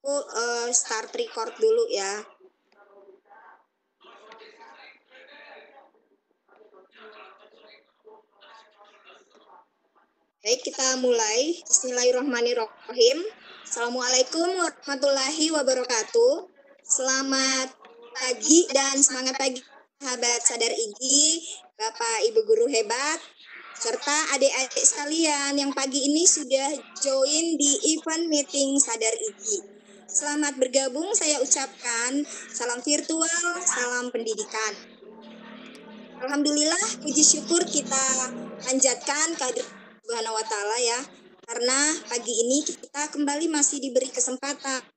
Aku start record dulu ya. Baik, kita mulai. Bismillahirrahmanirrahim. Assalamualaikum warahmatullahi wabarakatuh. Selamat pagi dan semangat pagi sahabat Sadar Igi, Bapak Ibu guru hebat, serta adik-adik sekalian yang pagi ini sudah join di event meeting Sadar Igi. Selamat bergabung, saya ucapkan salam virtual, salam pendidikan. Alhamdulillah, puji syukur kita panjatkan kehadirat Subhanahu wa Ta'ala ya, karena pagi ini kita kembali masih diberi kesempatan,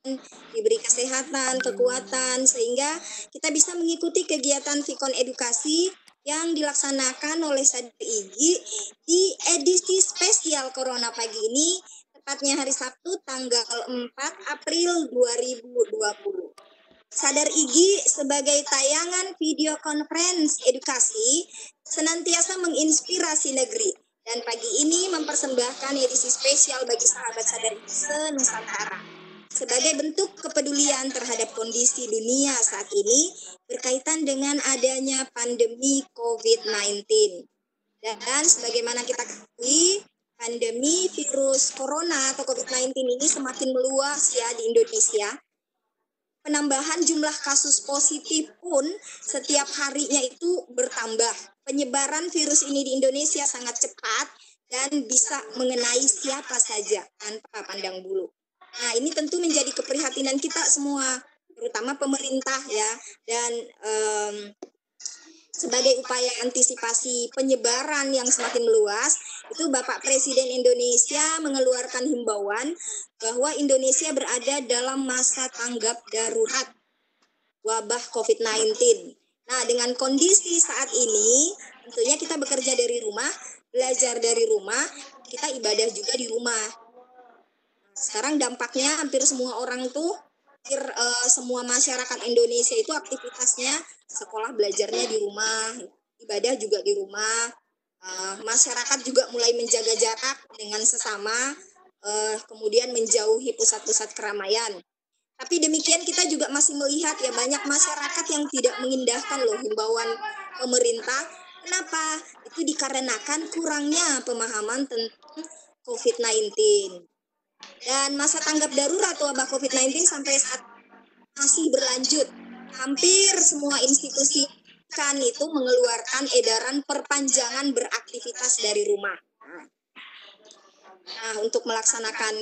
diberi kesehatan, kekuatan, sehingga kita bisa mengikuti kegiatan Vikon Edukasi yang dilaksanakan oleh Sadar Igi di edisi spesial Corona pagi ini, tepatnya hari Sabtu tanggal 4 April 2020. Sadar Igi sebagai tayangan video conference edukasi senantiasa menginspirasi negeri, dan pagi ini mempersembahkan edisi spesial bagi sahabat Sadar Igi se-Nusantara. Sebagai bentuk kepedulian terhadap kondisi dunia saat ini berkaitan dengan adanya pandemi COVID-19. Dan sebagaimana kita ketahui, pandemi virus corona atau COVID-19 ini semakin meluas ya di Indonesia. Penambahan jumlah kasus positif pun setiap harinya itu bertambah. Penyebaran virus ini di Indonesia sangat cepat dan bisa mengenai siapa saja tanpa pandang bulu. Nah, ini tentu menjadi keprihatinan kita semua, terutama pemerintah ya. Dan sebagai upaya antisipasi penyebaran yang semakin meluas, itu Bapak Presiden Indonesia mengeluarkan himbauan bahwa Indonesia berada dalam masa tanggap darurat wabah COVID-19. Nah, dengan kondisi saat ini, tentunya kita bekerja dari rumah, belajar dari rumah, kita ibadah juga di rumah. Sekarang dampaknya hampir semua orang tuh, semua masyarakat Indonesia itu aktivitasnya sekolah belajarnya di rumah, ibadah juga di rumah. Masyarakat juga mulai menjaga jarak dengan sesama, kemudian menjauhi pusat-pusat keramaian. Tapi demikian kita juga masih melihat ya banyak masyarakat yang tidak mengindahkan loh himbauan pemerintah. Kenapa? Itu dikarenakan kurangnya pemahaman tentang COVID-19. Dan masa tanggap darurat wabah COVID-19 sampai saat masih berlanjut. Hampir semua institusi kan itu mengeluarkan edaran perpanjangan beraktivitas dari rumah. Nah, untuk melaksanakan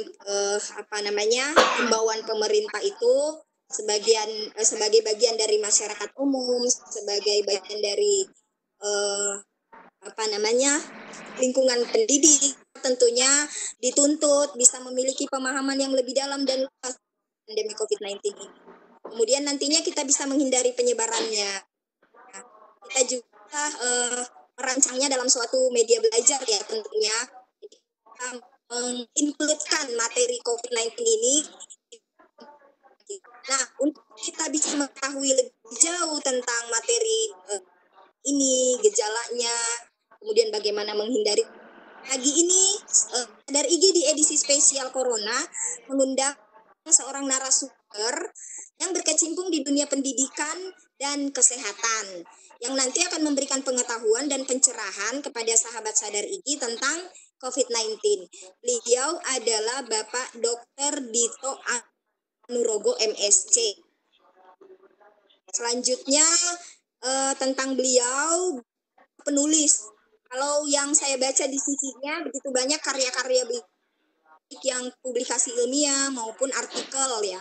himbauan pemerintah itu sebagai bagian dari masyarakat umum, sebagai bagian dari lingkungan pendidik, tentunya dituntut bisa memiliki pemahaman yang lebih dalam dan luas pandemi COVID-19 ini. Kemudian nantinya kita bisa menghindari penyebarannya. Nah, kita juga merancangnya dalam suatu media belajar ya tentunya. Kita mengincludekan materi COVID-19 ini. Nah, untuk kita bisa mengetahui lebih jauh tentang materi ini, gejalanya, kemudian bagaimana menghindari. Pagi ini, Sadar Igi di edisi spesial Corona mengundang seorang narasumber yang berkecimpung di dunia pendidikan dan kesehatan, yang nanti akan memberikan pengetahuan dan pencerahan kepada sahabat Sadar Igi tentang COVID-19. Beliau adalah Bapak Dr. Dito Nurogo MSc. Selanjutnya tentang beliau, penulis. Kalau yang saya baca di sisinya begitu banyak karya-karya yang publikasi ilmiah maupun artikel ya.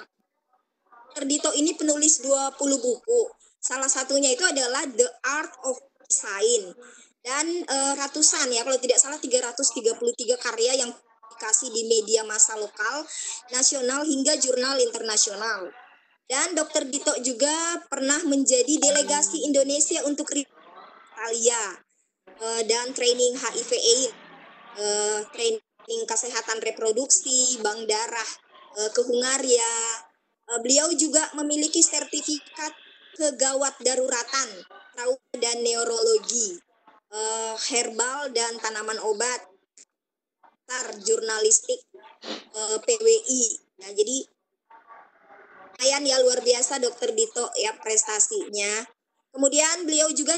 Dr. Dito ini penulis 20 buku. Salah satunya itu adalah The Art of Design. Dan ratusan ya, kalau tidak salah 333 karya yang publikasi di media massa lokal, nasional hingga jurnal internasional. Dan Dr. Dito juga pernah menjadi delegasi Indonesia untuk Italia dan training HIV/AIDS, training kesehatan reproduksi, bank darah ke Hungaria. Beliau juga memiliki sertifikat kegawat daruratan, trauma dan neurologi, herbal dan tanaman obat, jurnalistik, PWI. Nah, jadi lumayan ya, luar biasa Dokter Dito ya prestasinya. Kemudian beliau juga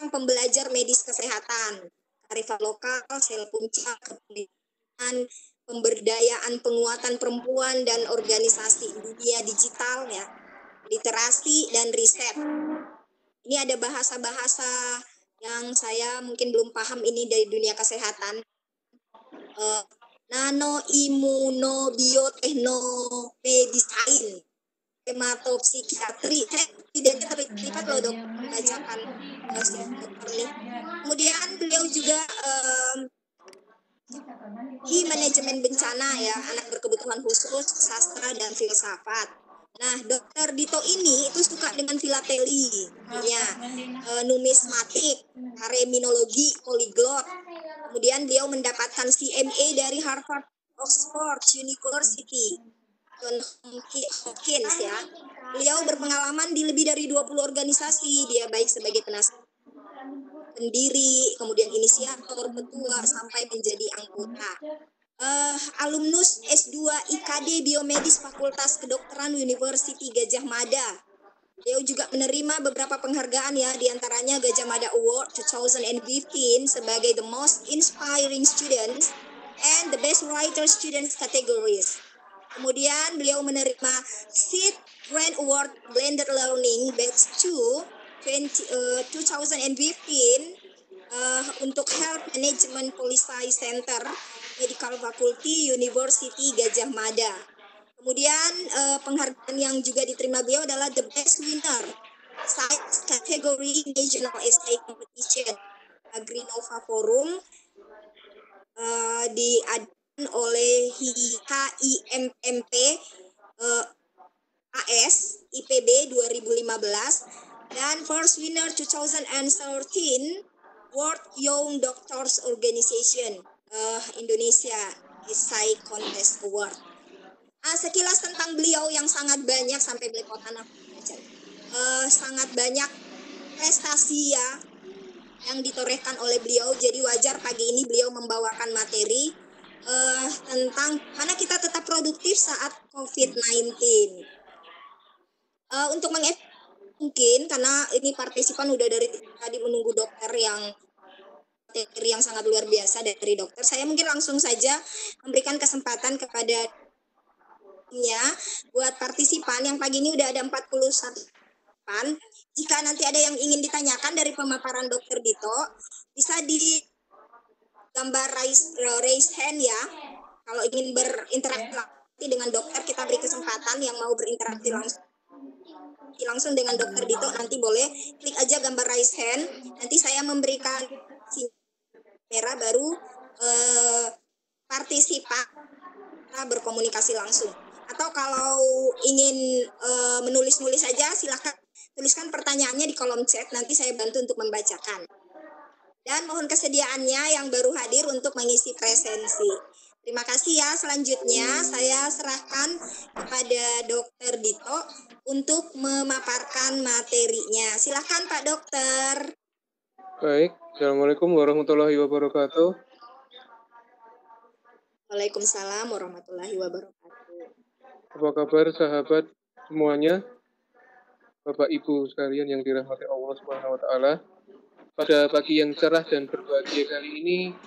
pembelajar medis kesehatan, kearifan lokal, sel puncak, kepemimpinan, pemberdayaan penguatan perempuan dan organisasi dunia digital ya, literasi dan riset. Ini ada bahasa-bahasa yang saya mungkin belum paham ini dari dunia kesehatan. Nano immunobiotechnomedicine, hematopsikiatri. Tidaknya terlibat loh dok membacakan si dokter nih. Kemudian beliau juga manajemen bencana ya, anak berkebutuhan khusus, sastra dan filsafat. Nah, Dokter Dito ini itu suka dengan filateli, numismatik, hareminologi, poliglot. Kemudian beliau mendapatkan CMA dari Harvard Oxford University, John Hopkins ya. Beliau berpengalaman di lebih dari 20 organisasi, dia baik sebagai pendiri, kemudian inisiator, ketua, sampai menjadi anggota. Alumnus S2 IKD Biomedis Fakultas Kedokteran University Gajah Mada. Beliau juga menerima beberapa penghargaan ya, diantaranya Gajah Mada Award 2015 sebagai the most inspiring students and the best writer students categories. Kemudian beliau menerima SEED Grant Award Blended Learning Batch 2 2015 untuk Health Management Policy Center Medical Faculty University Gajah Mada. Kemudian penghargaan yang juga diterima beliau adalah the best winner science category national essay competition Agrinova Forum diadakan oleh HIMMP AS IPB 2015 dan first winner 2013 World Young Doctors Organization Indonesia Essay Contest Award. Sekilas tentang beliau yang sangat banyak sampai belepotan aku baca. Sangat banyak prestasi ya yang ditorehkan oleh beliau. Jadi wajar pagi ini beliau membawakan materi tentang mana kita tetap produktif saat COVID-19. Untuk mungkin karena ini partisipan udah dari tadi menunggu dokter yang materi yang sangat luar biasa dari dokter. Saya mungkin langsung saja memberikan kesempatan kepada buat partisipan yang pagi ini udah ada 41. Jika nanti ada yang ingin ditanyakan dari pemaparan Dokter Dito, bisa di gambar raise hand ya. Kalau ingin berinteraksi dengan dokter, kita beri kesempatan yang mau berinteraksi langsung dengan Dokter Dito, nanti boleh klik aja gambar raise hand. Nanti saya memberikan merah baru partisipan berkomunikasi langsung. Atau kalau ingin menulis-nulis saja, silakan tuliskan pertanyaannya di kolom chat, nanti saya bantu untuk membacakan. Dan mohon kesediaannya yang baru hadir untuk mengisi presensi. Terima kasih ya. Selanjutnya saya serahkan kepada Dokter Dito untuk memaparkan materinya. Silakan Pak Dokter. Baik, Assalamualaikum warahmatullahi wabarakatuh. Waalaikumsalam warahmatullahi wabarakatuh. Apa kabar sahabat semuanya, Bapak Ibu sekalian yang dirahmati Allah Subhanahu wa taala. Pada pagi yang cerah dan berbahagia kali ini,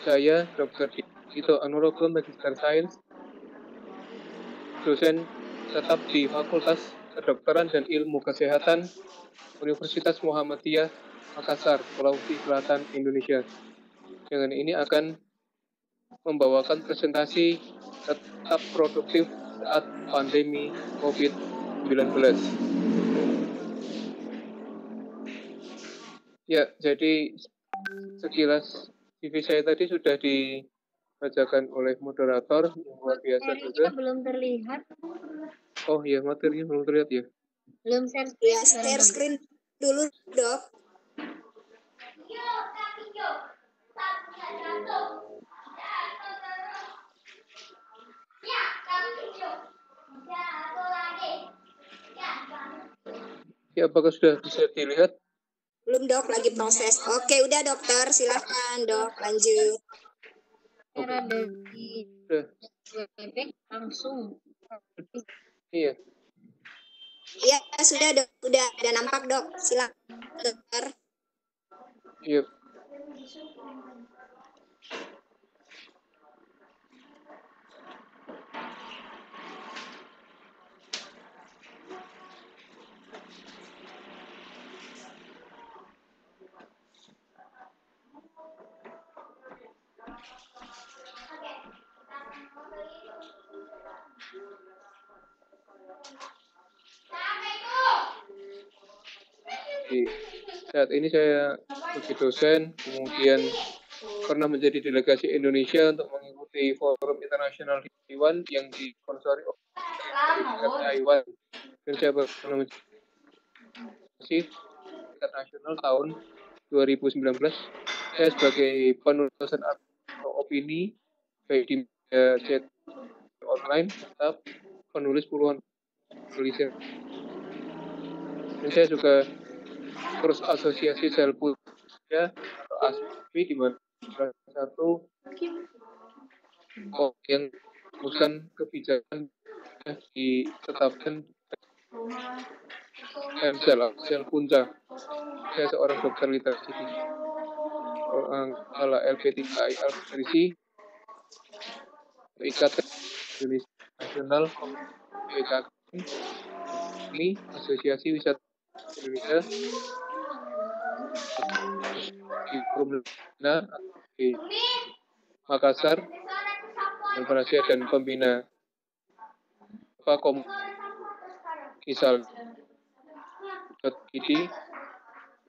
saya Dr. Dito Anurogom, Magister Sains, dosen tetap di Fakultas Kedokteran dan Ilmu Kesehatan Universitas Muhammadiyah Makassar, Sulawesi Selatan, Indonesia. Dengan ini akan membawakan presentasi tetap produktif saat pandemi COVID-19. Ya, jadi sekilas CV saya tadi sudah dibacakan oleh moderator yang luar biasa juga. Belum terlihat. Oh iya, materinya belum terlihat ya? Belum share screen. Ya, share screen dulu, Dok. Ya, apakah sudah bisa dilihat? Belum Dok, lagi proses. Oke, udah Dokter, silakan Dok, lanjut. Cara dari Sudah. web langsung. Iya. Ya, sudah dok, udah nampak dok. Silakan dokter. Iya. Jadi, saat ini saya sebagai dosen, kemudian pernah menjadi delegasi Indonesia untuk mengikuti forum internasional di Taiwan yang disponsori oleh Universitas Taiwan. Dan saya pernah menjadi tingkat nasional tahun 2019. Saya sebagai penulis dosen atau opini baik di media chat online tetap penulis puluhan tulisan. Dan saya juga terus asosiasi Selpul ya atau ASPI di mana salah satu yang bukan kebijakan ditetapkan sel punca. Saya seorang dokter literasi di ala LP3I Alfrisi Ikatan Indonesia Nasional PKK ini Asosiasi Wisata Indonesia di Perumna di Makassar dan penasihat dan pembina Kisal ini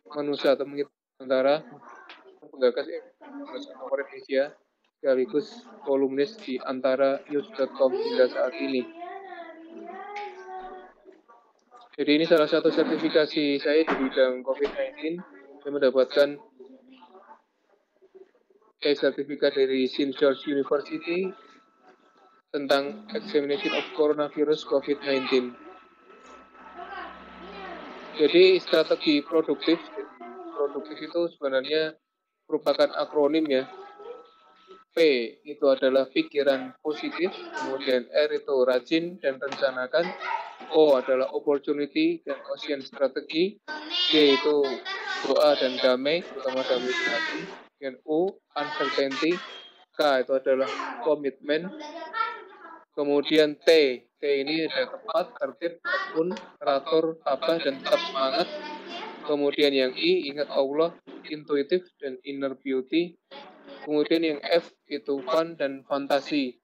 manusia atau mungkin antara penggagas nomor Indonesia sekaligus kolumnis di antara news.com hingga saat ini. Jadi ini salah satu sertifikasi saya di bidang COVID-19. Saya mendapatkan sertifikat dari St. George University tentang examination of coronavirus COVID-19. Jadi strategi produktif itu sebenarnya merupakan akronim ya. P itu adalah pikiran positif, kemudian R itu rajin dan rencanakan, O adalah opportunity dan ocean strategi, D itu doa dan damai, terutama damai hati, dan U uncertainty, K itu adalah komitmen, kemudian T ini ada tepat, tertib, tekun, teratur, tabah, dan tetap semangat. Kemudian yang I, ingat Allah, intuitif, dan inner beauty. Kemudian yang F itu fun dan fantasi.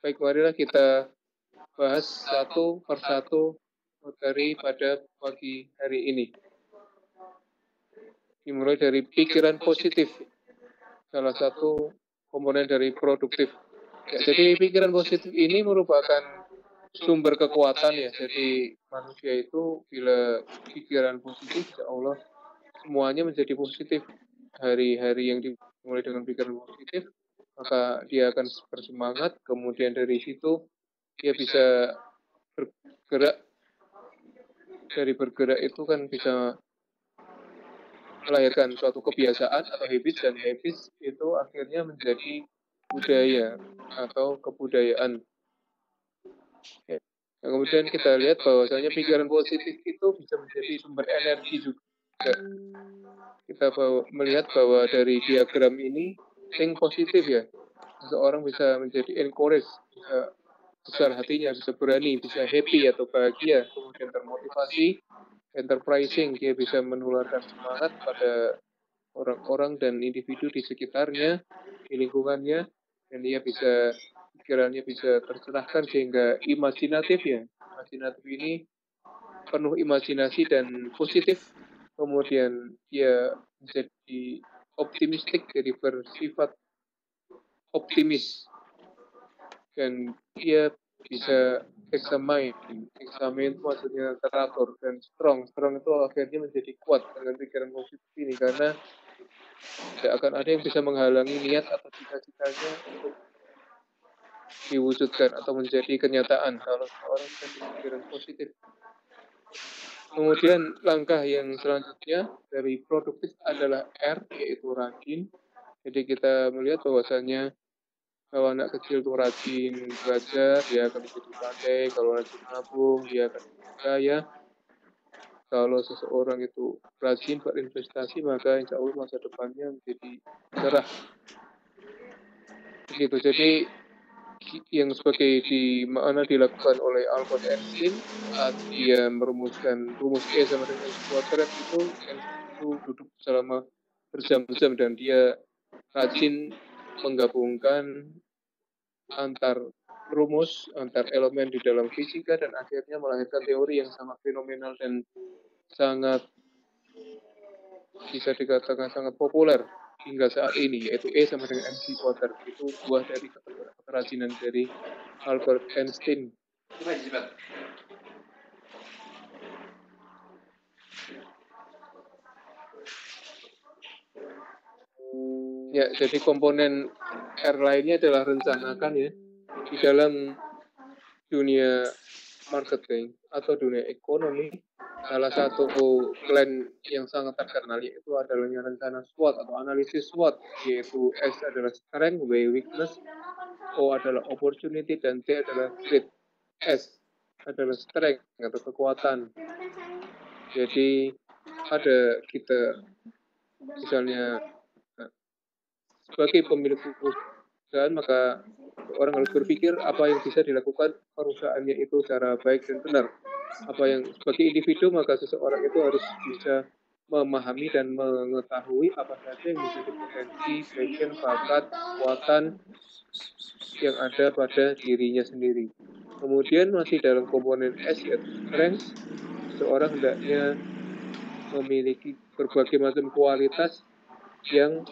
Baik, marilah kita bahas satu persatu materi pada pagi hari ini. Dimulai dari pikiran positif, salah satu komponen dari produktif. Ya, jadi pikiran positif ini merupakan sumber kekuatan ya. Jadi manusia itu bila pikiran positif, ya Allah semuanya menjadi positif. Hari-hari yang dimulai dengan pikiran positif, maka dia akan bersemangat. Kemudian dari situ dia bisa bergerak. Dari bergerak itu kan bisa melahirkan suatu kebiasaan atau habits, dan habits itu akhirnya menjadi budaya atau kebudayaan. Ya. Nah, kemudian kita lihat bahwasanya pikiran positif itu bisa menjadi sumber energi juga. Kita melihat bahwa dari diagram ini think positif ya, seseorang bisa menjadi encourage, bisa besar hatinya, bisa berani, bisa happy atau bahagia, kemudian termotivasi, enterprising, dia bisa menularkan semangat pada orang-orang dan individu di sekitarnya, di lingkungannya, dan dia bisa pikirannya bisa tercerahkan sehingga imajinatif ya. Imajinatif ini penuh imajinasi dan positif, kemudian dia menjadi optimistik, jadi bersifat optimis, dan dia bisa examine itu maksudnya teratur, dan strong itu akhirnya menjadi kuat dengan pikiran positif ini, karena tidak akan ada yang bisa menghalangi niat atau cita-citanya untuk diwujudkan atau menjadi kenyataan kalau seorang berpikiran positif. Kemudian langkah yang selanjutnya dari produktif adalah R, yaitu rajin. Jadi kita melihat bahwasanya Kalau anak kecil tuh rajin belajar, dia akan menjadi pandai. Kalau rajin nabung, dia akan kaya. Kalau seseorang itu rajin berinvestasi, maka insya Allah masa depannya menjadi cerah. Begitu. Jadi yang sebagai di mana dilakukan oleh Albert Einstein saat dia merumuskan rumus E sama dengan mc kuadrat itu duduk selama berjam-jam dan dia rajin menggabungkan antar rumus, antar elemen di dalam fisika dan akhirnya melahirkan teori yang sangat fenomenal dan sangat bisa dikatakan sangat populer hingga saat ini, yaitu E sama dengan mc kuadrat. Itu buah dari kerajinan dari Albert Einstein. Ya, jadi komponen R lainnya adalah rencanakan ya. Di dalam dunia marketing atau dunia ekonomi, salah satu plan yang sangat terkenal yaitu adalah rencana SWOT atau analisis SWOT, yaitu S adalah strength, W weakness, O adalah opportunity, dan T adalah threat. S adalah strength atau kekuatan. Jadi ada kita misalnya sebagai pemilik perusahaan, maka orang harus berpikir apa yang bisa dilakukan perusahaannya itu secara baik dan benar. Apa yang sebagai individu, maka seseorang itu harus bisa memahami dan mengetahui apa saja yang menjadi potensi, passion, bakat, kekuatan yang ada pada dirinya sendiri. Kemudian masih dalam komponen S yaitu strength, seseorang hendaknya memiliki berbagai macam kualitas yang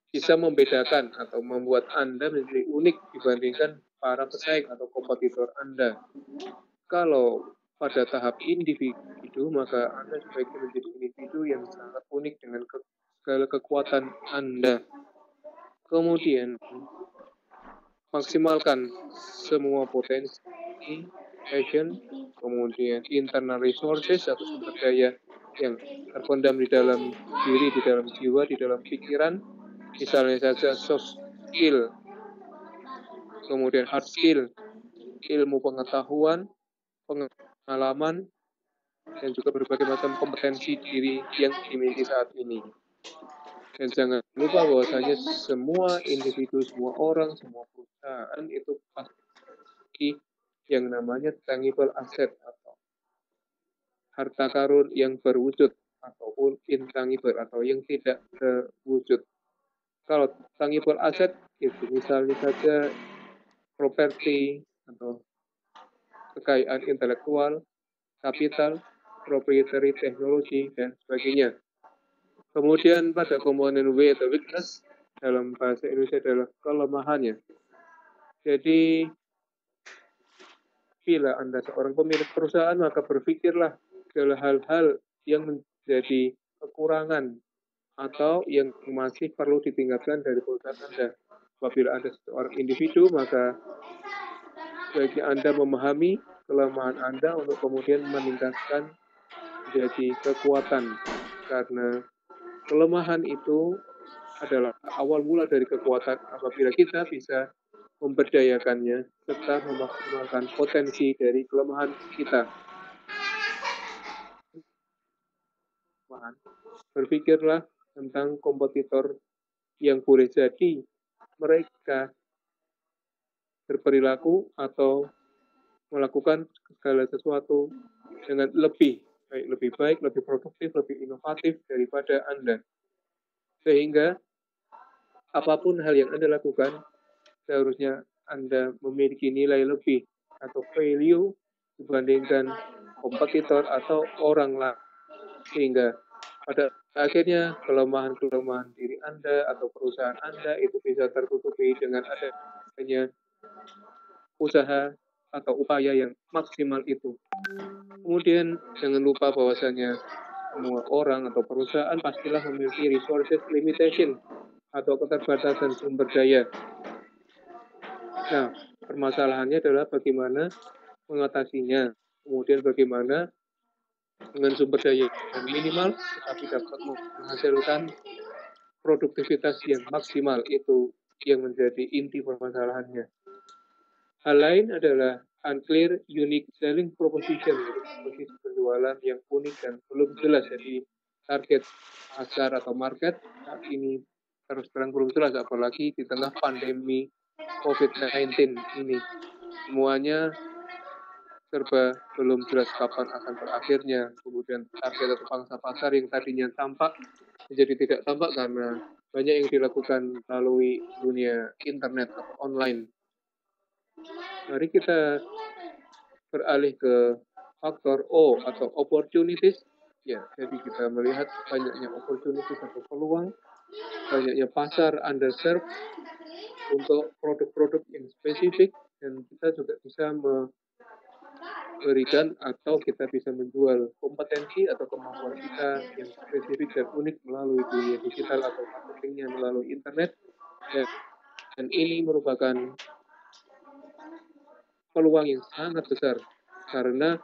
bisa membedakan atau membuat Anda menjadi unik dibandingkan para pesaing atau kompetitor Anda. Kalau pada tahap individu, maka Anda sebaiknya menjadi individu yang sangat unik dengan segala kekuatan Anda. Kemudian, maksimalkan semua potensi, passion, kemudian internal resources atau sumber daya yang terpendam di dalam diri, di dalam jiwa, di dalam pikiran. Misalnya saja soft skill, kemudian hard skill, ilmu pengetahuan, pengalaman, dan juga berbagai macam kompetensi diri yang dimiliki saat ini. Dan jangan lupa bahwasanya semua individu, semua orang, semua perusahaan itu pasti yang namanya tangible asset atau harta karun yang berwujud ataupun intangible atau yang tidak berwujud. Kalau tangible asset itu misalnya saja properti atau kekayaan intelektual, kapital, proprietary teknologi, dan sebagainya. Kemudian pada komponen W atau weakness dalam bahasa Indonesia adalah kelemahannya. Jadi bila Anda seorang pemilik perusahaan, maka berpikirlah segala hal-hal yang menjadi kekurangan atau yang masih perlu ditingkatkan dari perusahaan Anda. Apabila Anda seorang individu, maka sebaiknya Anda memahami kelemahan Anda untuk kemudian meningkatkan menjadi kekuatan. Karena kelemahan itu adalah awal mula dari kekuatan apabila kita bisa memberdayakannya serta memaksimalkan potensi dari kelemahan kita. Berpikirlah tentang kompetitor yang boleh jadi mereka berperilaku atau melakukan segala sesuatu dengan lebih baik, lebih produktif, lebih inovatif daripada Anda. Sehingga apapun hal yang Anda lakukan, seharusnya Anda memiliki nilai lebih atau value dibandingkan kompetitor atau orang lain. Sehingga pada akhirnya kelemahan-kelemahan diri Anda atau perusahaan Anda itu bisa tertutupi dengan adanya usaha atau upaya yang maksimal itu. Kemudian jangan lupa bahwasanya semua orang atau perusahaan pastilah memiliki resources limitation atau keterbatasan sumber daya. Nah, permasalahannya adalah bagaimana mengatasinya. Kemudian bagaimana dengan sumber daya yang minimal tetapi dapat menghasilkan produktivitas yang maksimal. Itu yang menjadi inti permasalahannya. Hal lain adalah unclear unique selling proposition, posisi penjualan yang unik dan belum jelas. Jadi target pasar atau market saat ini terus terang belum jelas, apalagi di tengah pandemi COVID-19 ini. Semuanya serba belum jelas kapan akan berakhirnya. Kemudian target atau pangsa pasar yang tadinya tampak menjadi tidak tampak karena banyak yang dilakukan melalui dunia internet atau online. Mari kita beralih ke faktor O atau opportunities. Ya, jadi kita melihat banyaknya opportunities atau peluang, banyaknya pasar underserved untuk produk-produk yang spesifik, dan kita juga bisa memberikan atau kita bisa menjual kompetensi atau kemampuan kita yang spesifik dan unik melalui dunia digital atau marketingnya melalui internet. Dan ini merupakan peluang yang sangat besar karena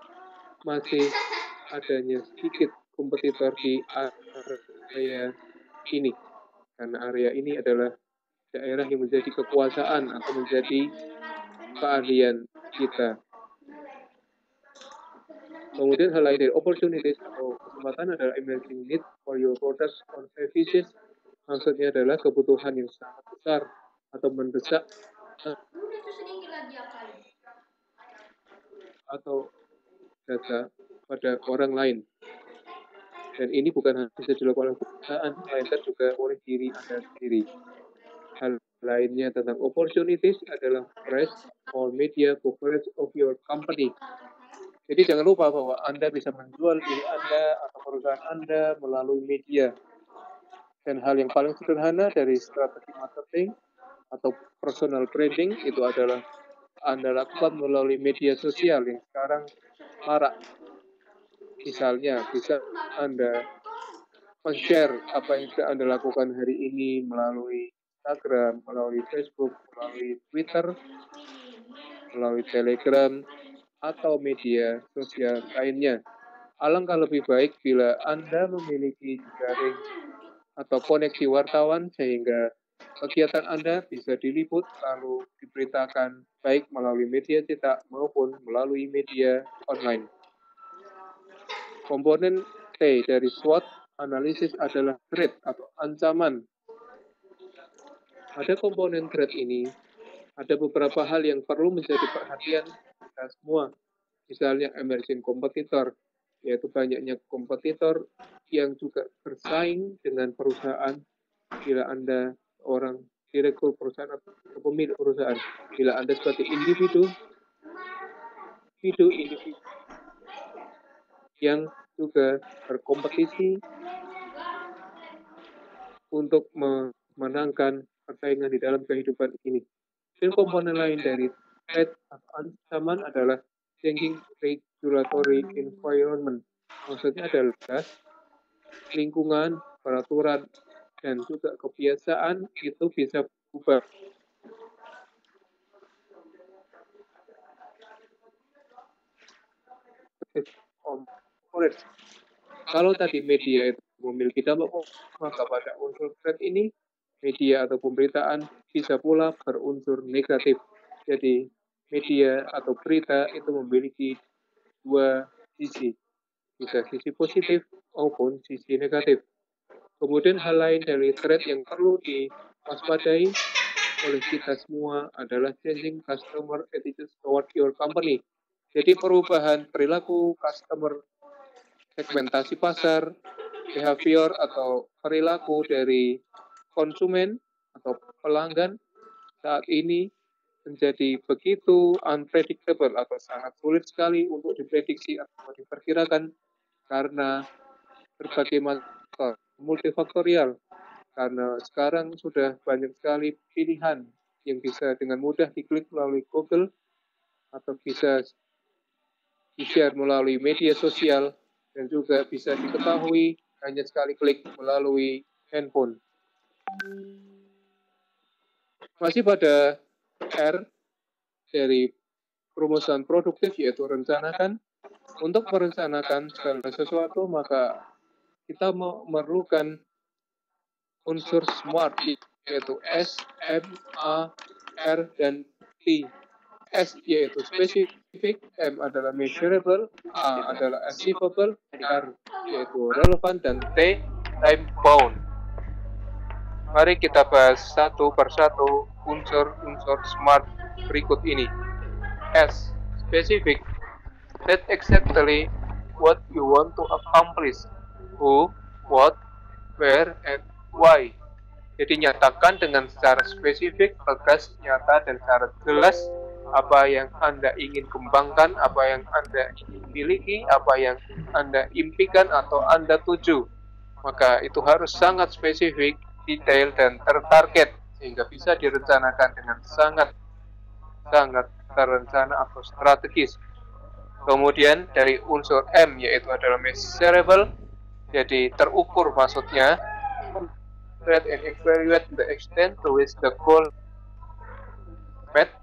masih adanya sedikit kompetitor di area ini. Karena area ini adalah daerah yang menjadi kekuasaan atau menjadi keahlian kita. Kemudian hal lain dari opportunities atau kesempatan adalah emerging need for your products or services. Maksudnya adalah kebutuhan yang sangat besar atau mendesak atau jasa pada orang lain. Dan ini bukan hanya bisa dilakukan oleh perusahaan, melainkan juga oleh diri Anda sendiri. Hal lainnya tentang opportunities adalah press or media coverage of your company. Jadi jangan lupa bahwa Anda bisa menjual diri Anda atau perusahaan Anda melalui media. Dan hal yang paling sederhana dari strategi marketing atau personal branding itu adalah Anda lakukan melalui media sosial yang sekarang marak. Misalnya, bisa Anda men-share apa yang sudah Anda lakukan hari ini melalui Instagram, melalui Facebook, melalui Twitter, melalui Telegram, atau media sosial lainnya. Alangkah lebih baik bila Anda memiliki jaring atau koneksi wartawan sehingga kegiatan Anda bisa diliput lalu diberitakan baik melalui media cetak maupun melalui media online. Komponen T dari SWOT analisis adalah threat atau ancaman. Pada komponen threat ini, ada beberapa hal yang perlu menjadi perhatian kita semua. Misalnya emerging competitor, yaitu banyaknya kompetitor yang juga bersaing dengan perusahaan. Bila Anda orang direktur perusahaan atau pemilik perusahaan, bila Anda sebagai individu yang juga berkompetisi untuk memenangkan persaingan di dalam kehidupan ini. Dan komponen lain dari threat atau ancaman adalah changing regulatory environment. Maksudnya adalah lingkungan, peraturan, dan juga kebiasaan itu bisa berubah. Kalau tadi media itu memiliki dampak, maka pada unsur threat ini, media atau pemberitaan bisa pula berunsur negatif. Jadi, media atau berita itu memiliki dua sisi, bisa sisi positif maupun sisi negatif. Kemudian hal lain dari threat yang perlu diwaspadai oleh kita semua adalah changing customer attitude toward your company. Jadi perubahan perilaku customer, segmentasi pasar, behavior atau perilaku dari konsumen atau pelanggan saat ini menjadi begitu unpredictable atau sangat sulit sekali untuk diprediksi atau diperkirakan karena berbagai macam multifaktorial. Karena sekarang sudah banyak sekali pilihan yang bisa dengan mudah diklik melalui Google atau bisa di-share melalui media sosial dan juga bisa diketahui hanya sekali klik melalui handphone. Masih pada R dari perumusan produktif, yaitu rencanakan. Untuk merencanakan segala sesuatu, maka kita memerlukan unsur smart, yaitu S, M, A, R, dan T. S yaitu specific, M adalah measurable, A adalah achievable, R yaitu relevant, dan T time bound. Mari kita bahas satu persatu unsur-unsur SMART berikut ini. S, specific. That's exactly what you want to accomplish. Who, what, where, and why. Jadi nyatakan dengan secara spesifik, tegas, nyata, dan secara jelas apa yang Anda ingin kembangkan, apa yang Anda ingin miliki, apa yang Anda impikan atau Anda tuju. Maka itu harus sangat spesifik, detail, dan tertarget sehingga bisa direncanakan dengan sangat terencana atau strategis. Kemudian dari unsur M yaitu adalah measurable, jadi terukur maksudnya, and evaluate the extent to which the goal met.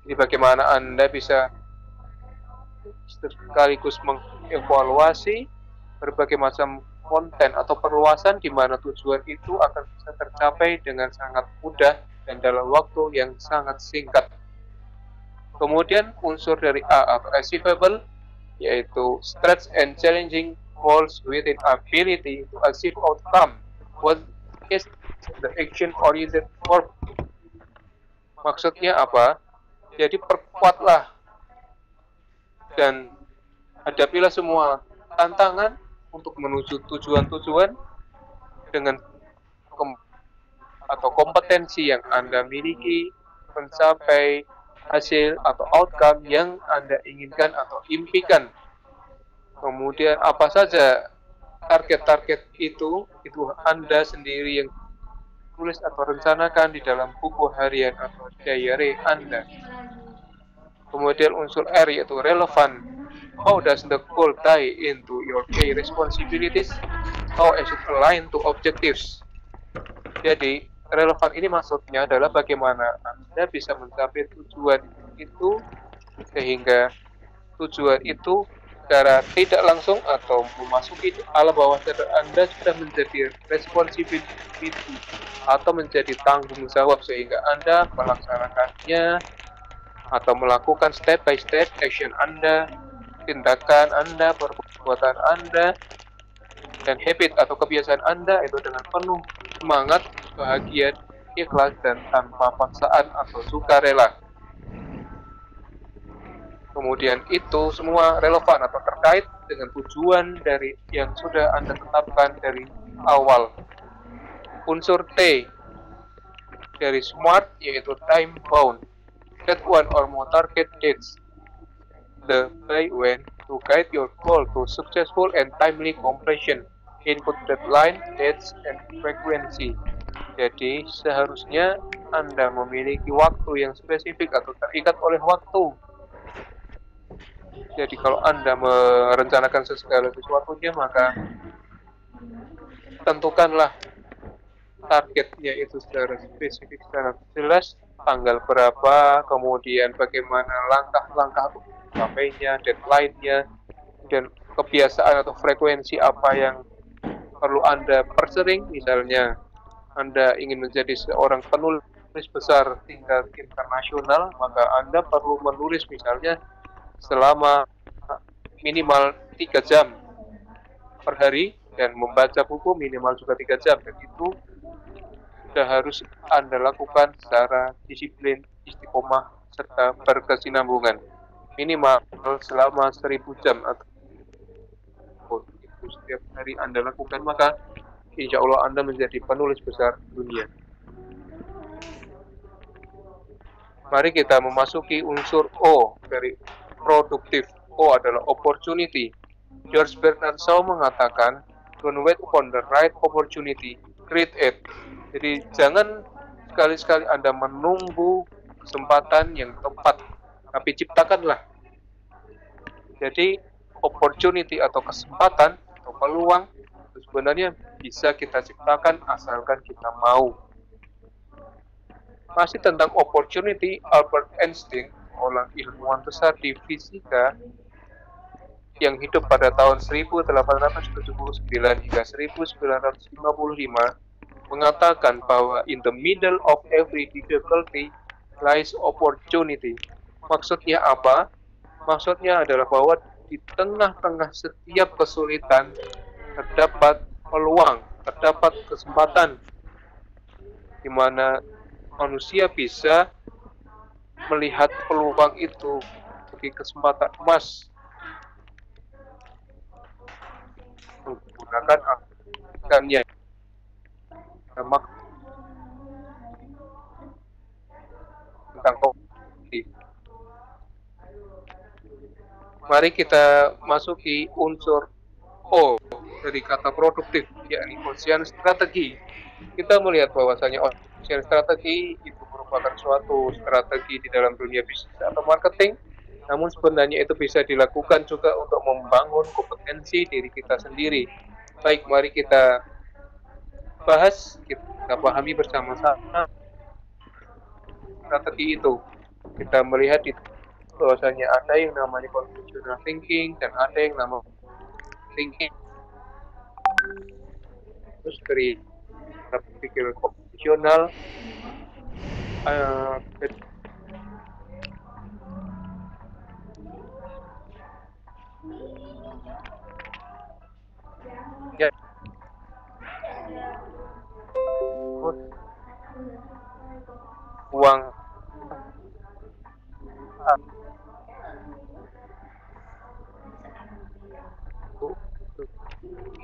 Jadi bagaimana Anda bisa sekaligus mengevaluasi berbagai macam konten atau perluasan di mana tujuan itu akan bisa tercapai dengan sangat mudah dan dalam waktu yang sangat singkat. Kemudian unsur dari A atau achievable yaitu stretch and challenging goals within ability to achieve outcome. What is the action oriented verb? Maksudnya apa? Jadi perkuatlah dan hadapilah semua tantangan untuk menuju tujuan-tujuan dengan atau kompetensi yang Anda miliki mencapai hasil atau outcome yang Anda inginkan atau impikan. Kemudian apa saja target-target itu Anda sendiri yang tulis atau rencanakan di dalam buku harian atau diary Anda. Kemudian unsur R yaitu relevant. How does the goal tie into your key responsibilities? How is it aligned to objectives? Jadi relevan ini maksudnya adalah bagaimana Anda bisa mencapai tujuan itu sehingga tujuan itu secara tidak langsung atau memasuki alam bawah sadar Anda sudah menjadi responsibility atau menjadi tanggung jawab sehingga Anda melaksanakannya atau melakukan step by step action Anda, tindakan Anda, perbuatan Anda, dan habit atau kebiasaan Anda itu dengan penuh semangat, bahagia, ikhlas, dan tanpa paksaan atau sukarela. Kemudian itu semua relevan atau terkait dengan tujuan dari yang sudah Anda tetapkan dari awal. Unsur T dari SMART yaitu time bound. Set one or more target dates. The by when to guide your goal to successful and timely completion. Input deadline, dates, and frequency. Jadi seharusnya Anda memiliki waktu yang spesifik atau terikat oleh waktu. Jadi kalau Anda merencanakan segala sesuatunya, maka tentukanlah targetnya itu secara spesifik, secara jelas, tanggal berapa, kemudian bagaimana langkah-langkah untuk mencapainya, deadline-nya, dan kebiasaan atau frekuensi apa yang perlu Anda persering. Misalnya Anda ingin menjadi seorang penulis besar tingkat internasional, maka Anda perlu menulis misalnya selama minimal 3 jam per hari dan membaca buku minimal juga 3 jam, dan itu sudah harus Anda lakukan secara disiplin, istiqomah, serta berkesinambungan minimal selama 1000 jam atau itu setiap hari Anda lakukan, maka insya Allah Anda menjadi penulis besar dunia. Mari kita memasuki unsur O dari produktif. O adalah opportunity. George Bernard Shaw mengatakan, don't wait upon the right opportunity, create it. Jadi jangan sekali-sekali Anda menunggu kesempatan yang tepat, tapi ciptakanlah. Jadi opportunity atau kesempatan atau peluang itu sebenarnya bisa kita ciptakan asalkan kita mau. Masih tentang opportunity, Albert Einstein, orang ilmuwan besar di fisika yang hidup pada tahun 1879 hingga 1955, mengatakan bahwa in the middle of every difficulty lies opportunity. Maksudnya apa? Maksudnya adalah bahwa di tengah-tengah setiap kesulitan terdapat peluang, terdapat kesempatan di mana manusia bisa melihat peluang itu sebagai kesempatan emas menggunakan akannya tentang kompetisi. Mari kita masuki unsur O dari kata produktif, yakni ocean strategi. Kita melihat bahwasanya ocean strategi itu merupakan suatu strategi di dalam dunia bisnis atau marketing, namun sebenarnya itu bisa dilakukan juga untuk membangun kompetensi diri kita sendiri. Baik, mari kita bahas, kita pahami bersama-sama strategi itu. Kita melihat di bahwasanya ada yang namanya conventional thinking dan ada yang namanya thinking. Terus dari berpikir konvensional, ya, uang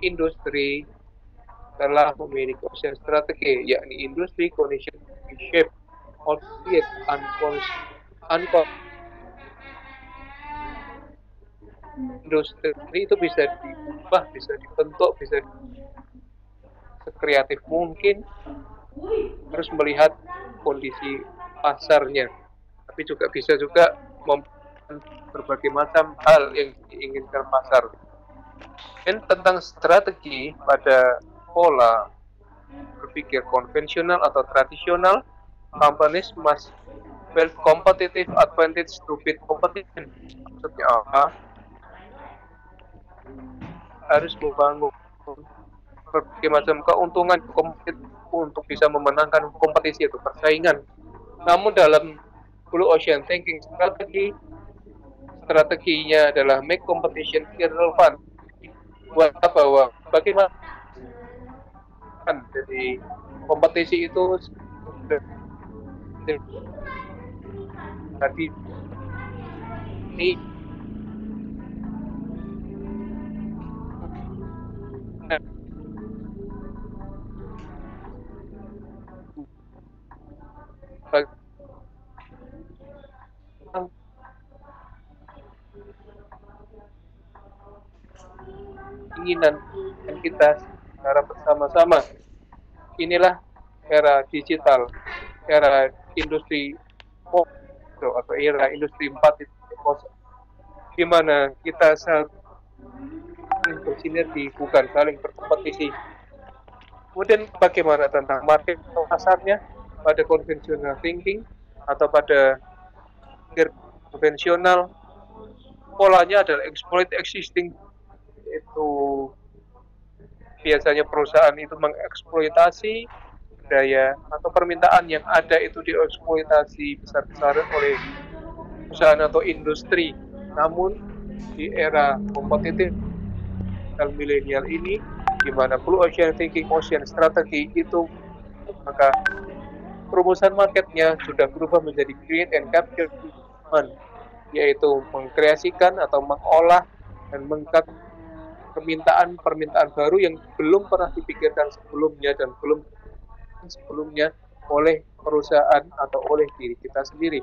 industri telah memiliki ocean strategi, yakni industri condition shape albeit industri itu bisa diubah, bisa dibentuk, bisa sekreatif mungkin, terus melihat kondisi pasarnya, tapi juga bisa juga berbagai macam hal yang diinginkan pasar. Dan tentang strategi pada pola berpikir konvensional atau tradisional, companies must build competitive advantage to beat competition. Maksudnya apa? Harus membangun berbagai macam keuntungan untuk bisa memenangkan kompetisi atau persaingan. Namun dalam Blue Ocean Thinking strateginya adalah make competition irrelevant. Buat bahwa bagaimana jadi kompetisi itu tadi ini keinginan kita secara bersama-sama. Inilah era digital, era industri 4.0 atau era industri 4.0, di mana kita saling bersinergi, bukan saling berkompetisi. Kemudian bagaimana tentang market atau pasarnya pada conventional thinking atau pada konvensional, polanya adalah exploit existing, itu biasanya perusahaan itu mengeksploitasi daya atau permintaan yang ada itu dieksploitasi besar-besaran oleh perusahaan atau industri. Namun di era kompetitif dan milenial ini, di mana Blue Ocean Thinking Ocean Strategy itu, maka perumusan marketnya sudah berubah menjadi create and capture demand, yaitu mengkreasikan atau mengolah dan mengkat permintaan baru yang belum pernah dipikirkan sebelumnya dan belum sebelumnya oleh perusahaan atau oleh diri kita sendiri.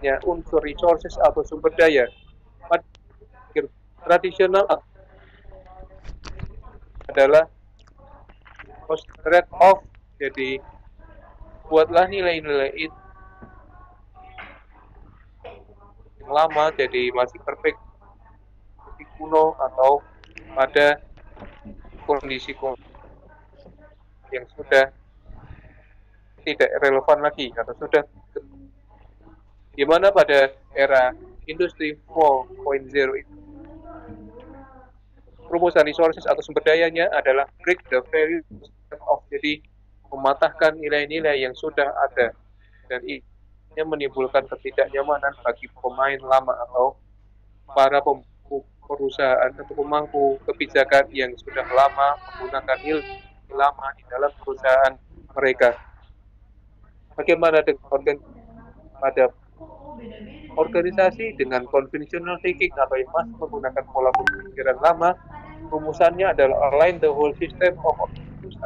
Ya, unsur resources atau sumber daya tradisional adalah cost trade off. Jadi buatlah nilai-nilai itu yang lama jadi masih perfect kuno atau pada kondisi yang sudah tidak relevan lagi atau sudah gimana pada era industri 4.0 itu rumusan resources atau sumber dayanya adalah break the very of, jadi mematahkan nilai-nilai yang sudah ada, dan ini menimbulkan ketidaknyamanan bagi pemain lama atau para perusahaan atau pemangku kebijakan yang sudah lama menggunakan nilai lama di dalam perusahaan mereka. Bagaimana dengan pada organisasi dengan conventional thinking atau yang masih menggunakan pola pemikiran lama? Rumusannya adalah align the whole system of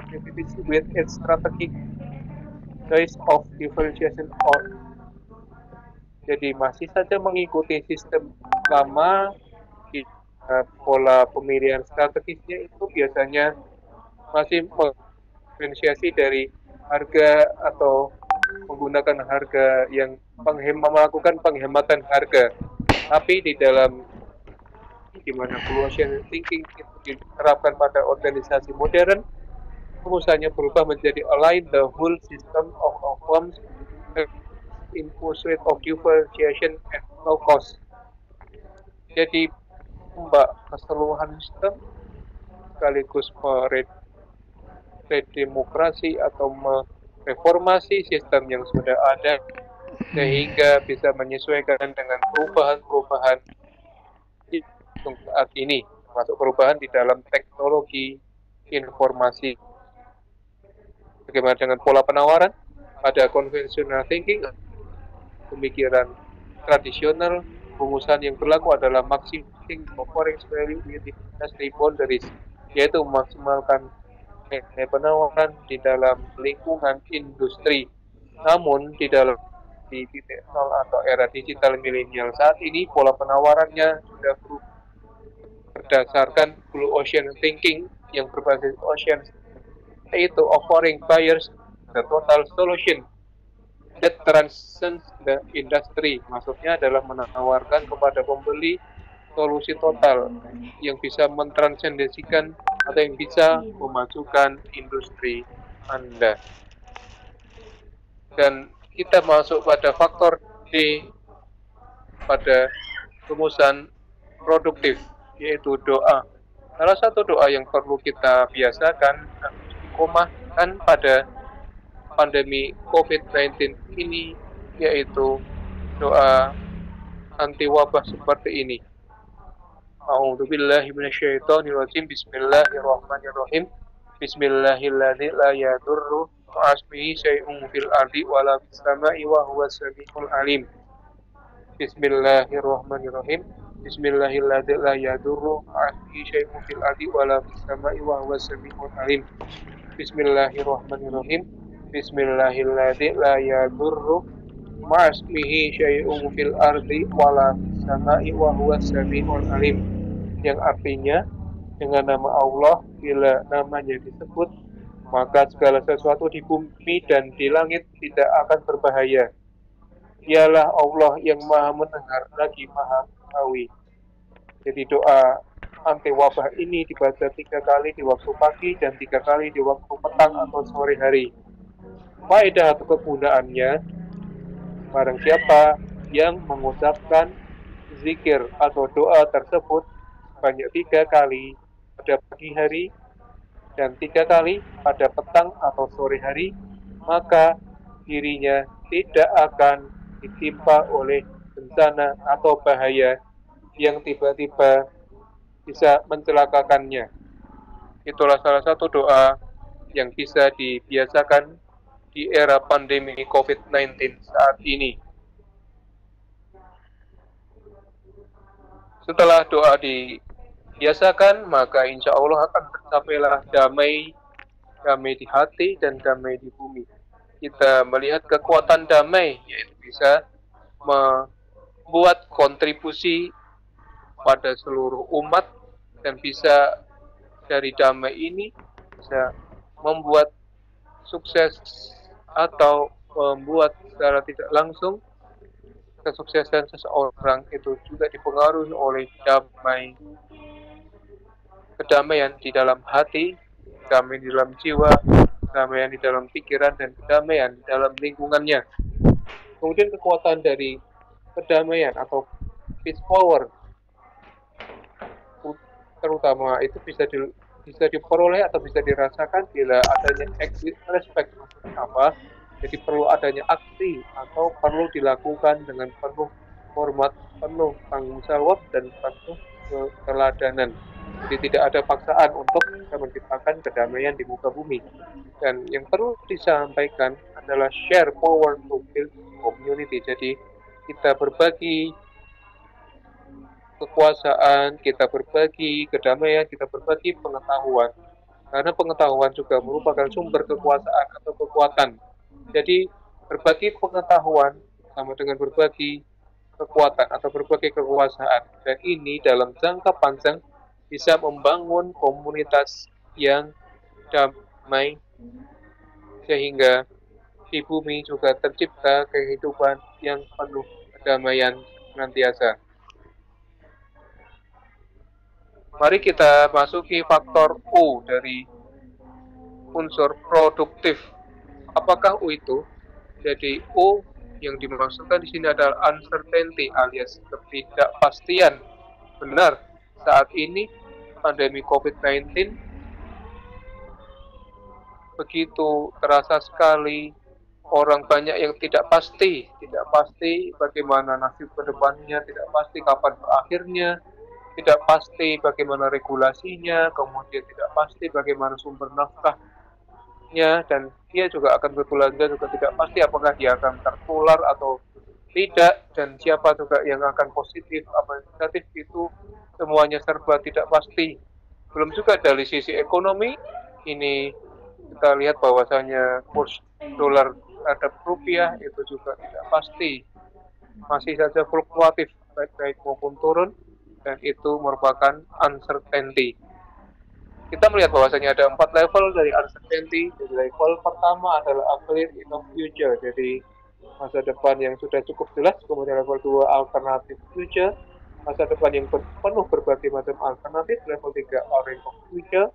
activities with its strategic choice of differentiation or. Jadi masih saja mengikuti sistem lama, di pola pemilihan strategisnya itu biasanya masih diferensiasi dari harga atau menggunakan harga yang melakukan penghematan harga. Tapi di dalam gimana valuation thinking itu diterapkan pada organisasi modern, rumusannya berubah menjadi align the whole system of firms in pursuit of differentiation at low cost. Jadi keseluruhan sistem sekaligus redemokrasi atau mereformasi sistem yang sudah ada sehingga bisa menyesuaikan dengan perubahan-perubahan saat ini, termasuk perubahan di dalam teknologi informasi. Bagaimana dengan pola penawaran? Pada conventional thinking, pemikiran tradisional, rumusan yang berlaku adalah maximizing offering value within industry boundaries, yaitu memaksimalkan nilai penawaran di dalam lingkungan industri. Namun di dalam di titik nol atau era digital milenial saat ini, pola penawarannya sudah berdasarkan blue ocean thinking yang berbasis ocean, yaitu offering buyers the total solution that transcends the industry. Maksudnya adalah menawarkan kepada pembeli solusi total yang bisa mentransendensikan atau yang bisa memajukan industri Anda. Dan kita masuk pada faktor D pada rumusan produktif, yaitu doa. Salah satu doa yang perlu kita biasakan istiqomahkan pada pandemi COVID-19 ini, yaitu doa anti wabah seperti ini. A'udzubillahi minasyaitonirrajim. Bismillahirrahmanirrahim. Bismillahilladzi la yadurru ma'asmihi syai'un fil ardi wala fis sama'i wa huwas samiul alim. Bismillahirrahmanirrahim. Bismillahilladzi la yadurru ma'asmihi syai'un fil ardi wala fis sama'i wa huwas samiul alim. Bismillahirrahmanirrahim. Bismillahilladzi la yadurru ma'asmihi syai'un fil ardi wala fis sama'i wa huwas samiul alim. Yang artinya, dengan nama Allah, bila namanya disebut, maka segala sesuatu di bumi dan di langit tidak akan berbahaya. Dialah Allah yang maha mendengar lagi maha mengetahui. Jadi doa anti wabah ini dibaca 3 kali di waktu pagi dan 3 kali di waktu petang atau sore hari. Faedah atau kegunaannya, barang siapa yang mengucapkan zikir atau doa tersebut banyak 3 kali pada pagi hari dan 3 kali pada petang atau sore hari, maka dirinya tidak akan ditimpa oleh bencana atau bahaya yang tiba-tiba bisa mencelakakannya. Itulah salah satu doa yang bisa dibiasakan di era pandemi COVID-19 saat ini. Setelah doa dibiasakan, maka insya Allah akan tercapailah damai di hati dan damai di bumi. Kita melihat kekuatan damai, yaitu bisa membuat kontribusi pada seluruh umat, dan bisa dari damai ini bisa membuat sukses atau membuat secara tidak langsung kesuksesan seseorang itu juga dipengaruhi oleh kedamaian di dalam hati, kedamaian di dalam jiwa, kedamaian di dalam pikiran, dan kedamaian di dalam lingkungannya. Kemudian kekuatan dari kedamaian atau peace power terutama itu bisa diperoleh atau bisa dirasakan bila adanya exit respect. Maksudnya apa? Jadi perlu adanya aksi atau perlu dilakukan dengan penuh hormat, penuh tanggung jawab dan penuh keteladanan. Jadi tidak ada paksaan untuk bisa menciptakan kedamaian di muka bumi. Dan yang perlu disampaikan adalah share power to build community. Jadi kita berbagi kekuasaan, kita berbagi kedamaian, kita berbagi pengetahuan. Karena pengetahuan juga merupakan sumber kekuasaan atau kekuatan. Jadi berbagi pengetahuan sama dengan berbagi kekuatan atau berbagi kekuasaan. Dan ini dalam jangka panjang bisa membangun komunitas yang damai sehingga di bumi juga tercipta kehidupan yang penuh kedamaian senantiasa. Mari kita masuki faktor U dari unsur produktif. Apakah U itu? Jadi U yang dimaksudkan di sini adalah uncertainty alias ketidakpastian. Benar, saat ini pandemi COVID-19 begitu terasa sekali, orang banyak yang tidak pasti bagaimana nasib ke depannya, tidak pasti kapan berakhirnya, tidak pasti bagaimana regulasinya, kemudian tidak pasti bagaimana sumber nafkahnya, dan dia juga akan berbelanja juga tidak pasti apakah dia akan tertular atau tidak, dan siapa juga yang akan positif apa negatif, itu semuanya serba tidak pasti. Belum juga dari sisi ekonomi, ini kita lihat bahwasanya kurs dolar terhadap rupiah itu juga tidak pasti, masih saja fluktuatif baik naik maupun turun, dan itu merupakan uncertainty. Kita melihat bahwasanya ada 4 level dari uncertainty. Jadi level pertama adalah a clear enough future, jadi masa depan yang sudah cukup jelas. Kemudian level 2 alternative future, masa depan yang penuh berbagai macam alternatif. Level 3 a range of future,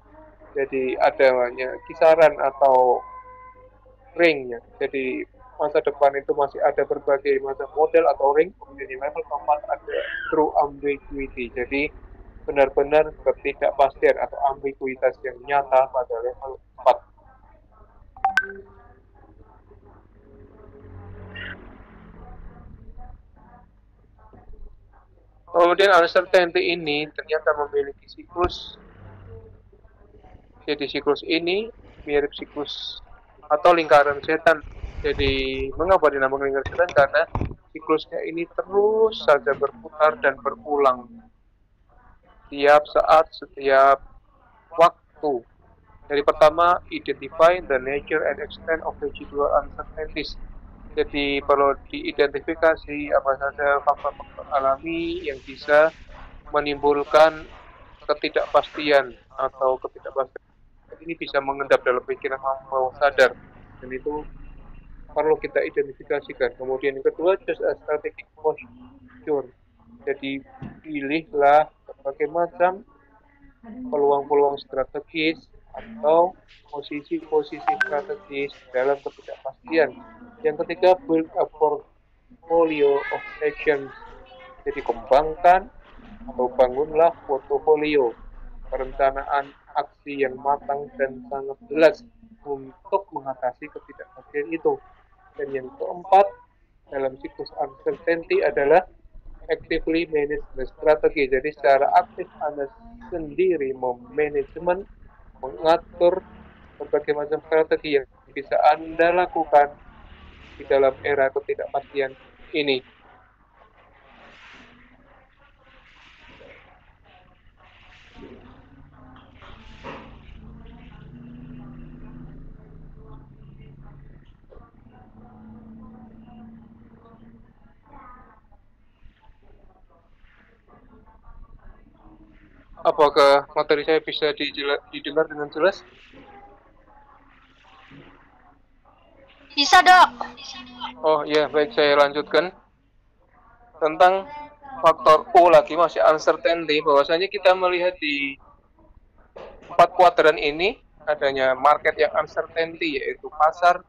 jadi ada kisaran atau ring-nya. Jadi masa depan itu masih ada berbagai macam model atau ring. Kemudian di level keempat ada true ambiguity, jadi benar-benar ketidakpastian atau ambiguitas yang nyata pada level 4. Kemudian uncertainty ini ternyata memiliki siklus. Jadi siklus ini mirip siklus atau lingkaran setan. Jadi mengapa dinamakan lingkaran setan? Karena siklusnya ini terus saja berputar dan berulang setiap saat, setiap waktu. Jadi pertama, identify the nature and extent of residual uncertainties. Jadi perlu diidentifikasi apa saja faktor-faktor alami yang bisa menimbulkan ketidakpastian atau ketidakpastian ini bisa mengendap dalam pikiran bawah sadar, dan itu perlu kita identifikasikan. Kemudian yang kedua, just a strategic posture. Jadi pilihlah berbagai macam peluang-peluang strategis atau posisi-posisi strategis dalam ketidakpastian. Yang ketiga, build a portfolio of actions. Jadi kembangkan atau bangunlah portofolio perencanaan aksi yang matang dan sangat jelas untuk mengatasi ketidakpastian itu. Dan yang keempat dalam siklus uncertainty adalah actively manage the strategy. Jadi secara aktif Anda sendiri memanajemen, mengatur berbagai macam strategi yang bisa Anda lakukan di dalam era ketidakpastian ini. Apakah materi saya bisa didengar dengan jelas? Bisa, Dok. Oh iya, baik, saya lanjutkan. Tentang faktor U lagi, masih uncertainty, bahwasanya kita melihat di 4 kuadran ini adanya market yang uncertainty, yaitu pasar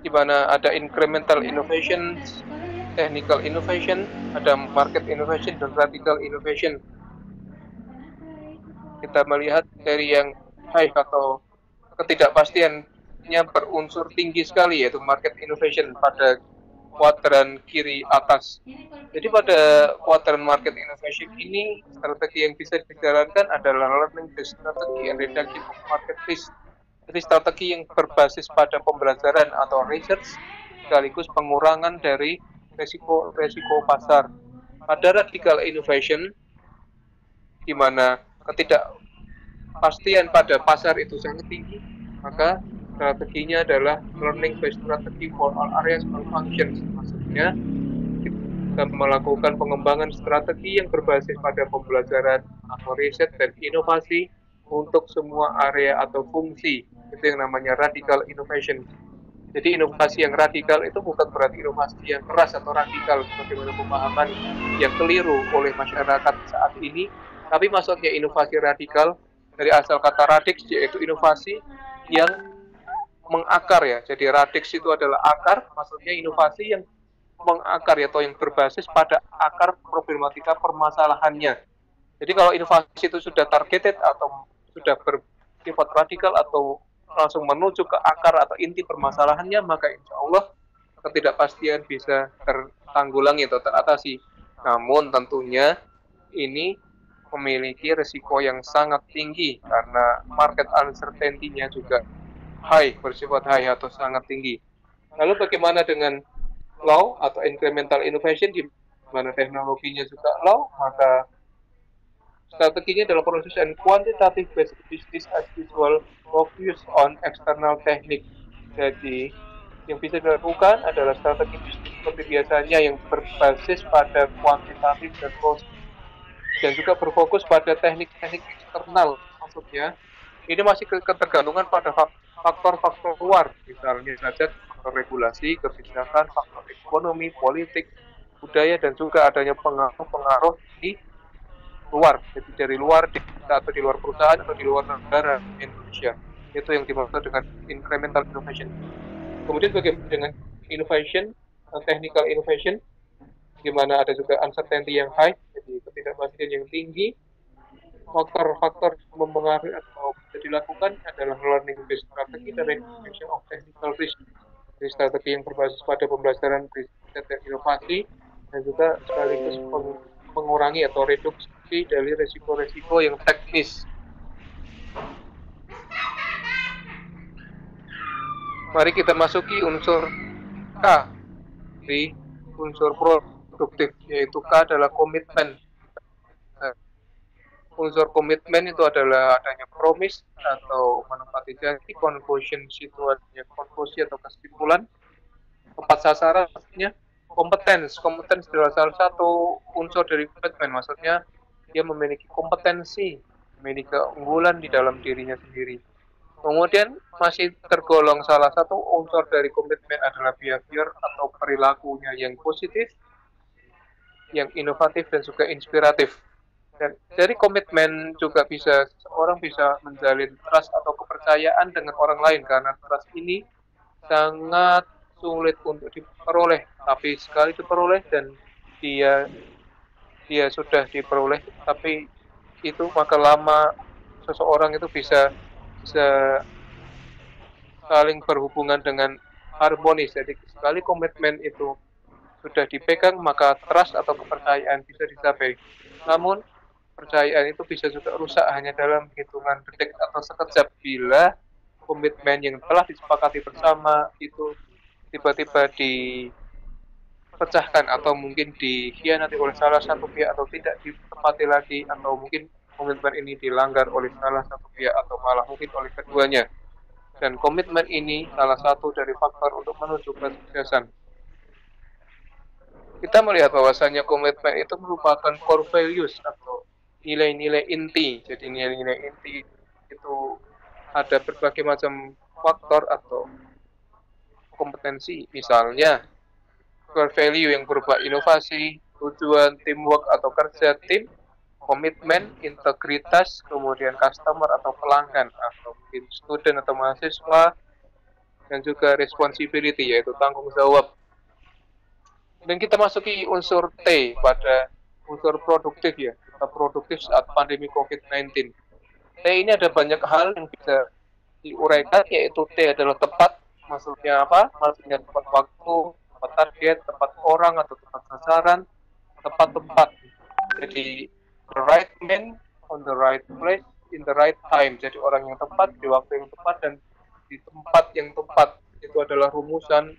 di mana ada incremental innovation, technical innovation, ada market innovation, dan radical innovation. kita melihat dari yang high atau ketidakpastiannya berunsur tinggi sekali, yaitu market innovation pada kuadran kiri atas. Jadi pada kuadran market innovation ini, strategi yang bisa dijalankan adalah learning based strategy and reduction of market risk. Jadi strategi yang berbasis pada pembelajaran atau research sekaligus pengurangan dari resiko pasar. Pada radical innovation, di mana ketidakpastian pada pasar itu sangat tinggi, maka strateginya adalah learning based strategy for all areas or functions. Maksudnya kita melakukan pengembangan strategi yang berbasis pada pembelajaran atau riset dan inovasi untuk semua area atau fungsi. Itu yang namanya radical innovation. Jadi inovasi yang radikal itu bukan berarti inovasi yang keras atau radikal sebagaimana pemahaman yang keliru oleh masyarakat saat ini, tapi maksudnya inovasi radikal dari asal kata radix, yaitu inovasi yang mengakar ya. Jadi radix itu adalah akar, maksudnya inovasi yang mengakar ya, atau yang berbasis pada akar problematika permasalahannya. Jadi kalau inovasi itu sudah targeted atau sudah bersifat radikal atau langsung menuju ke akar atau inti permasalahannya, maka insya Allah ketidakpastian bisa tertanggulangi atau teratasi. Namun tentunya ini memiliki risiko yang sangat tinggi karena market uncertainty-nya juga bersifat high atau sangat tinggi. Lalu bagaimana dengan low atau incremental innovation, di mana teknologinya juga low, maka strateginya dalam proses and quantitative based business as usual focus on external technique. Jadi yang bisa dilakukan adalah strategi bisnis seperti biasanya yang berbasis pada kuantitatif dan juga berfokus pada teknik-teknik eksternal. Maksudnya ini masih ketergantungan pada faktor-faktor luar, misalnya saja faktor regulasi, kebijakan, faktor ekonomi, politik, budaya, dan juga adanya pengaruh-pengaruh di luar, jadi dari luar atau di luar perusahaan atau di luar negara Indonesia. Itu yang dimaksud dengan incremental innovation. Kemudian bagaimana dengan innovation, technical innovation, di mana ada juga uncertainty yang high, jadi ketidakpastian yang tinggi. Faktor-faktor mempengaruhi atau bisa dilakukan adalah learning based strategy dan reduction of technical risk. Jadi strategi yang berbasis pada pembelajaran riset dan inovasi, dan juga sekaligus mengurangi atau reduksi dari resiko-resiko yang teknis. Mari kita masuki unsur K di unsur produktif, yaitu K adalah komitmen. Unsur komitmen itu adalah adanya promise atau menepati janji, conclusion itu adanya konklusi atau kesimpulan, tepat sasaran, maksudnya kompetens adalah salah satu unsur dari komitmen. Maksudnya dia memiliki kompetensi, memiliki keunggulan di dalam dirinya sendiri. Kemudian masih tergolong salah satu unsur dari komitmen adalah behavior atau perilakunya yang positif, yang inovatif dan juga inspiratif. Dan dari komitmen juga seorang bisa menjalin trust atau kepercayaan dengan orang lain, karena trust ini sangat sulit untuk diperoleh, tapi sekali diperoleh dan dia sudah diperoleh, tapi itu maka lama seseorang itu bisa saling berhubungan dengan harmonis. Jadi sekali komitmen itu sudah dipegang, maka trust atau kepercayaan bisa dicapai. Namun kepercayaan itu bisa juga rusak hanya dalam hitungan detik atau sekejap bila komitmen yang telah disepakati bersama itu tiba-tiba dipecahkan atau mungkin dikhianati oleh salah satu pihak atau tidak ditepati lagi, atau mungkin komitmen ini dilanggar oleh salah satu pihak atau malah mungkin oleh keduanya. Dan komitmen ini salah satu dari faktor untuk menuju kesuksesan. Kita melihat bahwasannya komitmen itu merupakan core values atau nilai-nilai inti. Jadi nilai-nilai inti itu ada berbagai macam faktor atau kompetensi. Misalnya core value yang berupa inovasi, tujuan, teamwork atau kerja tim, komitmen, integritas, kemudian customer atau pelanggan, atau mungkin student atau mahasiswa, dan juga responsibility yaitu tanggung jawab. Dan kita masuki unsur T pada unsur produktif ya. Kita produktif saat pandemi COVID-19. T ini ada banyak hal yang bisa diuraikan, yaitu T adalah tepat. Maksudnya apa? Maksudnya tepat waktu, tepat target, tepat orang atau tepat sasaran, tepat tempat. Jadi the right man on the right place in the right time. Jadi orang yang tepat di waktu yang tepat dan di tempat yang tepat. Itu adalah rumusan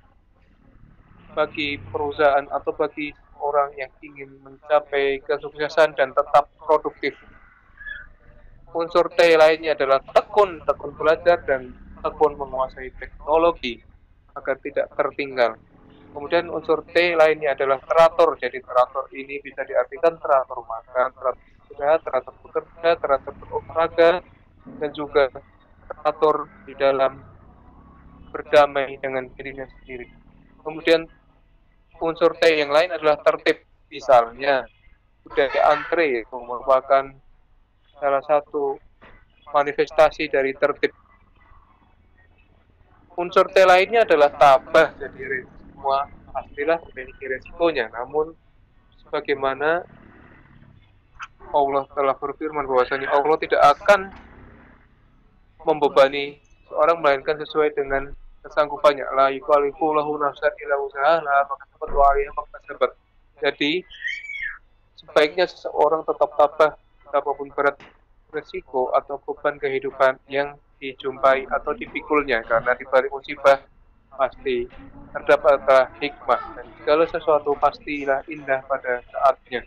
bagi perusahaan atau bagi orang yang ingin mencapai kesuksesan dan tetap produktif. Unsur T lainnya adalah tekun belajar dan tekun menguasai teknologi agar tidak tertinggal. Kemudian unsur T lainnya adalah teratur. Jadi teratur ini bisa diartikan teratur makan, teratur istirahat, teratur bekerja, teratur berolahraga, dan juga teratur di dalam berdamai dengan dirinya sendiri. Kemudian unsur T yang lain adalah tertib. Misalnya budaya antre itu merupakan salah satu manifestasi dari tertib. Unsur T lainnya adalah tabah. Jadi semua pastilah memiliki resikonya. Namun sebagaimana Allah telah berfirman bahwasanya Allah tidak akan membebani seorang melainkan sesuai dengan kesanggupannya. La yukallifu lahu nafsan illa wus'aha maka sabat wa 'alaiha maktasabat. Jadi sebaiknya seseorang tetap tabah apapun berat resiko atau beban kehidupan yang dijumpai atau dipikulnya, karena di balik musibah pasti terdapat hikmah dan segala sesuatu pastilah indah pada saatnya.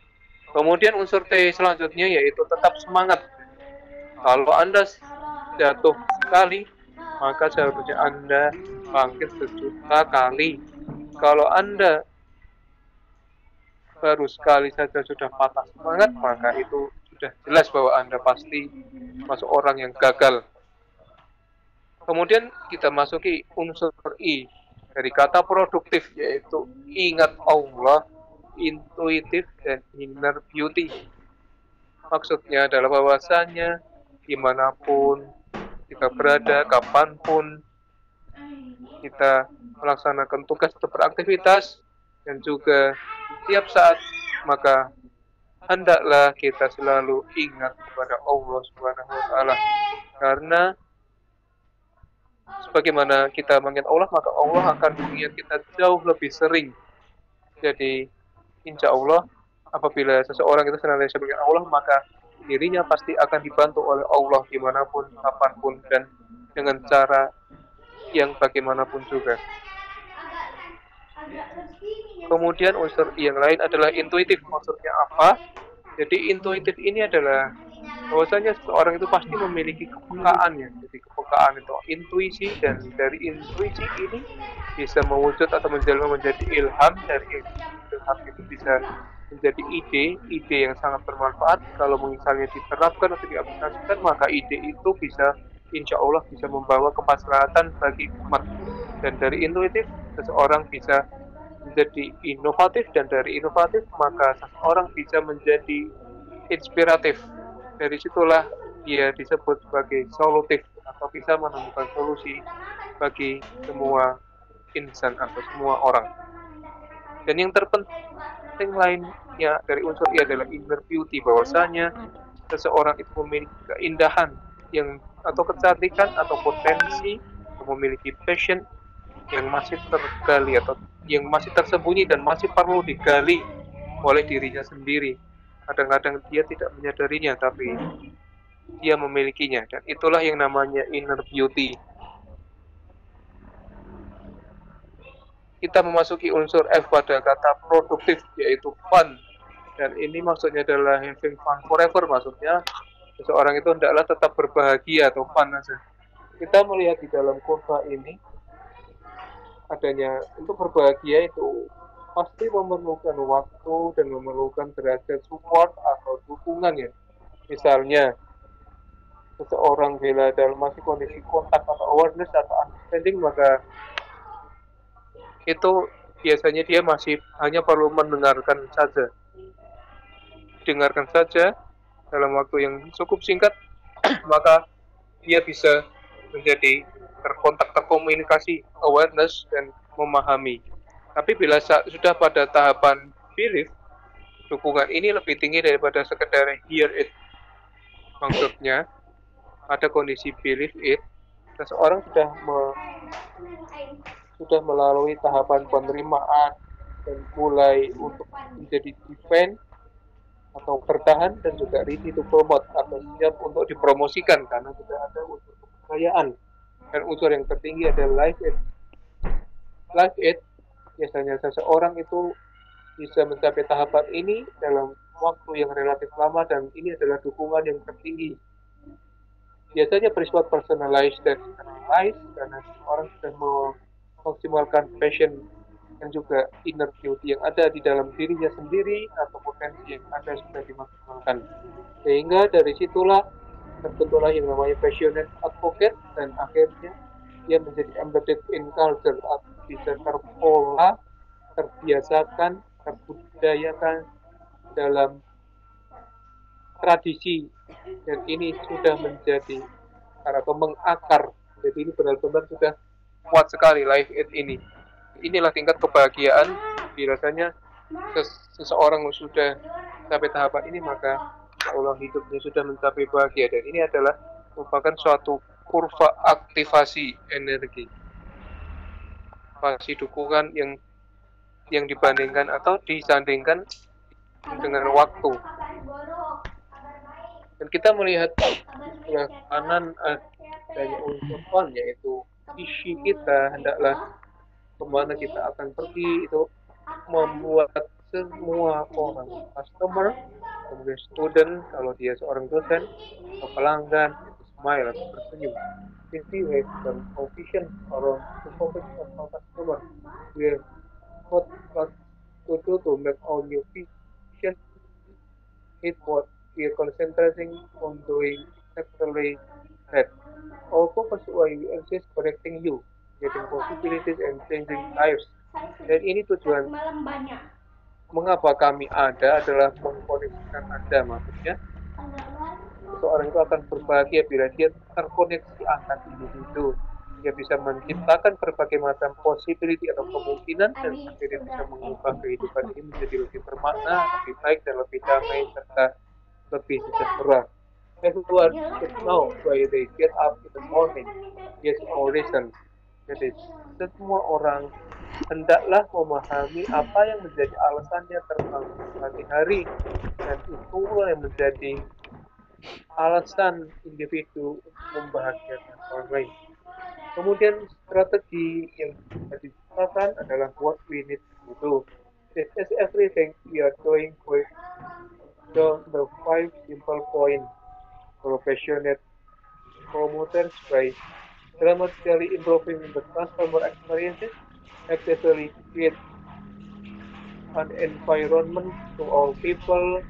Kemudian unsur T selanjutnya yaitu tetap semangat. Kalau Anda jatuh sekali, maka seharusnya Anda bangkit sejuta kali. Kalau Anda baru sekali saja sudah patah semangat, maka itu sudah jelas bahwa Anda pasti masuk orang yang gagal. Kemudian kita masuki unsur I dari kata produktif, yaitu ingat Allah, intuitif, dan inner beauty. Maksudnya adalah bahwasanya dimanapun kita berada, kapanpun kita melaksanakan tugas atau beraktivitas, dan juga setiap saat, maka hendaklah kita selalu ingat kepada Allah Subhanahu wa Ta'ala. Karena sebagaimana kita mengingat Allah, maka Allah akan mengingat kita jauh lebih sering. Jadi insya Allah apabila seseorang itu senantiasa mengingat Allah, maka dirinya pasti akan dibantu oleh Allah dimanapun, kapanpun, dan dengan cara yang bagaimanapun juga. Kemudian unsur yang lain adalah intuitif. Maksudnya apa? Jadi intuitif ini adalah bahwasanya seseorang itu pasti memiliki kepekaan ya. Jadi kepekaan itu intuisi, dan dari intuisi ini bisa mewujud atau menjelma menjadi ilham. Dari ilham itu bisa menjadi ide yang sangat bermanfaat. Kalau misalnya diterapkan atau diaplikasikan, maka ide itu bisa, insya Allah bisa membawa kemaslahatan bagi umat. Dan dari intuitif seseorang bisa menjadi inovatif, dan dari inovatif maka seseorang bisa menjadi inspiratif. Dari situlah dia disebut sebagai solutif atau bisa menemukan solusi bagi semua insan atau semua orang. Dan yang terpenting lainnya dari unsur I adalah inner beauty, bahwasanya seseorang itu memiliki keindahan yang atau kecantikan atau potensi, atau memiliki passion yang masih tergali atau yang masih tersembunyi dan masih perlu digali oleh dirinya sendiri. Kadang-kadang dia tidak menyadarinya, tapi dia memilikinya, dan itulah yang namanya inner beauty. Kita memasuki unsur F pada kata produktif, yaitu fun. Dan ini maksudnya adalah having fun forever. Maksudnya seseorang itu hendaklah tetap berbahagia atau fun saja. Kita melihat di dalam kurva ini adanya untuk berbahagia itu pasti memerlukan waktu dan memerlukan derajat support atau dukungan ya. Misalnya seseorang bila dalam masih kondisi kontak atau awareness atau understanding, maka itu biasanya dia masih hanya perlu mendengarkan saja. Dengarkan saja dalam waktu yang cukup singkat, maka dia bisa menjadi terkontak, terkomunikasi, awareness, dan memahami. Tapi bila sudah pada tahapan belief, dukungan ini lebih tinggi daripada sekedar hear it. Maksudnya, ada kondisi believe it, seseorang sudah melalui tahapan penerimaan dan mulai untuk menjadi defend atau bertahan dan juga ready to promote atau siap untuk dipromosikan karena sudah ada unsur kepercayaan. Dan unsur yang tertinggi adalah life it. Life it biasanya seseorang itu bisa mencapai tahapan ini dalam waktu yang relatif lama dan ini adalah dukungan yang tertinggi. Biasanya bersifat personalized dan internalized karena orang sudah memaksimalkan passion dan juga inner beauty yang ada di dalam dirinya sendiri atau potensi yang ada sudah dimaksimalkan. Sehingga dari situlah terbentuklah yang namanya passionate advocate dan akhirnya dia menjadi embedded in culture atau bisa terpola, terbiasakan, terbudayakan dalam tradisi dan ini sudah menjadi atau mengakar. Jadi ini benar-benar sudah kuat sekali life it ini. Inilah tingkat kebahagiaan. Rasanya seseorang sudah sampai tahapan ini maka Allah hidupnya sudah mencapai bahagia dan ini adalah merupakan suatu kurva aktivasi energi, aktivasi dukungan yang dibandingkan atau disandingkan dengan waktu. Dan kita melihat sebelah kanan adanya unsur fun yaitu isi kita hendaklah kemana kita akan pergi itu membuat semua orang customer, kemudian student kalau dia seorang dosen atau pelanggan itu smile atau tersenyum. City with the position around the focus of our customer. We have what to do to make our new vision it what we are concentrating on doing exactly that. Our purpose why we exist connecting you, getting possibilities and changing lives. Dan ini tujuan mengapa kami ada adalah mengkoneksikan Anda, maksudnya seseorang itu akan berbahagia bila dia terkoneksi antar individu. Dia bisa menciptakan berbagai macam possibility atau kemungkinan dan akhirnya bisa mengubah kehidupan ini menjadi lebih bermakna, lebih baik dan lebih damai serta lebih sejahtera. Everyone should know why they get up in the morning. Yes, or reason. Jadi semua orang hendaklah memahami apa yang menjadi alasannya terbangun pagi hari dan itulah yang menjadi alasan individu untuk membahagiakan orang lain. Kemudian strategi yang diciptakan adalah what we need to do. This is everything we are doing with the 5 simple points. Professional promoters by dramatically improving the customer experiences, actively create an environment to all people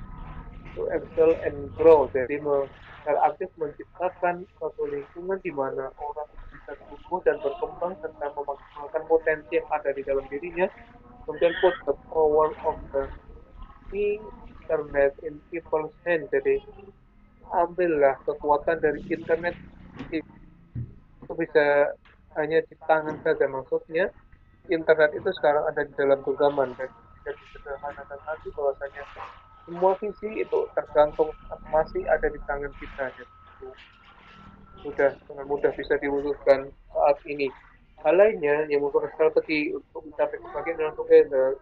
to excel and grow. Jadi secara aktif menciptakan suatu lingkungan di mana orang bisa tumbuh dan berkembang serta memaksimalkan potensi yang ada di dalam dirinya. Kemudian put the power of the internet in people's hands. Jadi ambillah kekuatan dari internet itu bisa hanya di tangan saja. Maksudnya internet itu sekarang ada di dalam genggaman dan tidak disederhanakan lagi bahwasanya semua visi itu tergantung masih ada di tangan kita. Jadi sudah dengan mudah bisa diwujudkan saat ini. Hal lainnya yang merupakan strategi untuk mencapai kebahagiaan adalah together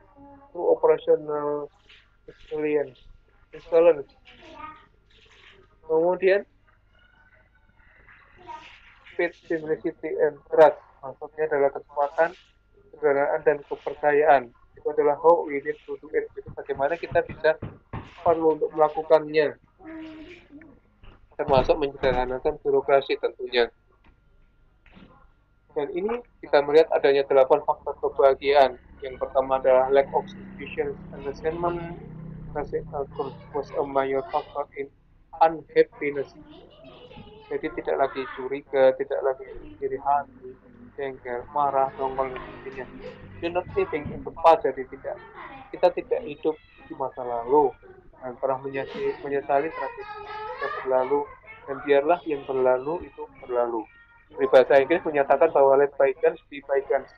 through operational excellence. Kemudian speed, simplicity, and trust. Maksudnya adalah kecepatan, kesederhanaan, dan kepercayaan. Itu adalah how we need to do it. Jadi bagaimana kita bisa perlu untuk melakukannya. Termasuk menyederhanakan birokrasi tentunya. Dan ini kita melihat adanya 8 faktor kebahagiaan. Yang pertama adalah lack of suspicion and resentment. Was a major factor in unhappiness. Jadi tidak lagi curiga, tidak lagi iri hati, jengkel, marah, dongkol dan sebagainya. You're not living in the past. Jadi kita tidak hidup di masa lalu dan pernah menyesali tragedi yang berlalu dan biarlah yang berlalu itu berlalu. Bahasa Inggris menyatakan bahwa let bygones be bygones.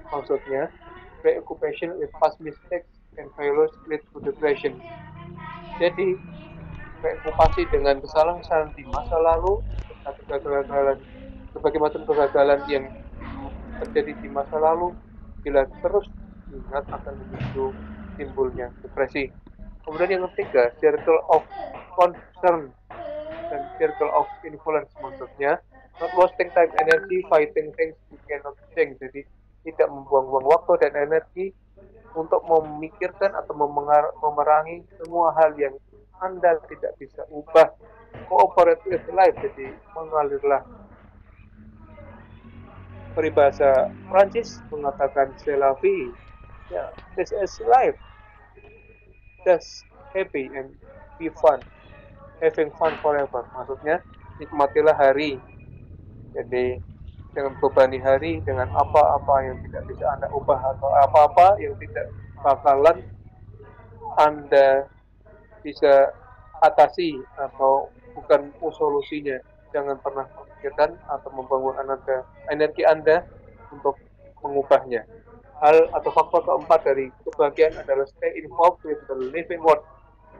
Maksudnya preoccupation with past mistakes and failures lead to depression. Jadi preokupasi dengan kesalahan-kesalahan di masa lalu atau kegagalan, berbagai macam kegagalan yang terjadi di masa lalu, bila terus ingat akan memicu timbulnya depresi. Kemudian yang ketiga, circle of concern dan circle of influence, maksudnya not wasting time energy fighting things you cannot change. Jadi tidak membuang-buang waktu dan energi untuk memikirkan atau memerangi semua hal yang Anda tidak bisa ubah. Cooperate with life, jadi mengalirlah. Peribahasa Prancis mengatakan c'est la vie, ya, this is life, just happy and be fun, having fun forever. Maksudnya nikmatilah hari, jadi jangan bebani hari dengan apa-apa yang tidak bisa Anda ubah atau apa-apa yang tidak bakalan Anda bisa atasi atau bukan solusinya. Jangan pernah memikirkan atau membangun energi Anda untuk mengubahnya. Hal atau faktor keempat dari kebahagiaan adalah stay involved with the living world.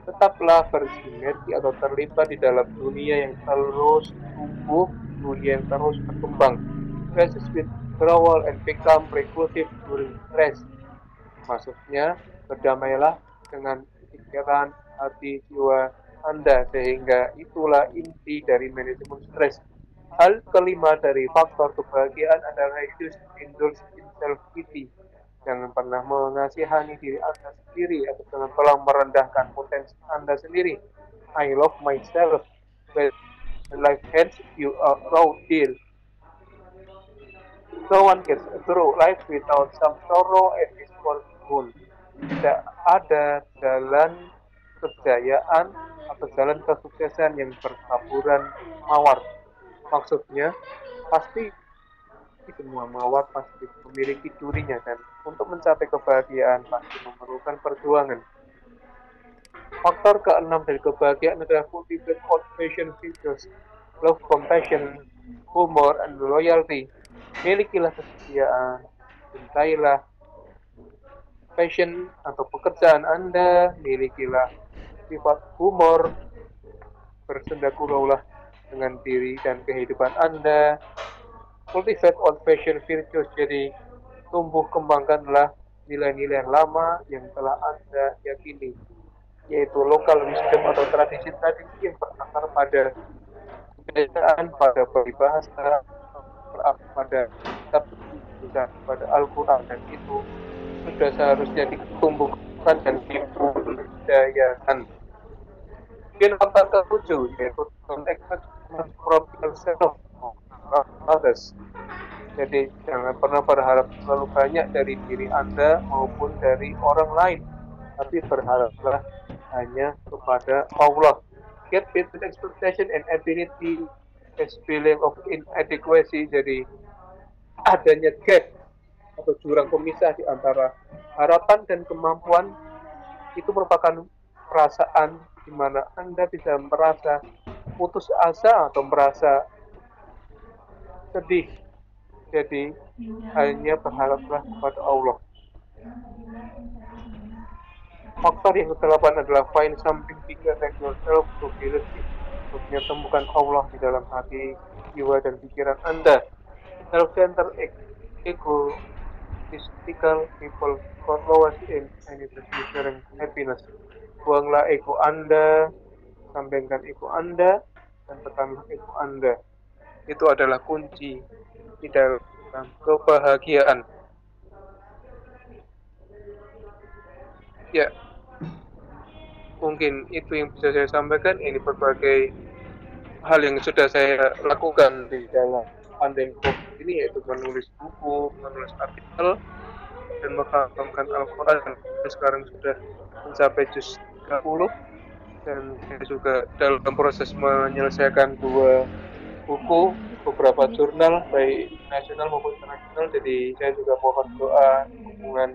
Tetaplah bersinergi atau terlibat di dalam dunia yang terus tumbuh, dunia yang terus berkembang. Rest is withdrawal and become reclusive during rest. Maksudnya, berdamailah dengan pikiran, hati, jiwa Anda, sehingga itulah inti dari manajemen stres. Hal kelima dari faktor kebahagiaan adalah reduce indulge in self-pity. Jangan pernah mengasihani diri Anda sendiri atau jangan pernah merendahkan potensi Anda sendiri. I love myself. When life hands you a raw deal. No one gets through life without some sorrow and disappointment. Tidak ada jalan kejayaan atau jalan kesuksesan yang bertaburan mawar. Maksudnya, pasti semua mawar pasti memiliki durinya, dan untuk mencapai kebahagiaan pasti memerlukan perjuangan. Faktor keenam dari kebahagiaan adalah cultivate old passion virtues, love, compassion, humor, and loyalty. Milikilah kesetiaan, cintailah passion atau pekerjaan Anda, milikilah sifat humor, bersendaguraulah dengan diri dan kehidupan Anda. Cultivate old-fashioned virtues, jadi tumbuh kembangkanlah nilai-nilai lama yang telah Anda yakini, yaitu local wisdom atau tradisi-tradisi yang berakar pada kebudayaan, pada peribahasa, pada kitab suci, pada Al-Quran, dan itu sudah seharusnya ditumbuhkan dan dibudidayakan. Mungkin faktor ketujuh, yaitu don't expect from yourself others. Jadi jangan pernah berharap terlalu banyak dari diri Anda maupun dari orang lain, tapi berharaplah hanya kepada Allah. Get between expectation and ability as feeling of inadequacy. Jadi adanya gap atau jurang pemisah di antara harapan dan kemampuan itu merupakan perasaan di mana Anda bisa merasa putus asa atau merasa sedih. Jadi hanya berharaplah kepada Allah. Faktor yang ke-8 adalah find something bigger than yourself to believe in. Maksudnya temukan Allah di dalam hati, jiwa, dan pikiran Anda. Self-centered, egoistical people got lowest in any measuring happiness. Buanglah ego Anda, sampaikan ego Anda, dan tekanlah ego Anda. Itu adalah kunci di dalam kebahagiaan. Ya, mungkin itu yang bisa saya sampaikan. Ini berbagai hal yang sudah saya lakukan di dalam pandemi COVID ini, yaitu menulis buku, menulis artikel, dan menghatamkan Al-Quran. Sekarang sudah mencapai juz 30, dan saya juga dalam proses menyelesaikan 2 buku, beberapa jurnal baik nasional maupun internasional. Jadi saya juga mohon doa dukungan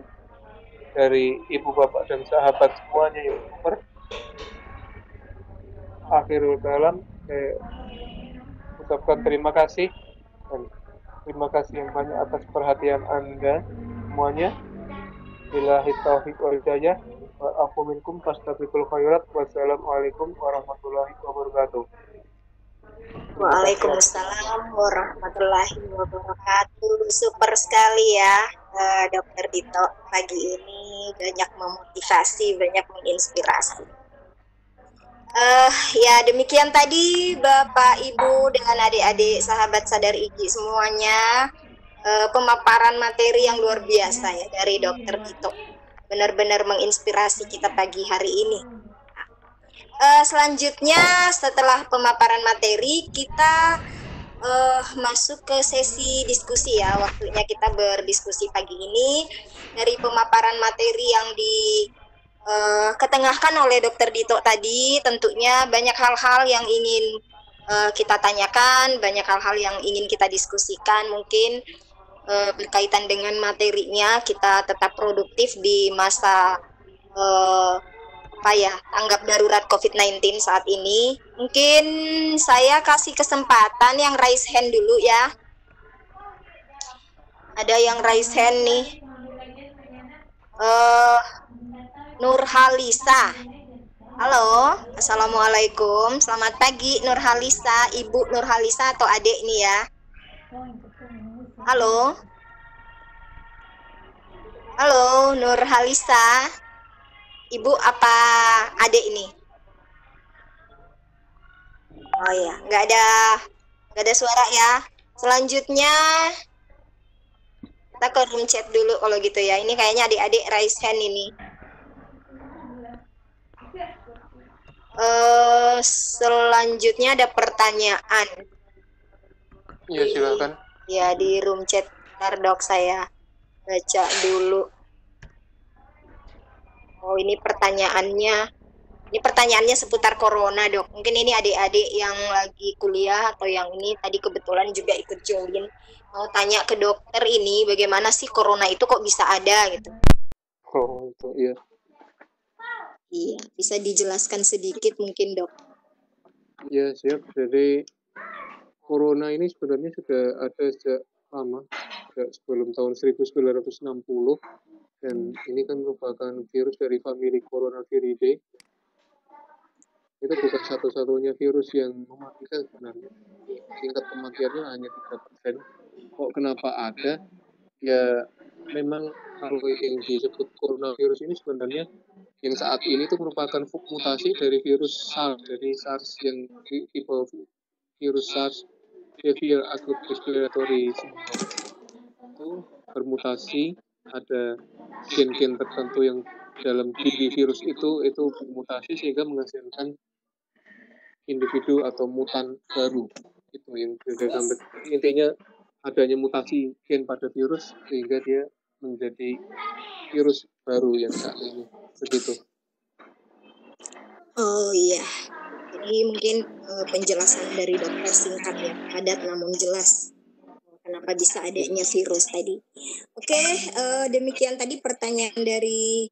dari ibu, bapak, dan sahabat semuanya yang super. Akhirul kalam, saya ucapkan terima kasih, dan terima kasih yang banyak atas perhatian Anda semuanya. Billahi taufiq wal hidayah, wa afu minkum fastabiqul khairat. Wassalamualaikum warahmatullahi wabarakatuh. Waalaikumsalam warahmatullahi wabarakatuh. Super sekali ya, Dokter Dito. Pagi ini banyak memotivasi, banyak menginspirasi. Ya demikian tadi Bapak Ibu dengan adik-adik sahabat Sadar Igi semuanya, pemaparan materi yang luar biasa ya dari Dokter Dito. Benar-benar menginspirasi kita pagi hari ini. Selanjutnya setelah pemaparan materi kita masuk ke sesi diskusi ya. Waktunya kita berdiskusi pagi ini dari pemaparan materi yang ketengahkan oleh Dokter Dito tadi. Tentunya banyak hal-hal yang ingin kita tanyakan, banyak hal-hal yang ingin kita diskusikan. Mungkin berkaitan dengan materinya, kita tetap produktif di masa tanggap darurat COVID-19 saat ini. Mungkin saya kasih kesempatan yang raise hand dulu ya. Ada yang raise hand nih. Nurhalisa. Halo, assalamualaikum. Selamat pagi Nurhalisa, Ibu Nurhalisa atau adik nih ya. Halo. Halo Nurhalisa. Ibu apa adik ini? Oh ya, nggak ada suara ya. Selanjutnya kita ke room chat dulu kalau gitu ya. Ini kayaknya adik-adik raise hand ini. Selanjutnya ada pertanyaan. Ya, silakan. Ya, di room chat Dok saya baca dulu. Oh, ini pertanyaannya. Ini pertanyaannya seputar corona, Dok. Mungkin ini adik-adik yang lagi kuliah atau yang ini tadi kebetulan juga ikut join. Mau tanya ke dokter ini, bagaimana sih corona itu kok bisa ada gitu. Oh, itu iya. Iya, bisa dijelaskan sedikit mungkin, Dok? Ya, siap. Jadi corona ini sebenarnya sudah ada sejak lama, sejak sebelum tahun 1960. Dan ini kan merupakan virus dari famili Coronaviridae. Itu bukan satu-satunya virus yang mematikan sebenarnya. Tingkat kematiannya hanya 3%. Kok kenapa ada? Ya memang kalau yang disebut coronavirus ini sebenarnya yang saat ini itu merupakan mutasi dari virus SARS, dari SARS yang tipe virus SARS Severe Acute Respiratory Syndrome itu bermutasi, ada gen-gen tertentu yang dalam diri virus itu bermutasi sehingga menghasilkan individu atau mutan baru. Itu yang sampai intinya adanya mutasi gen pada virus sehingga dia menjadi virus baru yang saat ini begitu. Oh iya, jadi mungkin penjelasan dari dokter singkat ya, padat namun jelas. Kenapa bisa adanya virus tadi? Oke, demikian tadi pertanyaan dari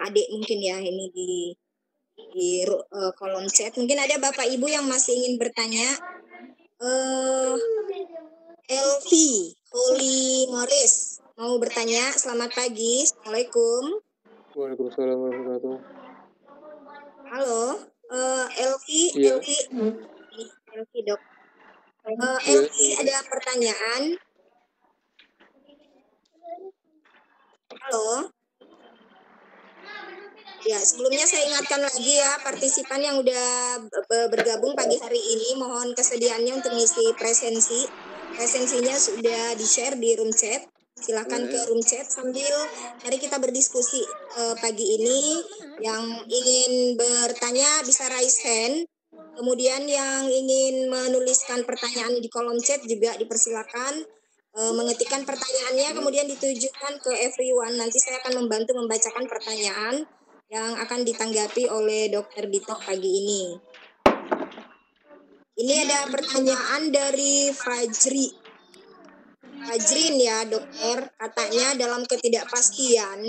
adik mungkin ya ini di kolom chat. Mungkin ada Bapak Ibu yang masih ingin bertanya. Elvi Holy Morris mau bertanya. Selamat pagi. Assalamualaikum. Waalaikumsalam warahmatullahi wabarakatuh. Halo, Elvi, Iya. Elvi Dok. Elvi ada pertanyaan. Halo. Ya, sebelumnya saya ingatkan lagi ya partisipan yang udah bergabung pagi hari ini, mohon kesediaannya untuk mengisi presensi. Presensinya sudah di-share di room chat. Silakan ke room chat sambil mari kita berdiskusi pagi ini. Yang ingin bertanya bisa raise hand. Kemudian yang ingin menuliskan pertanyaan di kolom chat juga dipersilakan mengetikkan pertanyaannya kemudian ditujukan ke everyone. Nanti saya akan membantu membacakan pertanyaan yang akan ditanggapi oleh Dokter Dito pagi ini. Ini ada pertanyaan dari Fajrin ya dokter, katanya dalam ketidakpastian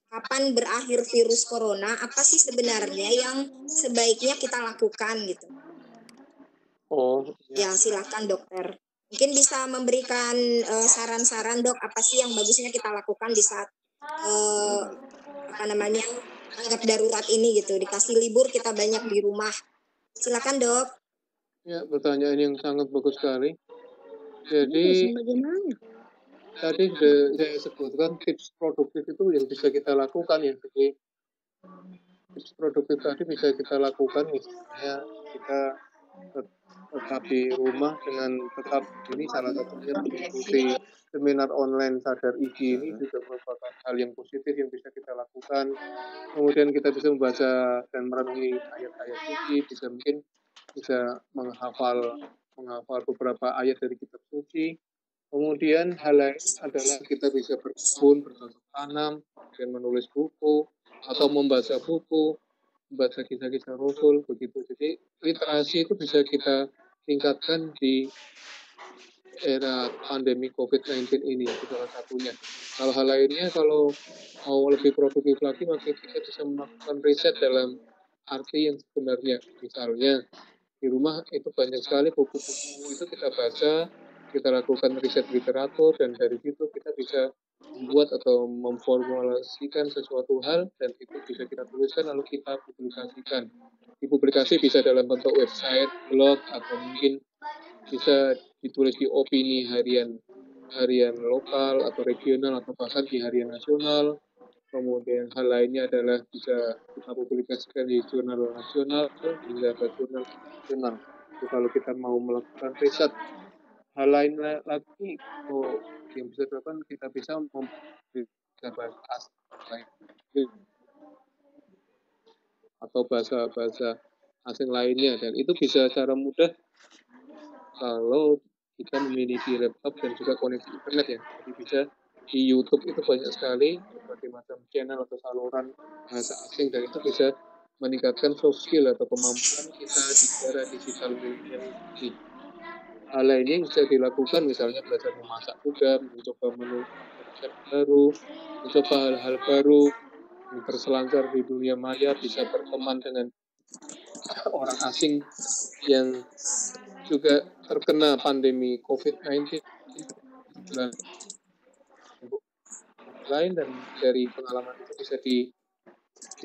kapan berakhir virus corona, apa sih sebenarnya yang sebaiknya kita lakukan gitu? Oh. Ya silakan dokter. Mungkin bisa memberikan saran-saran dok, apa sih yang bagusnya kita lakukan di saat tanggap darurat ini gitu, dikasih libur kita banyak di rumah. Silakan dok. Ya, pertanyaan yang sangat bagus sekali. Jadi Bagaimana? tadi sudah saya sebutkan tips produktif itu yang bisa kita lakukan ya. Jadi tips produktif tadi bisa kita lakukan misalnya kita tetap di rumah dengan tetap ini salah satunya mengikuti seminar online Sadar IG ini juga merupakan hal yang positif yang bisa kita lakukan. Kemudian kita bisa membaca dan merenungi ayat-ayat suci, mungkin bisa menghafal beberapa ayat dari kitab suci. Kemudian hal lain adalah kita bisa berkebun, bercocok tanam, dan menulis buku atau membaca buku, membaca kisah-kisah Rasul begitu. Jadi literasi itu bisa kita tingkatkan di era pandemi COVID-19 ini, itu salah satunya. Hal-hal lainnya kalau mau lebih produktif lagi, maka kita bisa melakukan riset dalam arti yang sebenarnya. Misalnya di rumah itu banyak sekali buku-buku itu kita baca, kita lakukan riset literatur, dan dari situ kita bisa membuat atau memformulasikan sesuatu hal, dan itu bisa kita tuliskan lalu kita publikasikan. Dipublikasi bisa dalam bentuk website, blog, atau mungkin bisa ditulis di opini harian lokal atau regional atau bahkan di harian nasional. Kemudian hal lainnya adalah bisa kita publikasikan di jurnal nasional hingga ke jurnal internasional. Kalau kita mau melakukan riset, hal lain lagi yang bisa dilakukan, kita bisa memberikan bahasa asing atau bahasa asing lainnya, dan itu bisa secara mudah kalau kita memiliki laptop dan juga koneksi internet ya. Jadi bisa di YouTube itu banyak sekali berbagai macam channel atau saluran bahasa asing, dan itu bisa meningkatkan soft skill atau kemampuan kita di era digital milenial ini. Hal lainnya yang bisa dilakukan misalnya belajar memasak juga, mencoba menu resep baru, mencoba hal-hal baru, berselancar di dunia maya, bisa berteman dengan orang asing yang juga terkena pandemi COVID-19 dan lain, dan dari pengalaman itu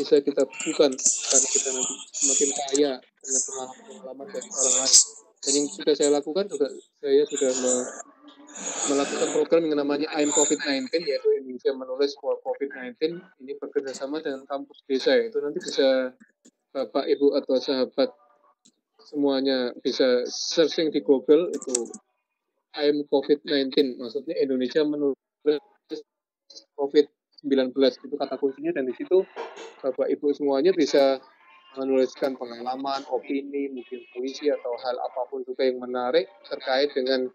bisa kita bukan karena kita nanti semakin kaya dengan pengalaman dari orang lain. Dan yang sudah saya lakukan juga, saya sudah melakukan program yang namanya I'm COVID-19, yaitu Indonesia menulis for COVID-19. Ini bekerja sama dengan kampus desa. Itu nanti bisa Bapak, Ibu, atau sahabat semuanya bisa searching di Google, itu I'm COVID-19, maksudnya Indonesia menulis COVID-19, itu kata kuncinya, dan di situ Bapak Ibu semuanya bisa menuliskan pengalaman, opini, mungkin puisi atau hal apapun juga yang menarik terkait dengan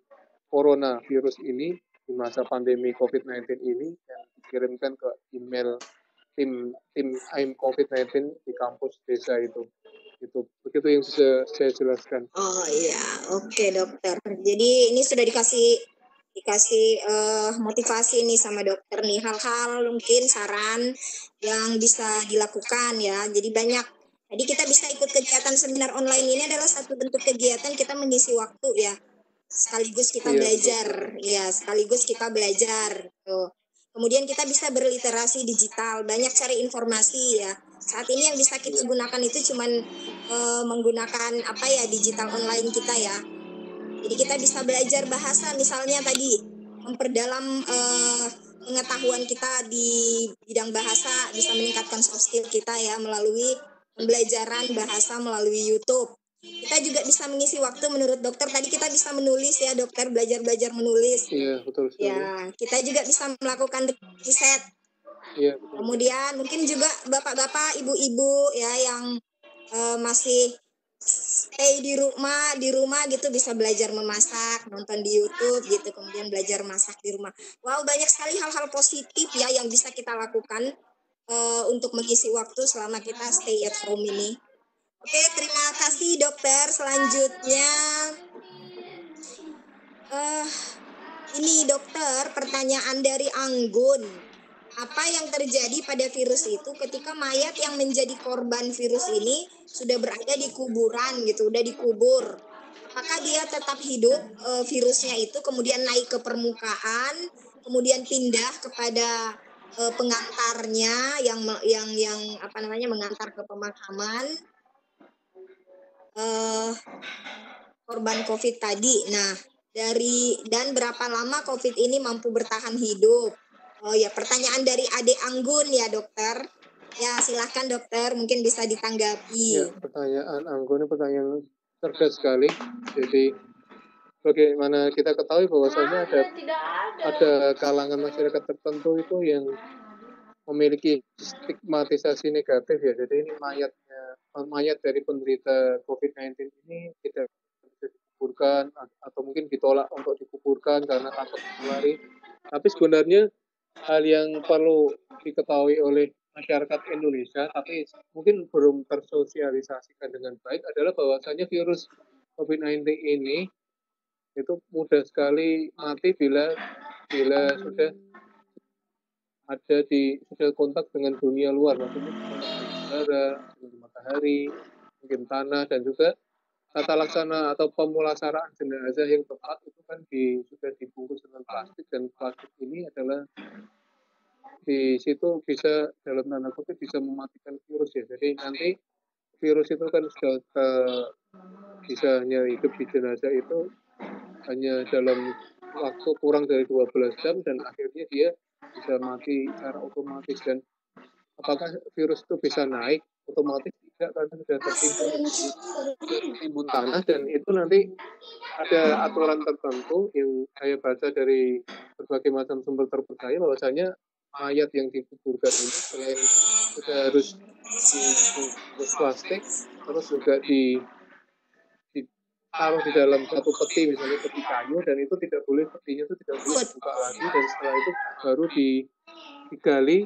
coronavirus ini di masa pandemi COVID-19 ini, yang dikirimkan ke email tim I'm COVID-19 di kampus desa itu. Begitu yang bisa saya jelaskan. Oh iya, oke dokter. Jadi ini sudah dikasih motivasi nih sama dokter nih, hal-hal mungkin saran yang bisa dilakukan ya. Jadi banyak. Jadi kita bisa ikut kegiatan seminar online ini adalah satu bentuk kegiatan kita mengisi waktu ya. Sekaligus kita belajar, ya sekaligus kita belajar. Tuh. Kemudian kita bisa berliterasi digital, banyak cari informasi ya. Saat ini yang bisa kita gunakan itu cuman menggunakan apa ya, digital online kita ya. Jadi kita bisa belajar bahasa misalnya tadi, memperdalam pengetahuan kita di bidang bahasa, bisa meningkatkan soft skill kita ya melalui pembelajaran bahasa melalui YouTube. Kita juga bisa mengisi waktu menurut dokter tadi, kita bisa menulis ya dokter, belajar menulis. Iya, betul sekali. Ya, kita juga bisa melakukan riset. Iya, betul. Kemudian mungkin juga bapak-bapak, ibu-ibu ya yang masih stay di rumah gitu bisa belajar memasak, nonton di YouTube gitu, kemudian belajar masak di rumah. Wow, banyak sekali hal-hal positif ya yang bisa kita lakukan untuk mengisi waktu selama kita stay at home ini. Oke, terima kasih dokter. Selanjutnya ini dokter, pertanyaan dari Anggun. Apa yang terjadi pada virus itu ketika mayat yang menjadi korban virus ini sudah berada di kuburan gitu, udah dikubur? Apakah dia tetap hidup virusnya itu, kemudian naik ke permukaan, kemudian pindah kepada pengantarnya yang apa namanya mengantar ke pemakaman? korban COVID tadi. Nah, dan berapa lama COVID ini mampu bertahan hidup? Oh ya, pertanyaan dari Ade Anggun ya, dokter. Ya, silahkan dokter, mungkin bisa ditanggapi. Ya, pertanyaan Anggun ini pertanyaan cerdas sekali. Jadi, bagaimana kita ketahui bahwasanya ada kalangan masyarakat tertentu itu yang memiliki stigmatisasi negatif ya. Jadi ini mayat dari penderita COVID-19 ini tidak bisa dikuburkan atau mungkin ditolak untuk dikuburkan karena takut menulari. Tapi sebenarnya hal yang perlu diketahui oleh masyarakat Indonesia, tapi mungkin belum tersosialisasikan dengan baik adalah bahwasanya virus COVID-19 ini itu mudah sekali mati bila sudah sudah kontak dengan dunia luar, maksudnya udara, matahari, mungkin tanah, dan juga tata laksana atau pemulasaraan jenazah yang tepat itu kan sudah dibungkus dengan plastik, dan plastik ini adalah di situ bisa dalam tanda kutip bisa mematikan virus ya. Jadi nanti virus itu kan sudah bisa hanya hidup di jenazah itu hanya dalam waktu kurang dari 12 jam dan akhirnya dia bisa mati secara otomatis. Dan apakah virus itu bisa naik otomatis? Tidak, karena sudah tertimbun tanah, dan itu nanti ada aturan tertentu yang saya baca dari berbagai macam sumber terpercaya bahwasanya mayat yang dikuburkan ini selain sudah harus dibungkus plastik, terus juga ditaruh di dalam satu peti, misalnya peti kayu, dan itu petinya itu tidak boleh dibuka lagi, dan setelah itu baru digali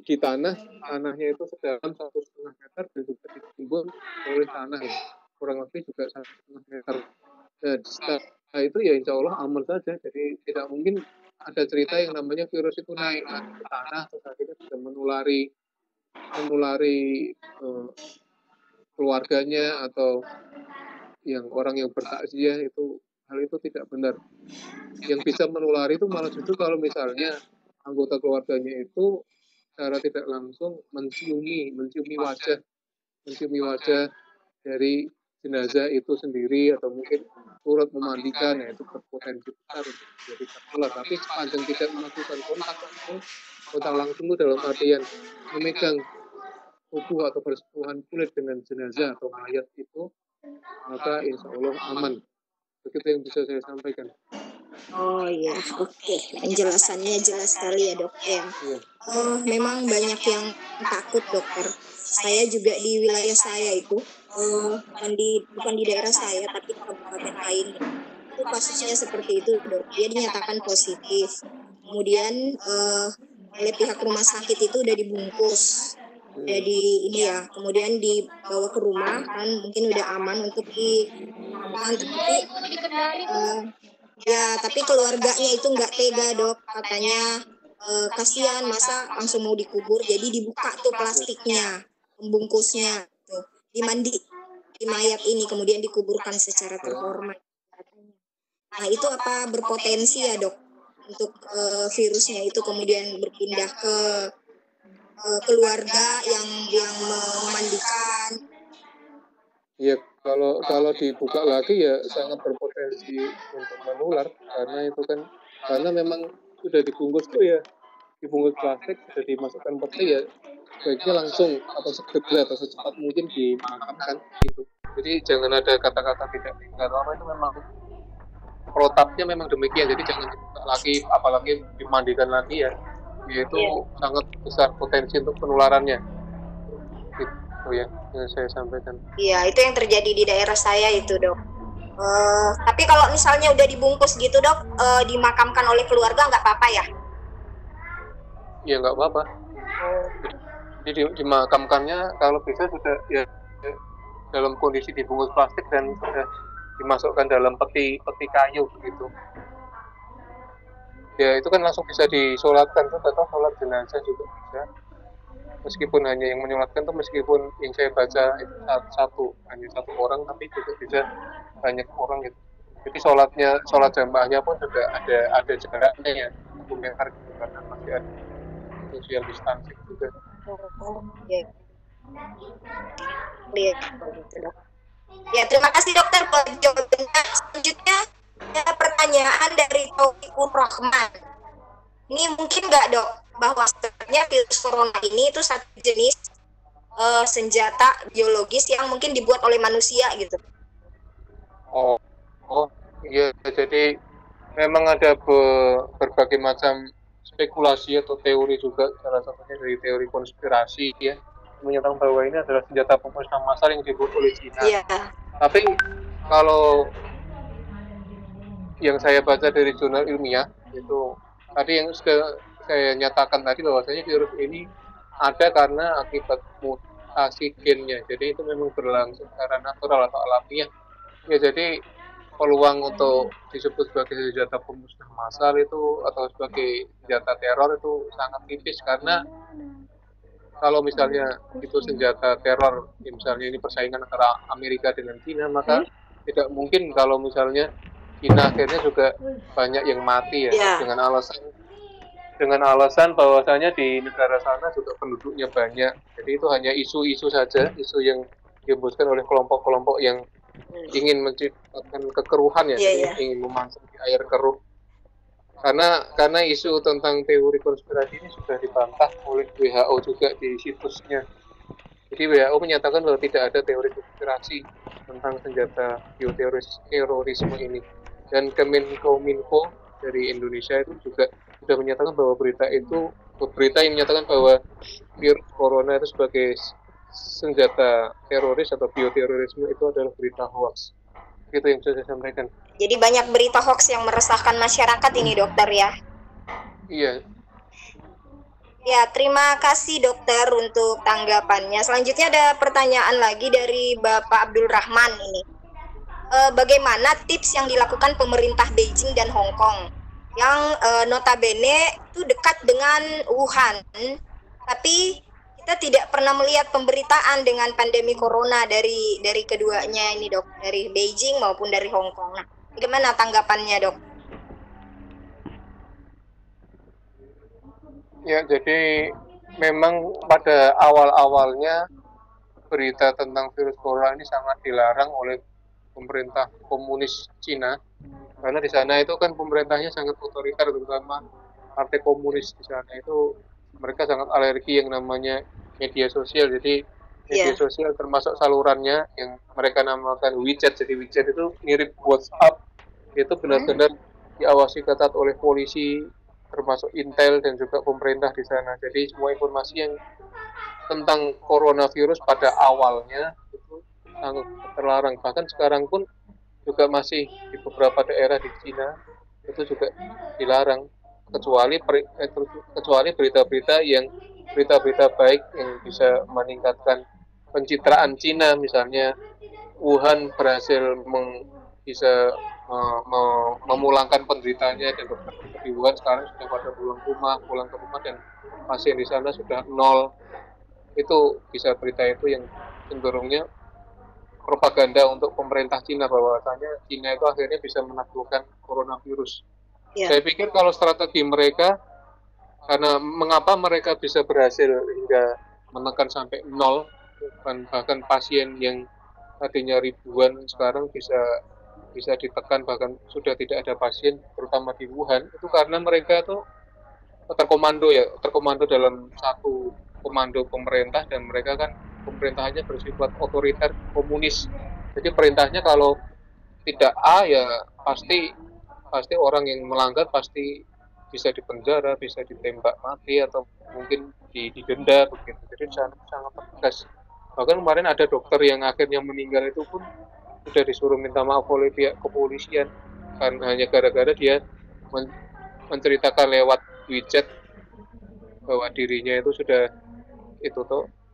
di tanahnya itu sedalam 1,5 meter dan juga ditimbun oleh tanah ya, kurang lebih juga 1,5 meter. Dan setelah itu ya insya Allah aman saja. Jadi tidak mungkin ada cerita yang namanya virus itu naik ke tanah terus akhirnya bisa menulari keluarganya atau yang orang yang bertakziah. Hal itu tidak benar. Yang bisa menulari itu malah justru kalau misalnya anggota keluarganya itu secara tidak langsung menciumi wajah dari jenazah itu sendiri, atau mungkin turut memandikan, ya itu berpotensi besar untuk menjadi tertular. Tapi sepanjang tidak melakukan kontak langsung itu dalam artian memegang tubuh atau bersentuhan kulit dengan jenazah atau mayat itu, maka insya Allah aman. Begitu yang bisa saya sampaikan. Oh iya, oke. Penjelasannya jelas sekali ya dok ya. Iya. Memang banyak yang takut dokter. Saya juga di wilayah saya itu, bukan di daerah saya tapi kabupaten lain. Itu kasusnya seperti itu dok. Dia dinyatakan positif. Kemudian oleh pihak rumah sakit itu udah dibungkus. Jadi ini ya, kemudian dibawa ke rumah kan mungkin udah aman untuk dimakamkan, tapi keluarganya itu nggak tega dok, katanya kasihan masa langsung mau dikubur, jadi dibuka tuh plastiknya, pembungkusnya tuh, dimandi di mayat ini kemudian dikuburkan secara terhormat. Nah itu apa berpotensi ya dok untuk virusnya itu kemudian berpindah ke keluarga yang memandikan? Ya kalau dibuka lagi ya sangat berpotensi untuk menular, karena memang sudah dibungkus tuh ya, dibungkus plastik, sudah dimasukkan peti ya, baiknya langsung atau segera atau secepat mungkin dimakamkan gitu. Jadi jangan ada kata-kata tidak apa itu, memang protapnya memang demikian. Jadi jangan dibuka lagi, apalagi dimandikan lagi ya, yaitu sangat besar potensi untuk penularannya. Gitu ya yang saya sampaikan. Iya, itu yang terjadi di daerah saya itu dok. Tapi kalau misalnya udah dibungkus gitu dok, dimakamkan oleh keluarga nggak apa-apa ya? Ya nggak apa-apa. Jadi dimakamkannya kalau bisa sudah ya dalam kondisi dibungkus plastik dan sudah dimasukkan dalam peti kayu begitu. Ya itu kan langsung bisa disolatkan tuh, atau sholat jenazah juga bisa. Meskipun hanya yang menyolatkan tuh, meskipun yang saya baca itu hanya satu orang, tapi juga bisa banyak orang gitu. Jadi sholat jamaahnya pun juga ada jaraknya ya, meter gitu, karena masih ada social distancing juga. Ya, terima kasih dokter buat jawabannya. Selanjutnya ada pertanyaan dari Taufikur Rahman. Ini mungkin nggak dok, bahwa sebenarnya virus corona ini itu satu jenis senjata biologis yang mungkin dibuat oleh manusia gitu. Oh, iya. Jadi memang ada berbagai macam spekulasi atau teori juga, salah satunya dari teori konspirasi ya, menyatakan bahwa ini adalah senjata pemusnah massal yang dibuat oleh Cina. Iya. Tapi kalau yang saya baca dari jurnal ilmiah itu tadi yang saya nyatakan tadi bahwasanya virus ini ada karena akibat mutasi gennya. Jadi itu memang berlangsung secara natural atau alamiah. Ya, jadi peluang untuk disebut sebagai senjata pemusnah massal itu atau sebagai senjata teror itu sangat tipis, karena kalau misalnya itu senjata teror, misalnya ini persaingan antara Amerika dengan Cina, maka tidak mungkin kalau misalnya Cina akhirnya juga banyak yang mati ya, dengan alasan bahwasanya di negara sana juga penduduknya banyak. Jadi itu hanya isu-isu saja, isu yang dihembuskan oleh kelompok-kelompok yang ingin menciptakan kekeruhan ya, ingin memancing air keruh. Karena isu tentang teori konspirasi ini sudah dibantah oleh WHO juga di situsnya. Jadi WHO menyatakan bahwa tidak ada teori konspirasi tentang senjata bioterorisme ini. Dan Kemenkominfo dari Indonesia itu juga sudah menyatakan bahwa berita yang menyatakan bahwa virus corona itu sebagai senjata teroris atau bioterorisme itu adalah berita hoax. Itu yang sudah saya sampaikan. Jadi banyak berita hoax yang meresahkan masyarakat ini dokter ya? Iya. Ya, terima kasih dokter untuk tanggapannya. Selanjutnya ada pertanyaan lagi dari Bapak Abdul Rahman ini. Bagaimana tips yang dilakukan pemerintah Beijing dan Hong Kong yang notabene itu dekat dengan Wuhan, tapi kita tidak pernah melihat pemberitaan dengan pandemi corona dari keduanya ini dok, dari Beijing maupun dari Hong Kong. Nah, bagaimana tanggapannya dok? Ya, jadi memang pada awal-awalnya berita tentang virus corona ini sangat dilarang oleh pemerintah komunis Cina, karena di sana itu kan pemerintahnya sangat otoriter, terutama partai komunis di sana itu mereka sangat alergi yang namanya media sosial. Jadi media sosial termasuk salurannya yang mereka namakan WeChat. Jadi WeChat itu mirip WhatsApp, itu benar-benar diawasi ketat oleh polisi, termasuk Intel dan juga pemerintah di sana. Jadi semua informasi yang tentang coronavirus pada awalnya itu sangat terlarang. Bahkan sekarang pun juga masih di beberapa daerah di Cina itu juga dilarang, kecuali berita-berita baik yang bisa meningkatkan pencitraan Cina. Misalnya Wuhan berhasil bisa memulangkan penderitanya, dan dokter di Wuhan sekarang sudah pada pulang ke rumah dan pasien di sana sudah 0. Itu bisa berita itu yang cenderungnya propaganda untuk pemerintah Cina, bahwasanya Cina itu akhirnya bisa menaklukkan coronavirus. Saya pikir kalau strategi mereka, karena mengapa mereka bisa berhasil hingga menekan sampai 0, bahkan pasien yang tadinya ribuan sekarang bisa ditekan, bahkan sudah tidak ada pasien, terutama di Wuhan, itu karena mereka tuh terkomando dalam satu komando pemerintah, dan mereka kan pemerintahnya bersifat otoriter komunis. Jadi perintahnya kalau tidak A ya pasti orang yang melanggar pasti bisa dipenjara, bisa ditembak mati, atau mungkin didenda begitu. Jadi sangat tegas. Bahkan kemarin ada dokter yang akhirnya meninggal itu pun sudah disuruh minta maaf oleh pihak kepolisian, karena hanya gara-gara dia menceritakan lewat WeChat bahwa dirinya itu sudah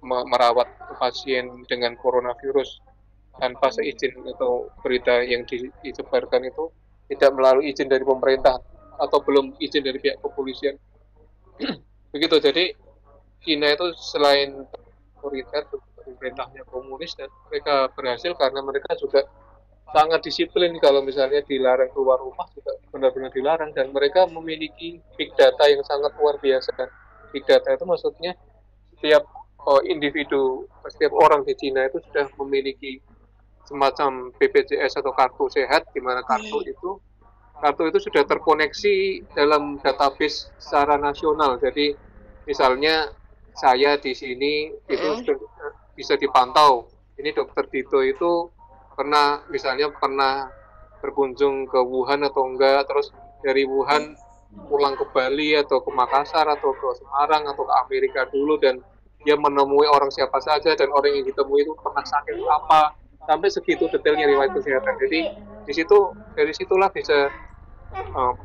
merawat pasien dengan coronavirus tanpa seizin, atau berita yang disebarkan itu tidak melalui izin dari pemerintah atau belum izin dari pihak kepolisian. Begitu. Jadi Cina itu selain otoriter, pemerintahnya komunis, dan mereka berhasil karena mereka juga sangat disiplin. Kalau misalnya dilarang keluar rumah juga benar-benar dilarang, dan mereka memiliki big data yang sangat luar biasa. Big data itu maksudnya setiap individu, setiap orang di Cina itu sudah memiliki semacam BPJS atau kartu sehat, di mana kartu itu sudah terkoneksi dalam database secara nasional. Jadi misalnya saya di sini itu sudah bisa dipantau. Ini Dokter Dito itu pernah berkunjung ke Wuhan atau enggak, terus dari Wuhan pulang ke Bali atau ke Makassar atau ke Semarang atau ke Amerika dulu, dan dia menemui orang siapa saja, dan orang yang ditemui itu pernah sakit apa, sampai segitu detailnya riwayat kesehatan. Jadi dari situlah bisa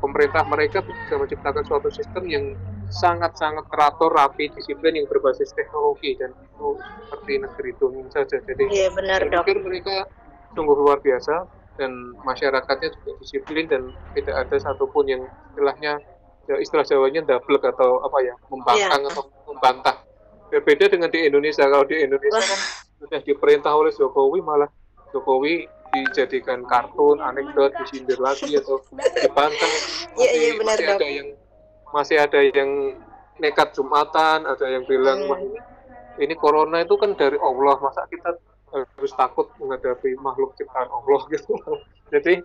pemerintah mereka bisa menciptakan suatu sistem yang sangat-sangat teratur, rapi, disiplin, yang berbasis teknologi, dan itu seperti negeri dongeng saja. Jadi Iya benar saya dok. pikir mereka sungguh luar biasa, dan masyarakatnya juga disiplin, dan tidak ada satupun yang istilah Jawanya double atau membangkang atau membantah. Berbeda dengan di Indonesia. Kalau di Indonesia kan sudah diperintah oleh Jokowi, malah Jokowi dijadikan kartun, anekdot, disindir lagi atau dibantah. Masih ada yang nekat Jumatan, ada yang bilang wah ini corona itu kan dari Allah, masa kita harus takut menghadapi makhluk ciptaan Allah gitu. Jadi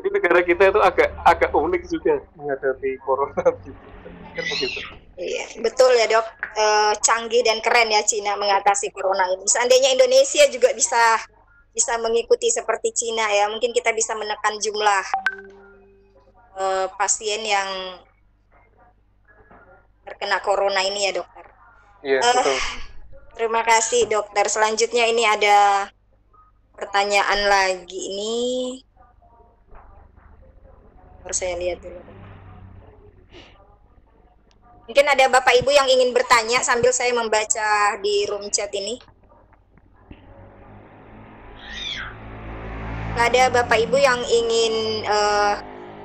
negara kita itu agak unik juga menghadapi corona gitu. Kan begitu. Iya, betul ya dok. Canggih dan keren ya Cina mengatasi corona ini. Seandainya Indonesia juga bisa mengikuti seperti Cina ya, mungkin kita bisa menekan jumlah pasien yang terkena corona ini ya dokter. Iya, betul. Terima kasih dokter. Selanjutnya ini ada pertanyaan lagi ini. Harus saya lihat dulu. Mungkin ada Bapak Ibu yang ingin bertanya sambil saya membaca di room chat ini. Ada Bapak Ibu yang ingin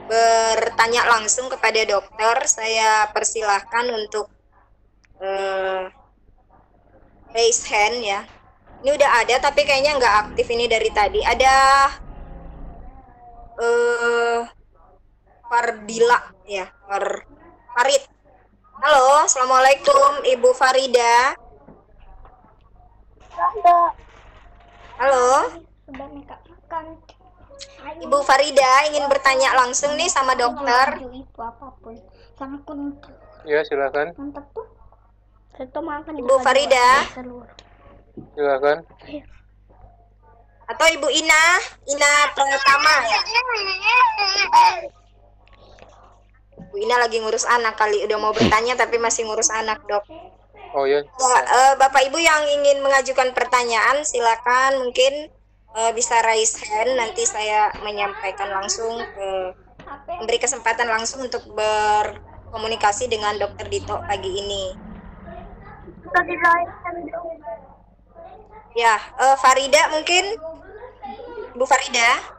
bertanya langsung kepada dokter, saya persilahkan untuk raise hand ya. Ini udah ada tapi kayaknya nggak aktif ini dari tadi. Ada Fardila ya, Farid. Halo, assalamualaikum Ibu Farida. Halo. Ibu Farida ingin bertanya langsung nih sama dokter. Ya, silakan. Ibu Farida. Silakan. Atau Ibu Ina Pratama ya. Bu Ina lagi ngurus anak kali, udah mau bertanya tapi masih ngurus anak dok. Oh ya. Bapak Ibu yang ingin mengajukan pertanyaan silakan, mungkin bisa raise hand, nanti saya menyampaikan langsung memberi kesempatan langsung untuk berkomunikasi dengan Dokter Dito pagi ini. Ya, Farida mungkin, Bu Farida.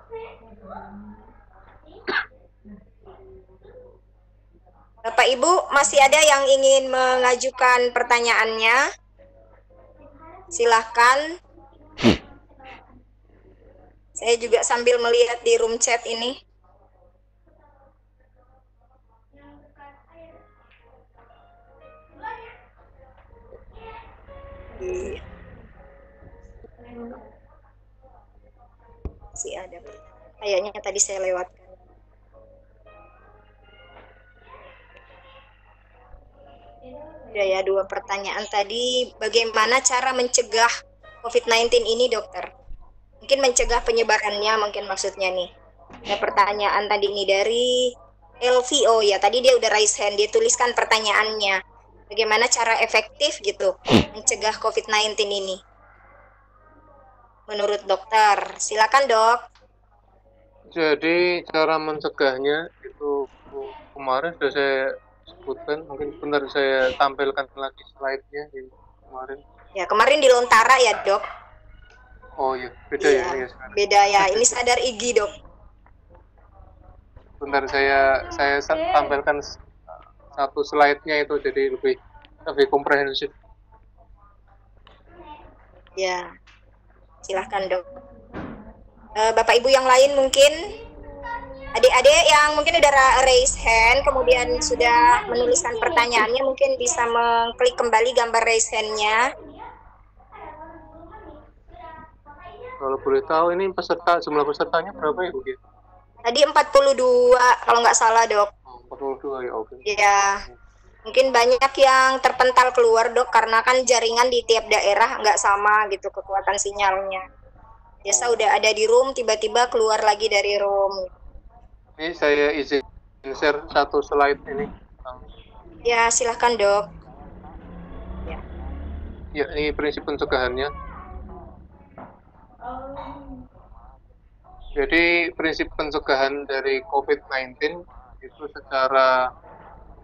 Bapak Ibu masih ada yang ingin mengajukan pertanyaannya? Silahkan. Saya juga sambil melihat di room chat ini. Masih ada. Kayaknya tadi saya lewatkan. Ya, 2 pertanyaan tadi. Bagaimana cara mencegah COVID-19 ini, dokter? Mungkin mencegah penyebarannya, mungkin maksudnya nih. Ada pertanyaan tadi ini dari LVO ya. Tadi dia udah raise hand, dia tuliskan pertanyaannya. Bagaimana cara efektif gitu mencegah COVID-19 ini? Menurut dokter, silakan dok. Jadi cara mencegahnya itu kemarin sudah saya sebutkan, mungkin benar saya tampilkan lagi slide-nya yang kemarin. Ya, kemarin di Lontara ya, Dok. Oh iya, beda ya. Ya. Beda ya, ini sadar Igi, Dok. Bentar saya tampilkan satu slide-nya itu jadi lebih komprehensif. Ya. Silahkan, Dok. Bapak Ibu yang lain mungkin adik-adik yang mungkin udah raise hand kemudian sudah menuliskan pertanyaannya mungkin bisa mengklik kembali gambar raise hand-nya. Kalau boleh tahu ini jumlah pesertanya berapa ya Bu? Tadi 42 kalau nggak salah dok. 42 ya, oke. Ya, mungkin banyak yang terpental keluar dok, karena kan jaringan di tiap daerah nggak sama gitu kekuatan sinyalnya. Biasa udah ada di room, tiba-tiba keluar lagi dari room. Ini saya izin share satu slide ini. Ya, silahkan dok. Ya, ini prinsip pencegahannya. Jadi prinsip pencegahan dari COVID-19 itu secara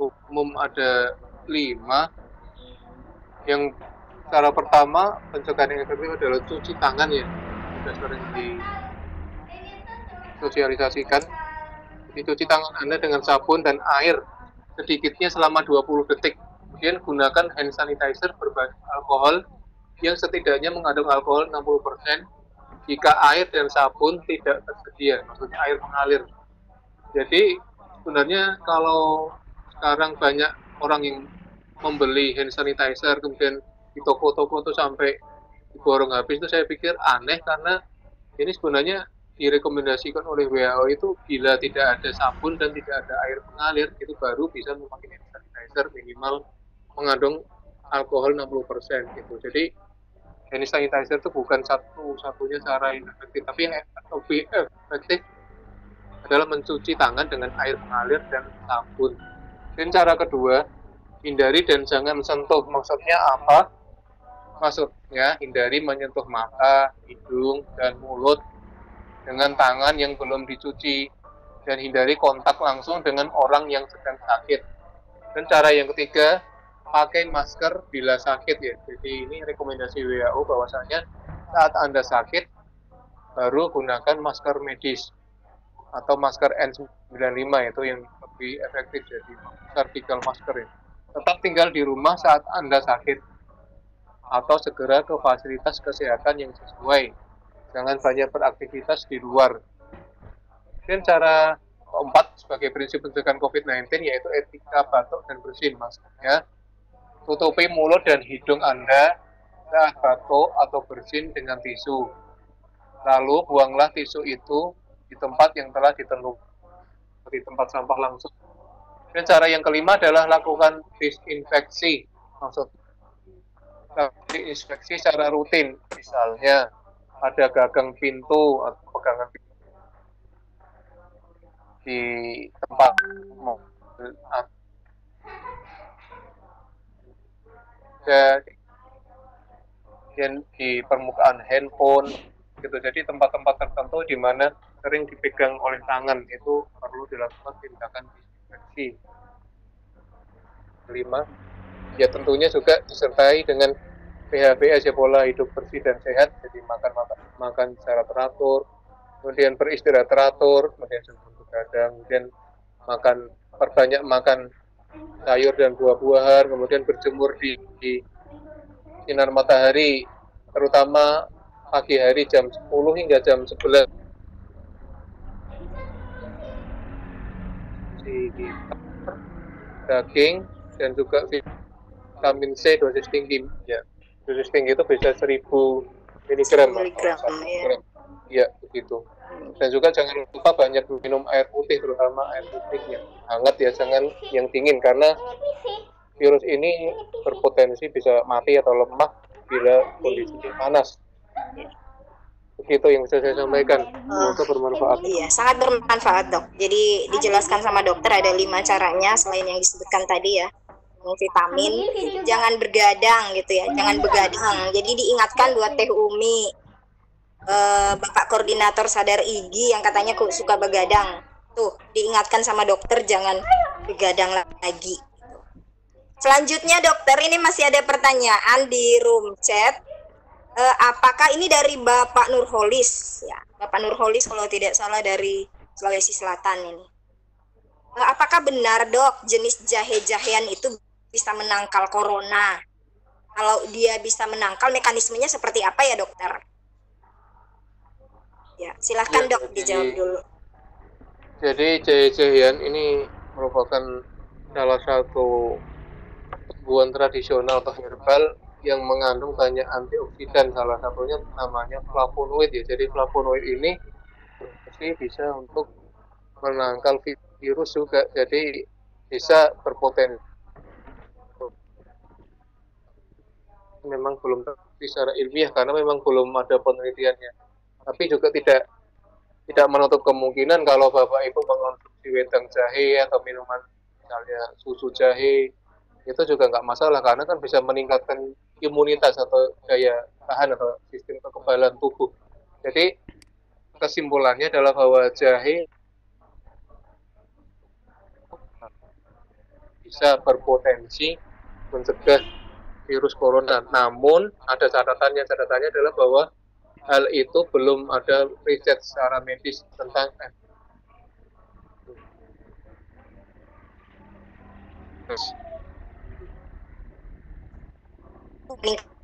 umum ada 5. Yang cara pertama pencegahan yang efektif adalah cuci tangan ya, sudah sering disosialisasikan. Jadi cuci tangan Anda dengan sabun dan air sedikitnya selama 20 detik. Kemudian gunakan hand sanitizer berbahan alkohol yang setidaknya mengandung alkohol 60%. Jika air dan sabun tidak tersedia, maksudnya air mengalir. Jadi sebenarnya kalau sekarang banyak orang yang membeli hand sanitizer kemudian di toko-toko itu sampai diborong habis, itu saya pikir aneh, karena ini sebenarnya direkomendasikan oleh WHO itu bila tidak ada sabun dan tidak ada air mengalir itu baru bisa memakai hand sanitizer minimal mengandung alkohol 60% gitu. Jadi hand sanitizer itu bukan satu-satunya cara yang efektif, tapi yang lebih efektif adalah mencuci tangan dengan air mengalir dan sabun. Dan cara kedua, hindari dan jangan sentuh. Maksudnya apa? Maksudnya hindari menyentuh mata, hidung, dan mulut dengan tangan yang belum dicuci, dan hindari kontak langsung dengan orang yang sedang sakit. Dan cara yang ketiga, pakai masker bila sakit ya. Jadi ini rekomendasi WHO bahwasanya saat Anda sakit baru gunakan masker medis atau masker N95, itu yang lebih efektif, jadi surgical masker ya. Tetap tinggal di rumah saat Anda sakit atau segera ke fasilitas kesehatan yang sesuai. Jangan banyak beraktivitas di luar. Dan cara keempat sebagai prinsip pencegahan COVID-19 yaitu etika batuk dan bersin. Maksudnya tutupi mulut dan hidung Anda saat batuk atau bersin dengan tisu. Lalu buanglah tisu itu di tempat yang telah ditentukan, di tempat sampah langsung. Dan cara yang kelima adalah lakukan disinfeksi. Maksudnya disinfeksi secara rutin. Misalnya ada gagang pintu atau pegangan pintu di tempat dan di permukaan handphone gitu. Jadi tempat-tempat tertentu di mana sering dipegang oleh tangan itu perlu dilakukan tindakan disinfeksi. Kelima, ya tentunya juga disertai dengan PHBS ya, pola hidup bersih dan sehat. Jadi makan secara teratur, kemudian beristirahat teratur, kemudian sebelum begadang, kemudian perbanyak makan sayur dan buah-buahan, kemudian berjemur di sinar matahari, terutama pagi hari jam 10 hingga jam 11. Daging dan juga vitamin C dosis tinggi ya. Dosis tinggi itu bisa 1000 mg. Ya, begitu. Dan juga jangan lupa banyak minum air putih, terutama air putih yang hangat ya, jangan yang dingin, karena virus ini berpotensi bisa mati atau lemah bila kondisinya panas. Begitu yang bisa saya sampaikan. Semoga bermanfaat. Iya, sangat bermanfaat dok. Jadi dijelaskan sama dokter ada 5 caranya selain yang disebutkan tadi ya. Vitamin, jangan bergadang gitu ya, jangan begadang. Jadi diingatkan buat Teh Umi, Bapak Koordinator Sadar IGI yang katanya suka begadang. Tuh, diingatkan sama dokter jangan begadang lagi. Selanjutnya dokter, ini masih ada pertanyaan di room chat. Apakah ini dari Bapak Nurholis ya? Bapak Nurholis kalau tidak salah dari Sulawesi Selatan ini. Apakah benar dok jenis jahe-jahean itu bisa menangkal corona? Kalau dia bisa menangkal, mekanismenya seperti apa ya dokter? Ya, silahkan dok dijawab dulu. Jadi jahe-jahean ini merupakan salah satu tumbuhan tradisional atau herbal yang mengandung banyak antioksidan, salah satunya namanya flavonoid ya. Jadi flavonoid ini berfungsi bisa untuk menangkal virus juga, jadi bisa berpotensi. Memang belum terbukti secara ilmiah karena memang belum ada penelitiannya. Tapi juga tidak menutup kemungkinan kalau Bapak Ibu mengonsumsi wedang jahe atau minuman misalnya susu jahe itu juga nggak masalah karena kan bisa meningkatkan imunitas atau daya tahan atau sistem kekebalan tubuh. Jadi kesimpulannya adalah bahwa jahe bisa berpotensi mencegah virus corona. Namun ada catatannya adalah bahwa hal itu belum ada riset secara medis tentang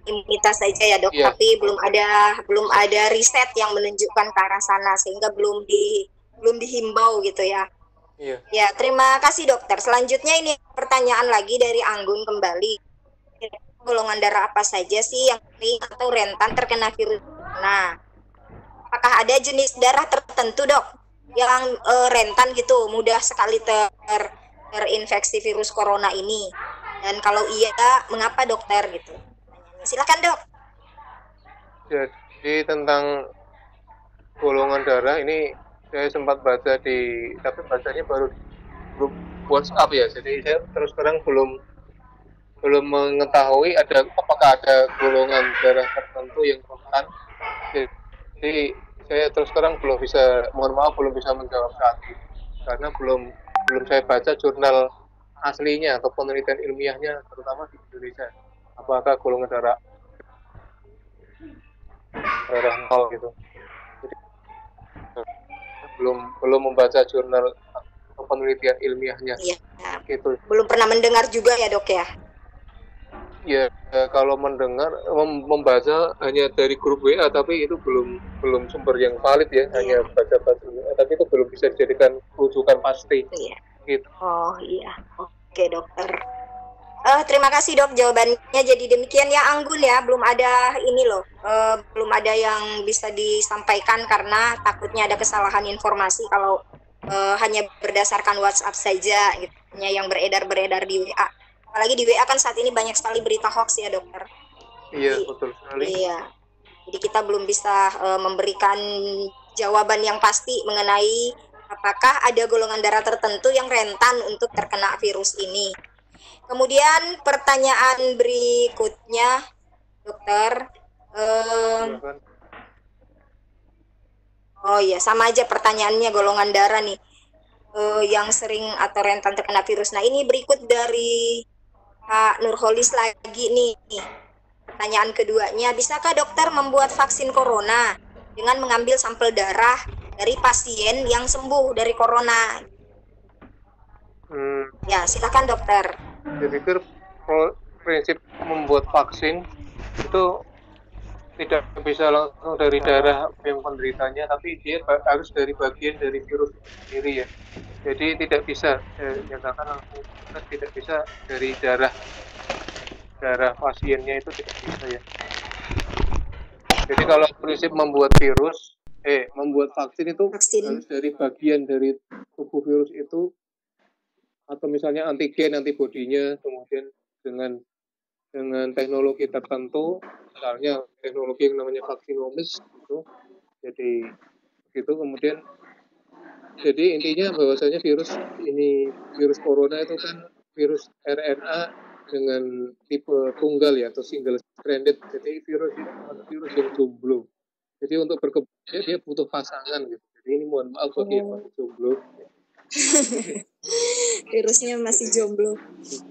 imunitas saja ya dok, Iya. tapi belum ada riset yang menunjukkan ke arah sana sehingga belum dihimbau gitu ya. Iya. Ya, terima kasih dokter. Selanjutnya ini pertanyaan lagi dari Anggun kembali. Golongan darah apa saja sih yang ringan atau rentan terkena virus? Nah, apakah ada jenis darah tertentu dok yang rentan gitu, mudah sekali terinfeksi virus corona ini? Dan kalau iya, mengapa dokter gitu? Silakan dok. Jadi tentang golongan darah ini saya sempat baca tapi bacanya baru di grup WhatsApp ya. Jadi saya terus terang belum mengetahui apakah ada golongan darah tertentu yang rentan. Jadi saya terus terang belum bisa menjawab saat ini karena belum saya baca jurnal aslinya atau penelitian ilmiahnya terutama di Indonesia. Apakah golongan darah nol gitu. Jadi belum membaca jurnal atau penelitian ilmiahnya. Iya. Gitu. Belum pernah mendengar juga ya dok ya? Ya, kalau mendengar membaca hanya dari grup WA, tapi itu belum sumber yang valid ya, hanya baca-baca. Tapi itu belum bisa dijadikan rujukan pasti. Iya. Gitu. Oh iya, oke dokter. Terima kasih dok jawabannya. Jadi demikian ya Anggun ya, belum ada ini loh, belum ada yang bisa disampaikan karena takutnya ada kesalahan informasi kalau hanya berdasarkan WhatsApp saja, gitu, yang beredar di WA. Apalagi di WA kan saat ini banyak sekali berita hoax ya dokter. Iya, betul sekali. Iya. Jadi kita belum bisa memberikan jawaban yang pasti mengenai apakah ada golongan darah tertentu yang rentan untuk terkena virus ini. Kemudian pertanyaan berikutnya, dokter. Oh iya, sama aja pertanyaannya golongan darah nih. Yang sering atau rentan terkena virus. Nah ini berikut dari Pak Nurholis lagi nih. Pertanyaan keduanya, bisakah dokter membuat vaksin corona dengan mengambil sampel darah dari pasien yang sembuh dari corona? Ya, silakan dokter. Saya pikir prinsip membuat vaksin itu tidak bisa langsung dari darah yang penderitanya, tapi dia harus dari bagian dari virus sendiri ya. Jadi tidak bisa nyatakan langsung, tidak bisa dari darah pasiennya, itu tidak bisa ya. Jadi kalau prinsip membuat vaksin itu harus dari bagian dari tubuh virus itu, atau misalnya antigen, antibodinya, kemudian dengan teknologi tertentu, misalnya teknologi yang namanya vaksinomis gitu. Jadi begitu, kemudian jadi intinya bahwasanya virus corona itu kan virus RNA dengan tipe tunggal ya, atau single stranded. Jadi virus yang jomblo. Jadi untuk berkembang dia butuh pasangan gitu. Jadi ini mohon maaf bagi yang masih jomblo. Virusnya masih jomblo.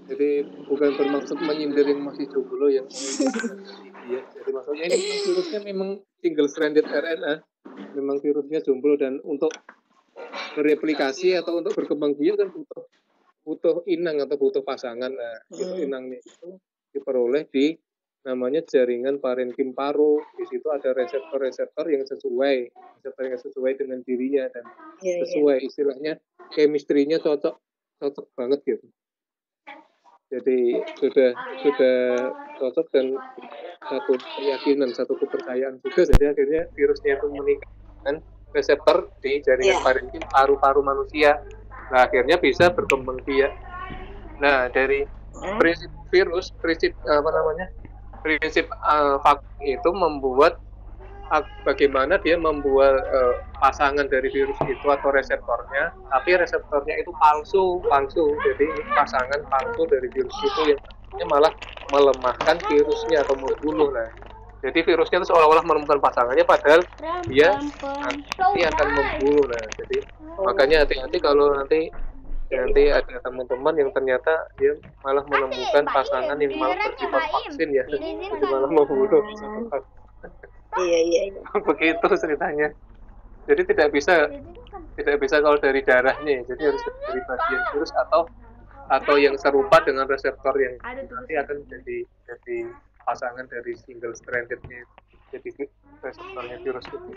Jadi bukan bermaksud menyindir yang masih jomblo yang ya. Jadi maksudnya ini virusnya memang single stranded RNA. Memang virusnya jomblo, dan untuk bereplikasi atau untuk berkembang biak kan butuh inang atau butuh pasangan. Nah, itu inangnya itu diperoleh di namanya jaringan parenkim paru. Di situ ada reseptor yang sesuai dengan dirinya, dan sesuai istilahnya chemistry-nya cocok banget gitu. Jadi sudah cocok dan satu keyakinan, satu kepercayaan juga. Jadi akhirnya virusnya itu meningkatkan reseptor di jaringan parenkim paru-paru manusia. Nah, akhirnya bisa berkembang biak. Nah, dari prinsip virus, prinsip vaksin itu membuat bagaimana dia membuat pasangan dari virus itu atau reseptornya, tapi reseptornya itu palsu. Jadi pasangan palsu dari virus itu yang malah melemahkan virusnya atau membunuh. Nah, jadi virusnya itu seolah-olah menemukan pasangannya, padahal dia nanti akan membunuh. Nah, jadi makanya hati-hati kalau nanti ada teman-teman yang ternyata dia malah menemukan pasangan yang malah bersifat vaksin ya, jadi malah membunuh. Iya. Begitu ceritanya. Jadi tidak bisa kalau dari darahnya, jadi harus dari bagian virus atau yang serupa dengan reseptor yang nanti akan jadi pasangan dari single strandednya, jadi reseptornya virus itu.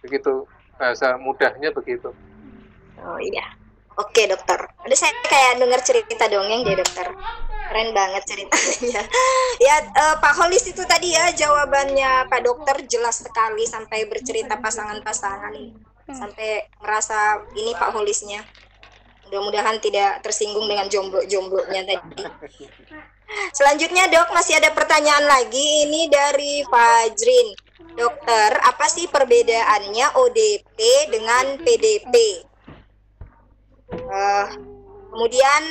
Begitu bahasa mudahnya begitu. Oh iya. Oke dokter. Aduh saya kayak dengar cerita dongeng deh dokter. Keren banget ceritanya. Ya Pak Holis itu tadi ya jawabannya Pak Dokter jelas sekali sampai bercerita pasangan-pasangan ini. Sampai merasa ini Pak Holisnya. Mudah-mudahan tidak tersinggung dengan jomblo-jomblonya tadi. Selanjutnya dok, masih ada pertanyaan lagi. Ini dari Fajrin. Dokter, apa sih perbedaannya ODP dengan PDP? Kemudian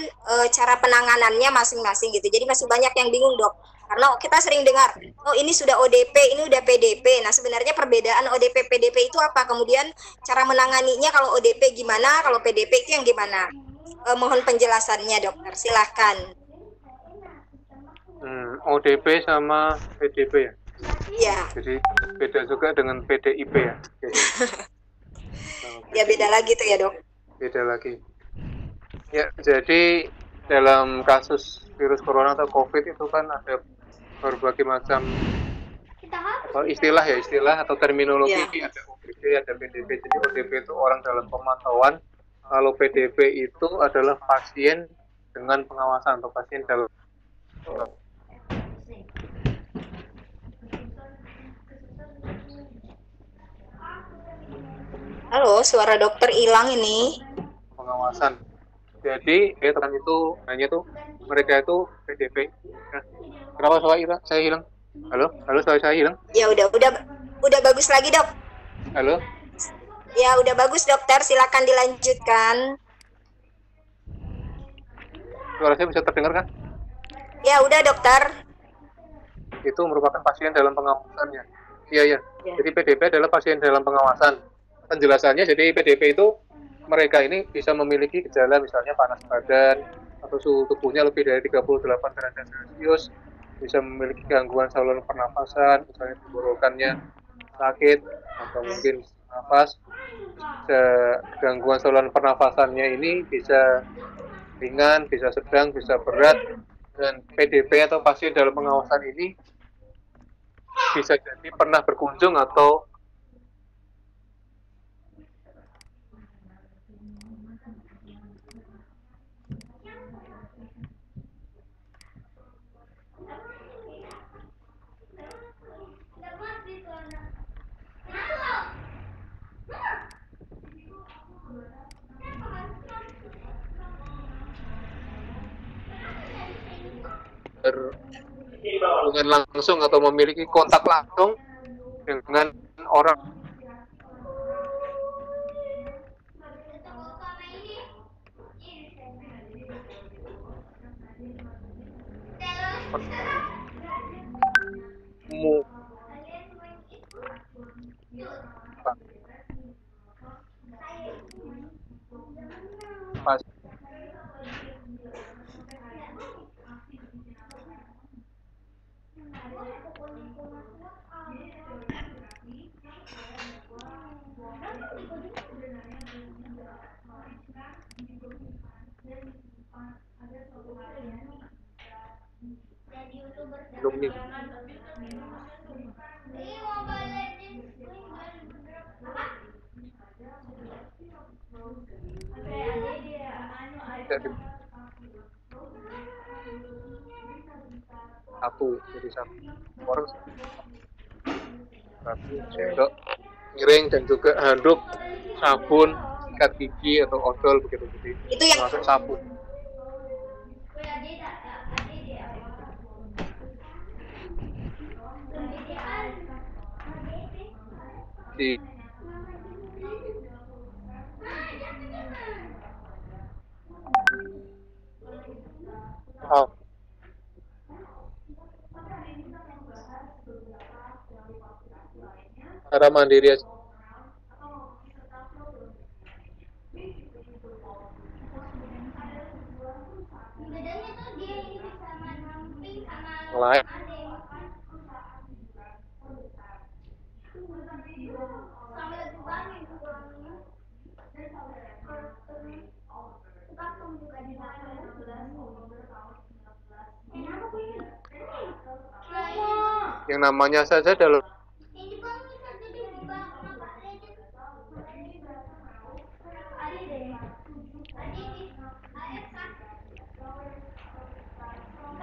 cara penanganannya masing-masing gitu. Jadi masih banyak yang bingung dok. Karena kita sering dengar, oh ini sudah ODP, ini udah PDP. Nah sebenarnya perbedaan ODP PDP itu apa? Kemudian cara menanganinya kalau ODP gimana, kalau PDP itu yang gimana? Mohon penjelasannya dokter, silahkan. ODP sama PDP ya? Iya. Jadi beda juga dengan PDIP ya? Ya beda lagi tuh ya dok? Beda lagi. Ya, jadi dalam kasus virus corona atau COVID itu kan ada berbagai macam istilah atau terminologi. Ada ODP, ada PDP. Jadi ODP itu orang dalam pemantauan. Kalau PDP itu adalah pasien dengan pengawasan atau pasien dalam. Halo, suara dokter hilang ini. Pengawasan. Jadi teman itu hanya tuh mereka itu PDP. Nah, kenapa saya hilang? Halo, saya hilang? Ya udah bagus lagi dok. Halo. Ya udah bagus dokter, silakan dilanjutkan. Suara saya bisa terdengar kan? Ya udah dokter. Itu merupakan pasien dalam pengawasannya. Iya. Jadi PDP adalah pasien dalam pengawasan. Penjelasannya, jadi PDP itu mereka ini bisa memiliki gejala misalnya panas badan atau suhu tubuhnya lebih dari 38 derajat Celcius, bisa memiliki gangguan saluran pernafasan, misalnya tenggorokannya sakit atau mungkin nafas. Gangguan saluran pernafasannya ini bisa ringan, bisa sedang, bisa berat. Dan PDP atau pasien dalam pengawasan ini bisa jadi pernah berkunjung atau berhubungan langsung atau memiliki kontak langsung dengan orang. satu, jadi satu orang satu sendok miring dan juga handuk, sabun, sikat gigi atau odol begitu, jadi Itu yang termasuk sabun. Di cara mandiri aja. Lain. Yang namanya saja dalam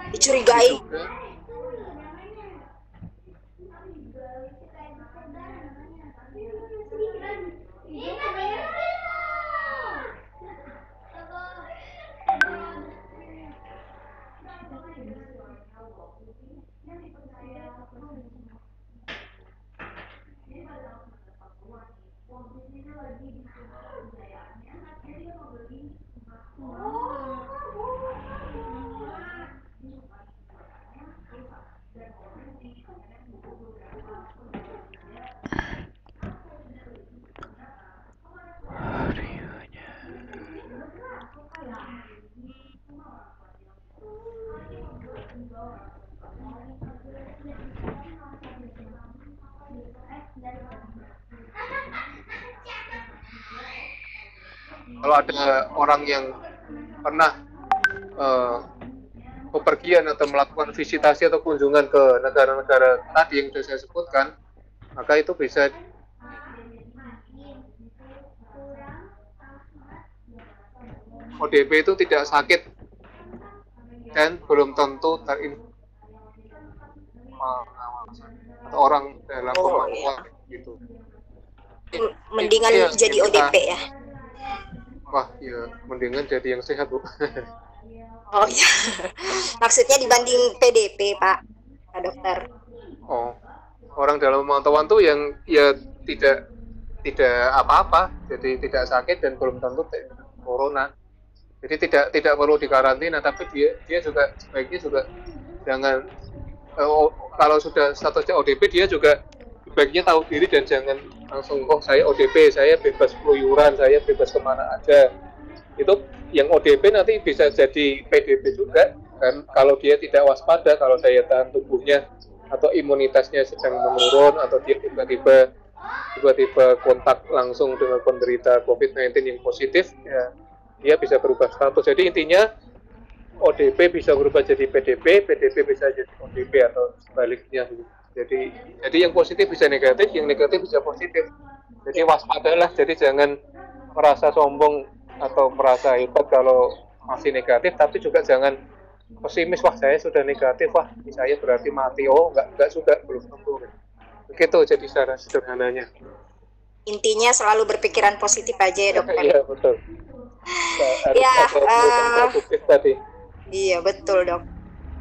dicurigai. juga kalau ada orang yang pernah bepergian atau melakukan visitasi atau kunjungan ke negara-negara tadi yang sudah saya sebutkan, maka itu bisa ODP itu tidak sakit dan belum tentu atau orang dalam kemampuan gitu. Mendingan Iya, jadi kita- ODP ya. Wah, ya mendingan jadi yang sehat, Bu. Oh ya. Maksudnya dibanding PDP, Pak Dokter. Oh, orang dalam pemantauan tuh yang ya tidak apa-apa, jadi tidak sakit dan belum tentu corona. Jadi tidak perlu dikarantina, tapi dia juga sebaiknya juga jangan kalau sudah statusnya ODP dia juga sebaiknya tahu diri dan jangan langsung saya ODP, saya bebas keluyuran, saya bebas kemana aja. Itu yang ODP nanti bisa jadi PDP juga kan, kalau dia tidak waspada, kalau daya tahan tubuhnya atau imunitasnya sedang menurun atau dia tiba-tiba kontak langsung dengan penderita COVID-19 yang positif, ya dia bisa berubah status. Jadi intinya ODP bisa berubah jadi PDP, PDP bisa jadi ODP atau sebaliknya. Jadi yang positif bisa negatif, yang negatif bisa positif. Jadi waspadalah, jadi jangan merasa sombong atau merasa hebat kalau masih negatif, tapi juga jangan pesimis, wah saya sudah negatif, wah saya berarti mati. Oh enggak juga, belum tentu. Begitu jadi cara sederhananya. Intinya selalu berpikiran positif aja ya, Dokter. Iya, betul. Harus Ya, ada produktif tadi. Iya, betul, Dok.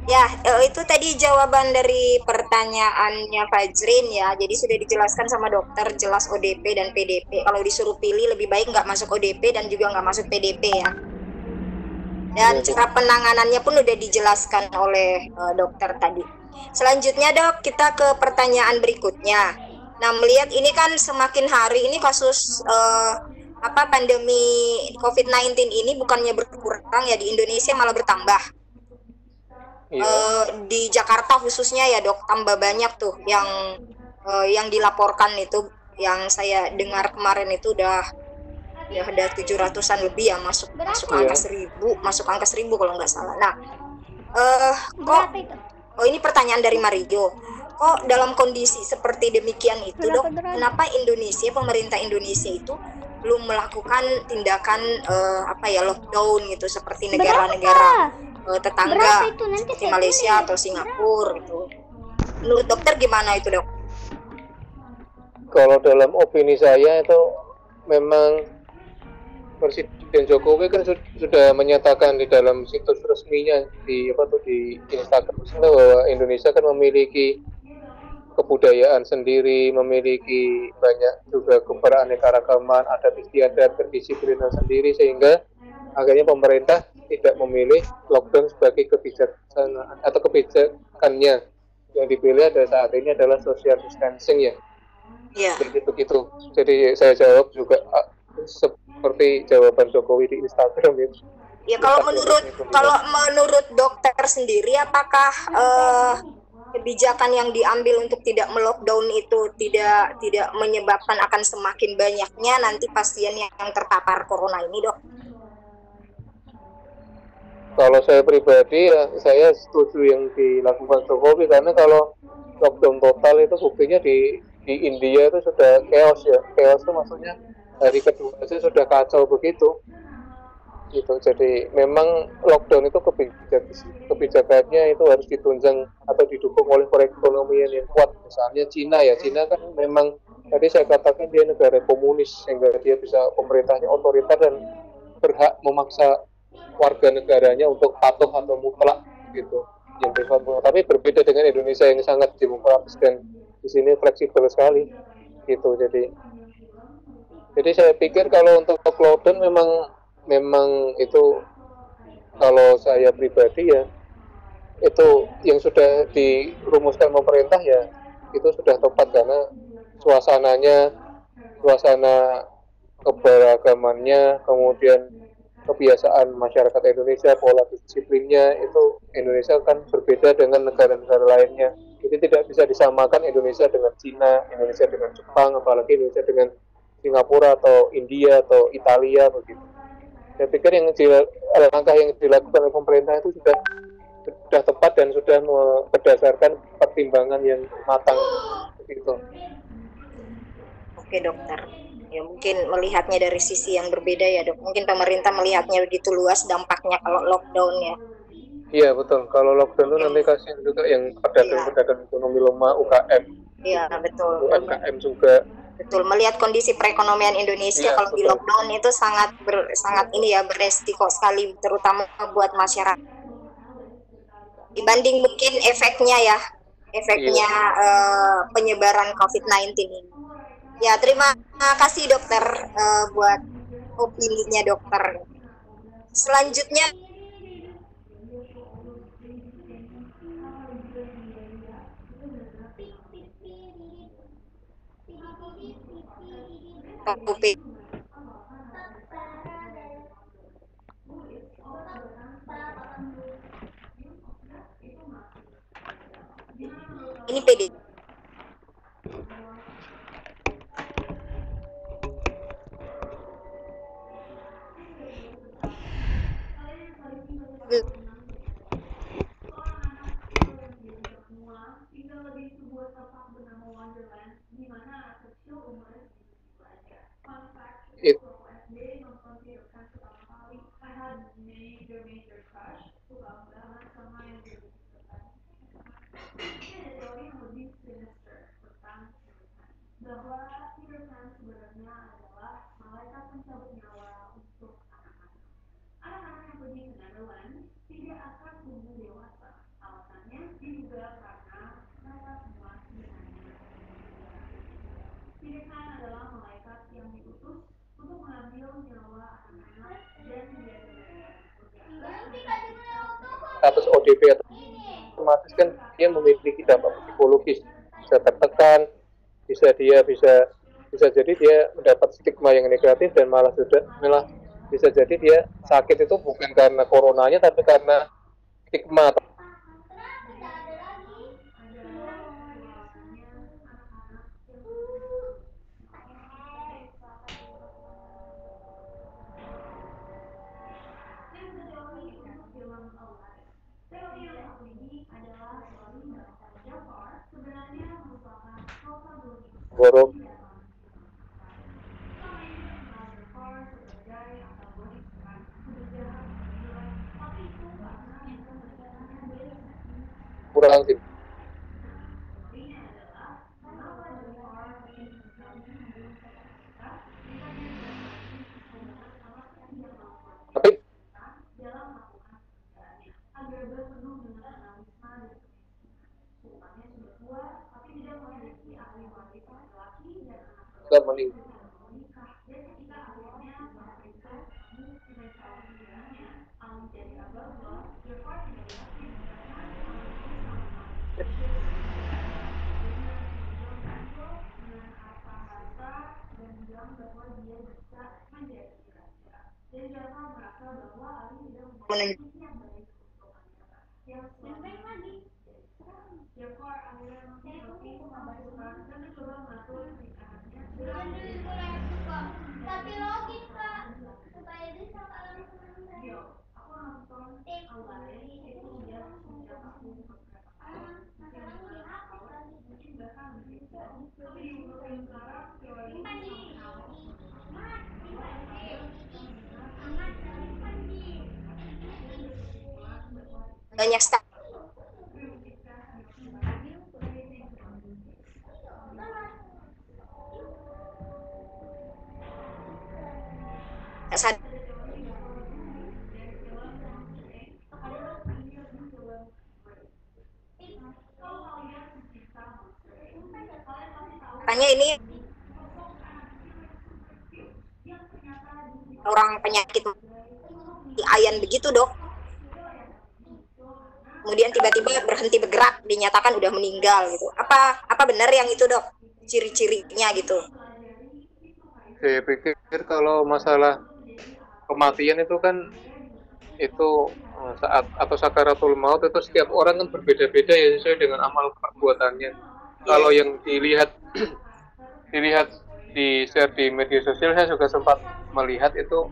Ya, itu tadi jawaban dari pertanyaannya Fajrin ya. Jadi sudah dijelaskan sama dokter, jelas ODP dan PDP. Kalau disuruh pilih lebih baik nggak masuk ODP dan juga nggak masuk PDP ya. Dan cara penanganannya pun udah dijelaskan oleh dokter tadi. Selanjutnya, Dok, kita ke pertanyaan berikutnya. Nah, melihat ini kan semakin hari ini kasus pandemi COVID-19 ini bukannya berkurang ya, di Indonesia malah bertambah. Di Jakarta khususnya ya, Dok, tambah banyak tuh yang dilaporkan itu, yang saya dengar kemarin itu udah ada 700-an lebih ya, masuk angka 1000 kalau nggak salah. Nah, ini pertanyaan dari Mario. Kok dalam kondisi seperti demikian itu, Dok, kenapa pemerintah Indonesia itu belum melakukan tindakan lockdown gitu seperti negara-negara tetangga seperti Malaysia atau Singapura gitu. Menurut dokter gimana itu, Dok? Kalau dalam opini saya itu memang Presiden Jokowi kan sudah menyatakan di dalam situs resminya di Instagram bahwa Indonesia kan memiliki kebudayaan sendiri, memiliki banyak juga keberaneka-ragaman, adat istiadat, kedisiplinan sendiri, sehingga akhirnya pemerintah tidak memilih lockdown sebagai kebijaksanaan atau kebijakannya. Yang dipilih saat ini adalah social distancing ya. Iya. Begitu. Jadi saya jawab juga seperti jawaban Jokowi di Instagram itu. Ya, kalau menurut dokter sendiri, apakah kebijakan yang diambil untuk tidak melockdown itu tidak menyebabkan akan semakin banyaknya nanti pasien yang terpapar corona ini, Dok? Kalau saya pribadi ya saya setuju yang dilakukan Jokowi, karena kalau lockdown total itu buktinya di India itu sudah chaos ya. Chaos itu maksudnya hari kedua saja sudah kacau begitu. Gitu. Jadi memang lockdown itu kebijakannya itu harus ditunjang atau didukung oleh perekonomian yang kuat. Misalnya Cina ya, Cina kan memang tadi saya katakan dia negara komunis, sehingga dia bisa pemerintahnya otoriter dan berhak memaksa warga negaranya untuk patuh atau mutlak gitu. Tapi berbeda dengan Indonesia yang sangat demokratis dan di sini fleksibel sekali gitu. Jadi saya pikir kalau untuk lockdown memang itu, kalau saya pribadi ya itu yang sudah dirumuskan pemerintah ya itu sudah tepat, karena suasana keberagamannya, kemudian kebiasaan masyarakat Indonesia, pola disiplinnya itu Indonesia kan berbeda dengan negara-negara lainnya. Jadi tidak bisa disamakan Indonesia dengan Cina, Indonesia dengan Jepang, apalagi Indonesia dengan Singapura atau India atau Italia begitu. Saya pikir langkah yang dilakukan oleh pemerintah itu sudah tepat dan sudah berdasarkan pertimbangan yang matang begitu. Oke, dokter. Ya mungkin melihatnya dari sisi yang berbeda ya, Dok. Mungkin pemerintah melihatnya begitu luas dampaknya kalau lockdown ya. Iya betul. Kalau lockdown itu nanti kasihan juga yang pedagang ekonomi lemah, UKM. Iya betul. UMKM juga. Betul. Melihat kondisi perekonomian Indonesia kalau di lockdown itu sangat beresiko sekali, terutama buat masyarakat. Dibanding mungkin efeknya penyebaran COVID-19 ini. Ya, terima kasih dokter buat opininya dokter. Selanjutnya topik ini PD. Status ODP atau otomatis kan dia memiliki dampak psikologis, bisa tertekan, bisa jadi dia mendapat stigma yang negatif dan malah bisa jadi dia sakit itu bukan karena coronanya tapi karena stigma. Borong. kurang sih. Tapi sudah meninggal. Banyak sekali. Tanya ini orang penyakit ayan begitu, Dok. Kemudian tiba-tiba berhenti bergerak, dinyatakan udah meninggal gitu. Apa benar yang itu, Dok? Ciri-cirinya gitu. Saya pikir kalau masalah kematian itu kan itu saat atau sakaratul maut itu setiap orang kan berbeda-beda ya sesuai dengan amal perbuatannya. Kalau yang dilihat di share di media sosial, saya juga sempat melihat itu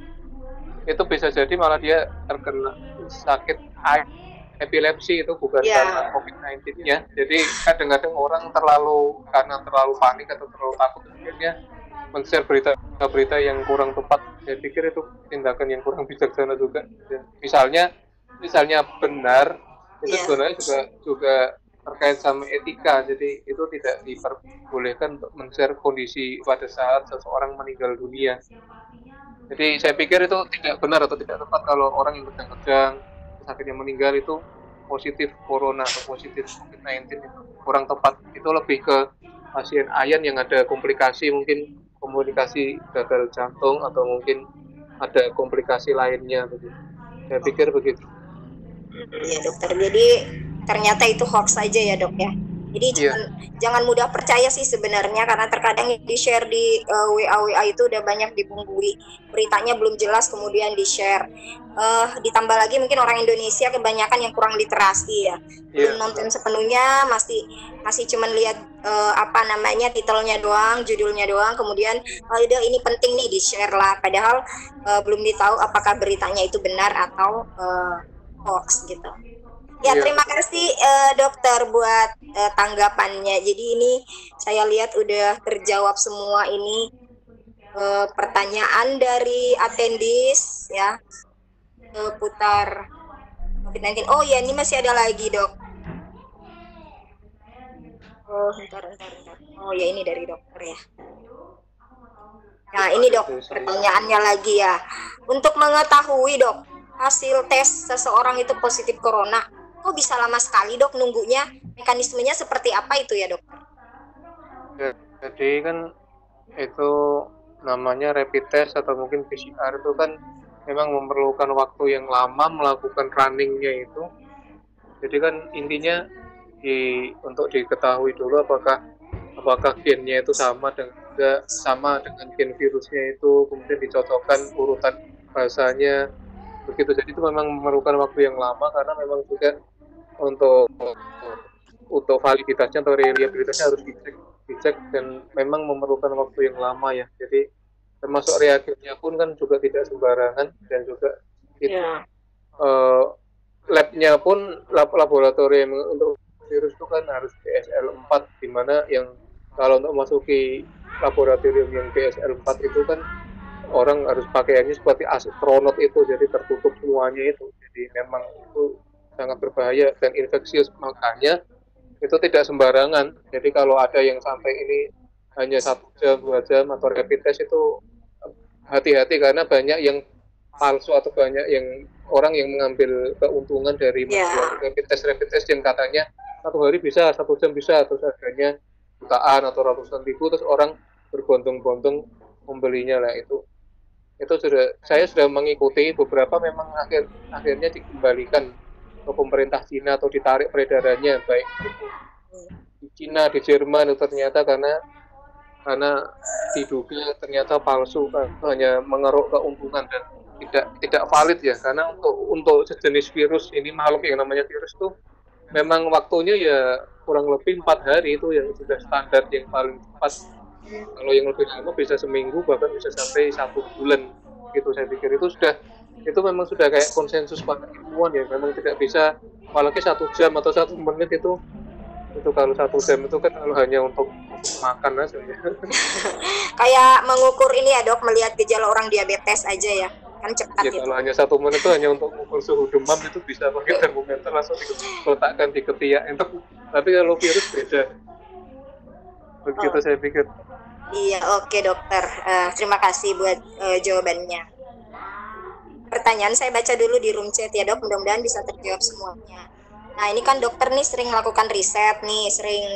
bisa jadi malah dia terkena sakit epilepsi, itu bukan karena COVID-19 ya. Jadi kadang-kadang orang karena terlalu panik atau terlalu takut, akhirnya men-share berita-berita yang kurang tepat. Saya pikir itu tindakan yang kurang bijaksana juga. Misalnya benar, itu sebenarnya juga terkait sama etika. Jadi itu tidak diperbolehkan untuk men-share kondisi pada saat seseorang meninggal dunia. Jadi saya pikir itu tidak benar atau tidak tepat kalau orang yang sedang sakitnya meninggal itu positif corona atau positif COVID-19, itu kurang tepat. Itu lebih ke pasien ayan yang ada komplikasi, mungkin komunikasi gagal jantung atau mungkin ada komplikasi lainnya begitu. Saya pikir begitu. Iya, Dokter. Jadi ternyata itu hoax saja ya, Dok ya. Jadi jangan mudah percaya sih sebenarnya, karena terkadang di-share di WA itu udah banyak dibumbui. Beritanya belum jelas kemudian di-share. Ditambah lagi mungkin orang Indonesia kebanyakan yang kurang literasi ya. Belum nonton sepenuhnya, masih cuman lihat titelnya doang, judulnya doang, kemudian udah ini penting nih di-share lah, padahal belum ditahu apakah beritanya itu benar atau hoax gitu. Ya, terima kasih Dokter buat tanggapannya. Jadi ini saya lihat udah terjawab semua ini pertanyaan dari atendis ya, putar COVID-19. Oh ya, ini masih ada lagi, Dok. Oh, bentar. Oh ya, ini dari dokter ya. Nah, ini Dok, pertanyaannya lagi ya. Untuk mengetahui, Dok, hasil tes seseorang itu positif corona, kok bisa lama sekali, Dok, nunggunya? Mekanismenya seperti apa itu ya, Dokter? Jadi kan itu namanya rapid test atau mungkin PCR, itu kan memang memerlukan waktu yang lama melakukan runningnya itu. Jadi kan intinya untuk diketahui dulu apakah gennya itu sama dengan gen virusnya itu, kemudian dicocokkan urutan bahasanya begitu. Jadi itu memang memerlukan waktu yang lama, karena memang juga untuk validitasnya atau reliabilitasnya harus dicek dan memang memerlukan waktu yang lama ya. Jadi termasuk reagennya pun kan juga tidak sembarangan, dan juga labnya pun laboratorium untuk virus itu kan harus BSL 4, di mana yang kalau untuk masuki laboratorium yang BSL 4 itu kan orang harus pakaiannya seperti astronot itu, jadi tertutup semuanya itu. Jadi memang itu sangat berbahaya dan infeksius, makanya itu tidak sembarangan. Jadi kalau ada yang sampai ini hanya 1 jam, 2 jam atau rapid test itu hati-hati, karena banyak yang palsu atau banyak yang orang yang mengambil keuntungan dari membuat rapid test yang katanya 1 hari bisa, 1 jam bisa, terus harganya jutaan atau ratusan ribu, terus orang berbondong-bondong membelinya lah. Itu saya sudah mengikuti beberapa, memang akhirnya dikembalikan ke pemerintah Cina atau ditarik peredarannya, baik di Cina, di Jerman, itu ternyata karena diduga ternyata palsu, hanya mengeruk keuntungan dan tidak valid ya, karena untuk sejenis virus ini, makhluk yang namanya virus itu memang waktunya ya kurang lebih 4 hari, itu yang sudah standar yang paling cepat. Kalau yang lebih lama bisa seminggu, bahkan bisa sampai 1 bulan gitu. Saya pikir itu memang sudah kayak konsensus para ilmuwan ya, memang tidak bisa, apalagi 1 jam atau 1 menit itu kalau 1 jam itu kan kalau hanya untuk makan aja ya. Kayak mengukur ini ya dok, melihat gejala orang diabetes aja ya, kan cepat ya, gitu. kalau hanya 1 menit itu hanya untuk mengukur suhu demam, itu bisa pakai termometer langsung diletakkan di ketiak. Tapi kalau virus beda. Begitu saya pikir. Iya, oke dokter. Terima kasih buat jawabannya. Pertanyaan saya baca dulu di room chat ya dok, mudah-mudahan bisa terjawab semuanya. Nah ini kan dokter nih sering melakukan riset nih, sering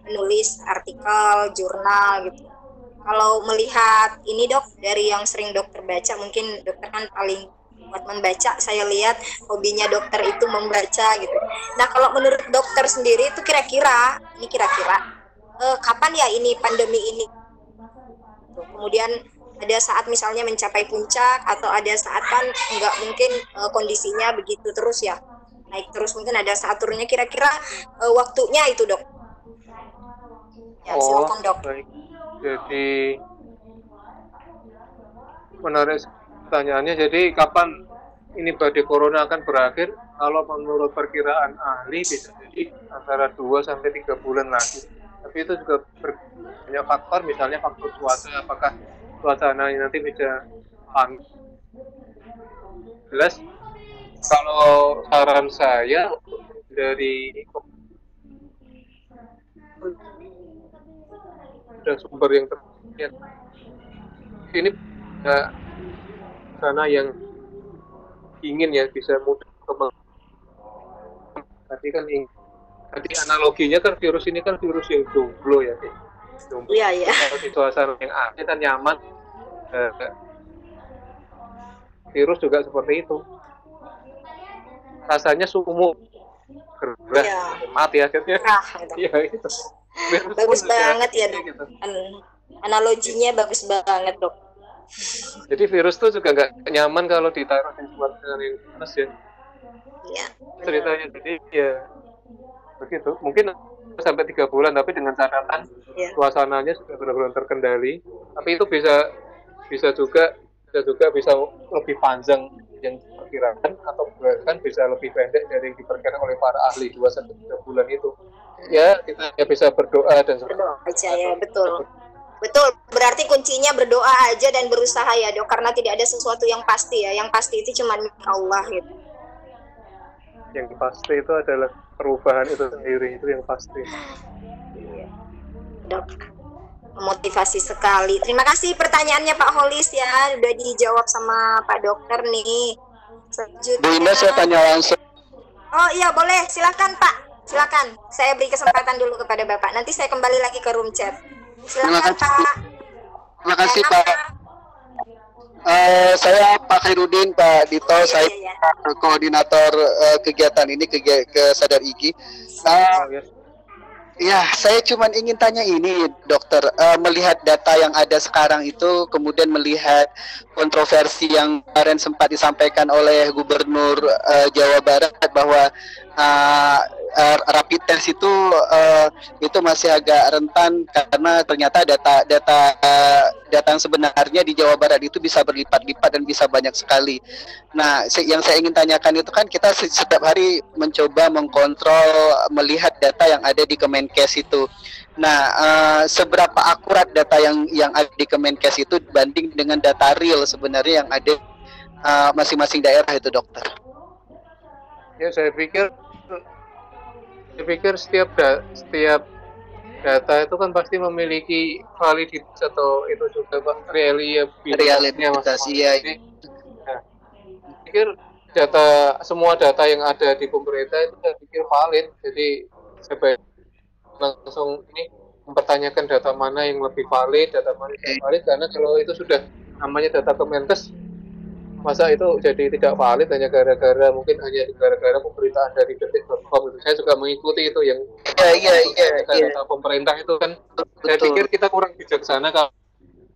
menulis artikel, jurnal gitu. Kalau melihat ini dok, dari yang sering dokter baca, mungkin dokter kan paling buat membaca, saya lihat hobinya dokter itu membaca gitu. Nah kalau menurut dokter sendiri itu kira-kira kapan ya ini pandemi ini? Kemudian ada saat misalnya mencapai puncak, atau ada saat kan nggak mungkin kondisinya begitu terus ya, naik terus, mungkin ada saat turunnya, kira-kira waktunya itu dok. Ya, silakan dok. Baik. Jadi menarik pertanyaannya. Jadi kapan ini badai corona akan berakhir? Kalau menurut perkiraan ahli bisa jadi antara 2 sampai 3 bulan lagi. Tapi itu juga banyak faktor, misalnya faktor cuaca, apakah suasananya nanti bisa panas. Jelas, kalau saran saya dari sumber yang terlihat ini sana yang ingin ya bisa mudah tapi kan tadi analoginya kan virus ini kan virus yang jomblo ya. Iya. Kalau di suasana yang asli kan nyaman, virus juga seperti itu, rasanya sumuk, gerah, mati akhirnya. Ya, itu. Bagus banget ya dok, gitu. Analoginya bagus banget dok. Jadi virus tuh juga nggak nyaman kalau ditaruh di suasana yang panas ya. Iya. Ceritanya jadi ya begitu. Mungkin sampai 3 bulan, tapi dengan catatan suasananya sudah benar-benar terkendali. Tapi itu bisa juga bisa lebih panjang yang diperkirakan, atau bahkan bisa lebih pendek dari yang diperkirakan oleh para ahli, 2-3 bulan itu. Ya, kita bisa berdoa dan berdoa aja ya, betul. Berarti kuncinya berdoa aja dan berusaha ya dok, karena tidak ada sesuatu yang pasti ya. Yang pasti itu cuma milik Allah gitu. Yang pasti itu adalah perubahan itu sendiri, itu yang pasti. Iya. Dok, memotivasi sekali. Terima kasih pertanyaannya Pak Holis ya, udah dijawab sama Pak Dokter nih. Selanjutnya, Bu Indah, saya tanya langsung. Oh iya boleh, silakan Pak. Silakan, saya beri kesempatan dulu kepada Bapak. Nanti saya kembali lagi ke room chat. Silakan Pak. Terima kasih Pak. Saya Pak Khairuddin, Pak Dito, saya koordinator kegiatan ini ke Sadar Igi. Ya, saya cuma ingin tanya ini, dokter, melihat data yang ada sekarang itu, kemudian melihat kontroversi yang kemarin sempat disampaikan oleh Gubernur Jawa Barat bahwa rapid test itu masih agak rentan karena ternyata data yang sebenarnya di Jawa Barat itu bisa berlipat-lipat dan bisa banyak sekali. Nah, yang saya ingin tanyakan itu kan kita setiap hari mencoba mengkontrol, melihat data yang ada di Kemenkes itu. Nah, seberapa akurat data yang ada di Kemenkes itu dibanding dengan data real sebenarnya yang ada masing-masing daerah itu, dokter? Ya saya pikir setiap data itu kan pasti memiliki validitas atau itu juga Pak reliabilitasnya Mas. Realitas iya. Jadi nah, saya pikir semua data yang ada di pemerintah itu saya pikir valid. Jadi saya langsung ini mempertanyakan data mana yang lebih valid, data mana yang tidak valid, karena kalau itu sudah namanya data Kemenkes, masa itu jadi tidak valid hanya gara-gara pemberitaan dari detik.com itu. Saya juga mengikuti itu yang data pemerintah itu kan. Saya pikir kita kurang bijaksana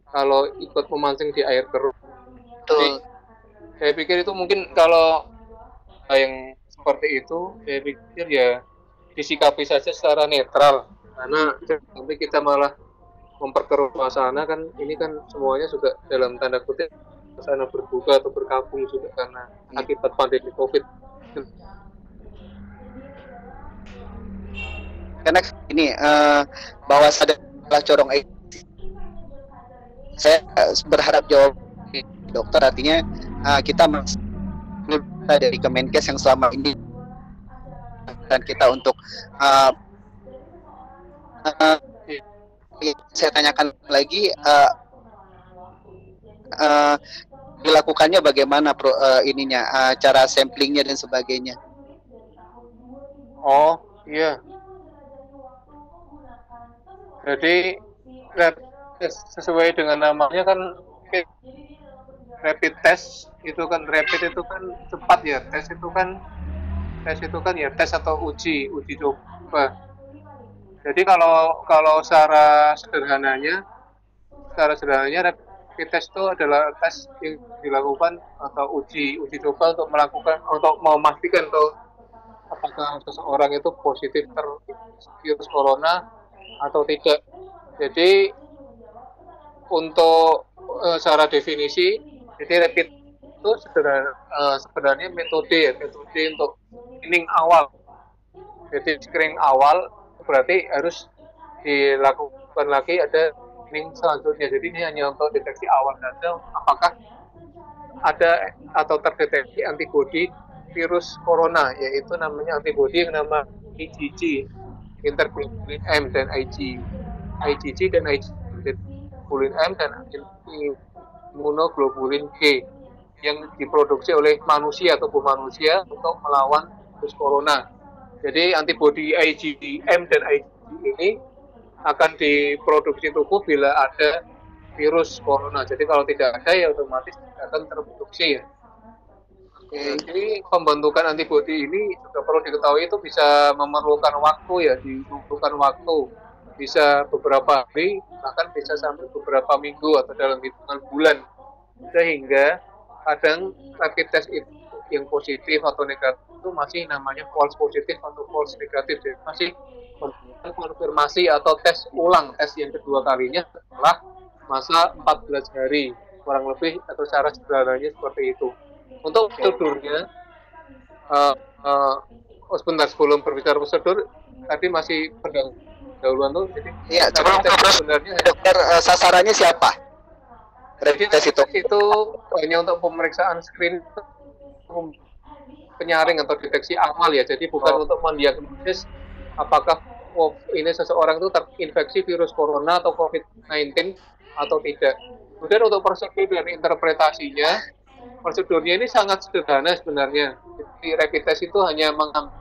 kalau ikut memancing di air keruh. Jadi saya pikir itu mungkin kalau yang seperti itu, saya pikir ya disikapi saja secara netral, karena nanti kita malah memperkeruh suasana kan. Ini kan semuanya juga dalam tanda kutip suasana berbuka atau berkabung juga karena akibat pandemi COVID. Karena ini bahwa adalah corong saya berharap jawab dokter, artinya kita dari Kemenkes yang selama ini dan kita untuk saya tanyakan lagi dilakukannya bagaimana ininya cara samplingnya dan sebagainya. Oh iya, jadi sesuai dengan namanya kan rapid test itu kan, rapid itu kan cepat ya, tes itu kan ya tes atau uji coba. Jadi kalau secara sederhananya rapid test itu adalah tes yang dilakukan atau uji coba untuk memastikan apakah seseorang itu positif virus corona atau tidak. Jadi untuk secara definisi, jadi rapid itu sebenarnya metode untuk screening awal. Jadi screening awal berarti harus dilakukan lagi ada screening selanjutnya. Jadi ini hanya untuk deteksi awal saja apakah ada atau terdeteksi antibodi virus corona, yaitu namanya antibodi yang nama IgG, interglobulin M dan IgG dan globulin M dan immunoglobulin G yang diproduksi oleh tubuh manusia untuk melawan virus corona. Jadi antibodi IgM dan IgG ini akan diproduksi tubuh bila ada virus corona. Jadi kalau tidak ada ya otomatis tidak akan terproduksi ya. Jadi pembentukan antibodi ini juga perlu diketahui itu bisa memerlukan waktu, bisa beberapa hari, bahkan bisa sampai beberapa minggu atau dalam hitungan bulan, sehingga kadang rapid test itu yang positif atau negatif itu masih namanya false positif atau false negatif, jadi masih konfirmasi atau tes yang kedua kalinya setelah masa 14 hari kurang lebih, atau secara sederhananya seperti itu. Untuk prosedurnya, sebentar sebelum berbicara prosedur, tadi masih pendahuluan tuh. Jadi ya, sebenarnya dokter sasarannya siapa? Jadi tes itu hanya untuk pemeriksaan screen penyaring atau deteksi awal ya. Jadi bukan untuk mendiagnosis apakah ini seseorang itu terinfeksi virus corona atau COVID-19 atau tidak. Kemudian untuk prosedur dan interpretasinya, prosedurnya ini sangat sederhana sebenarnya. Jadi rapid test itu hanya mengambil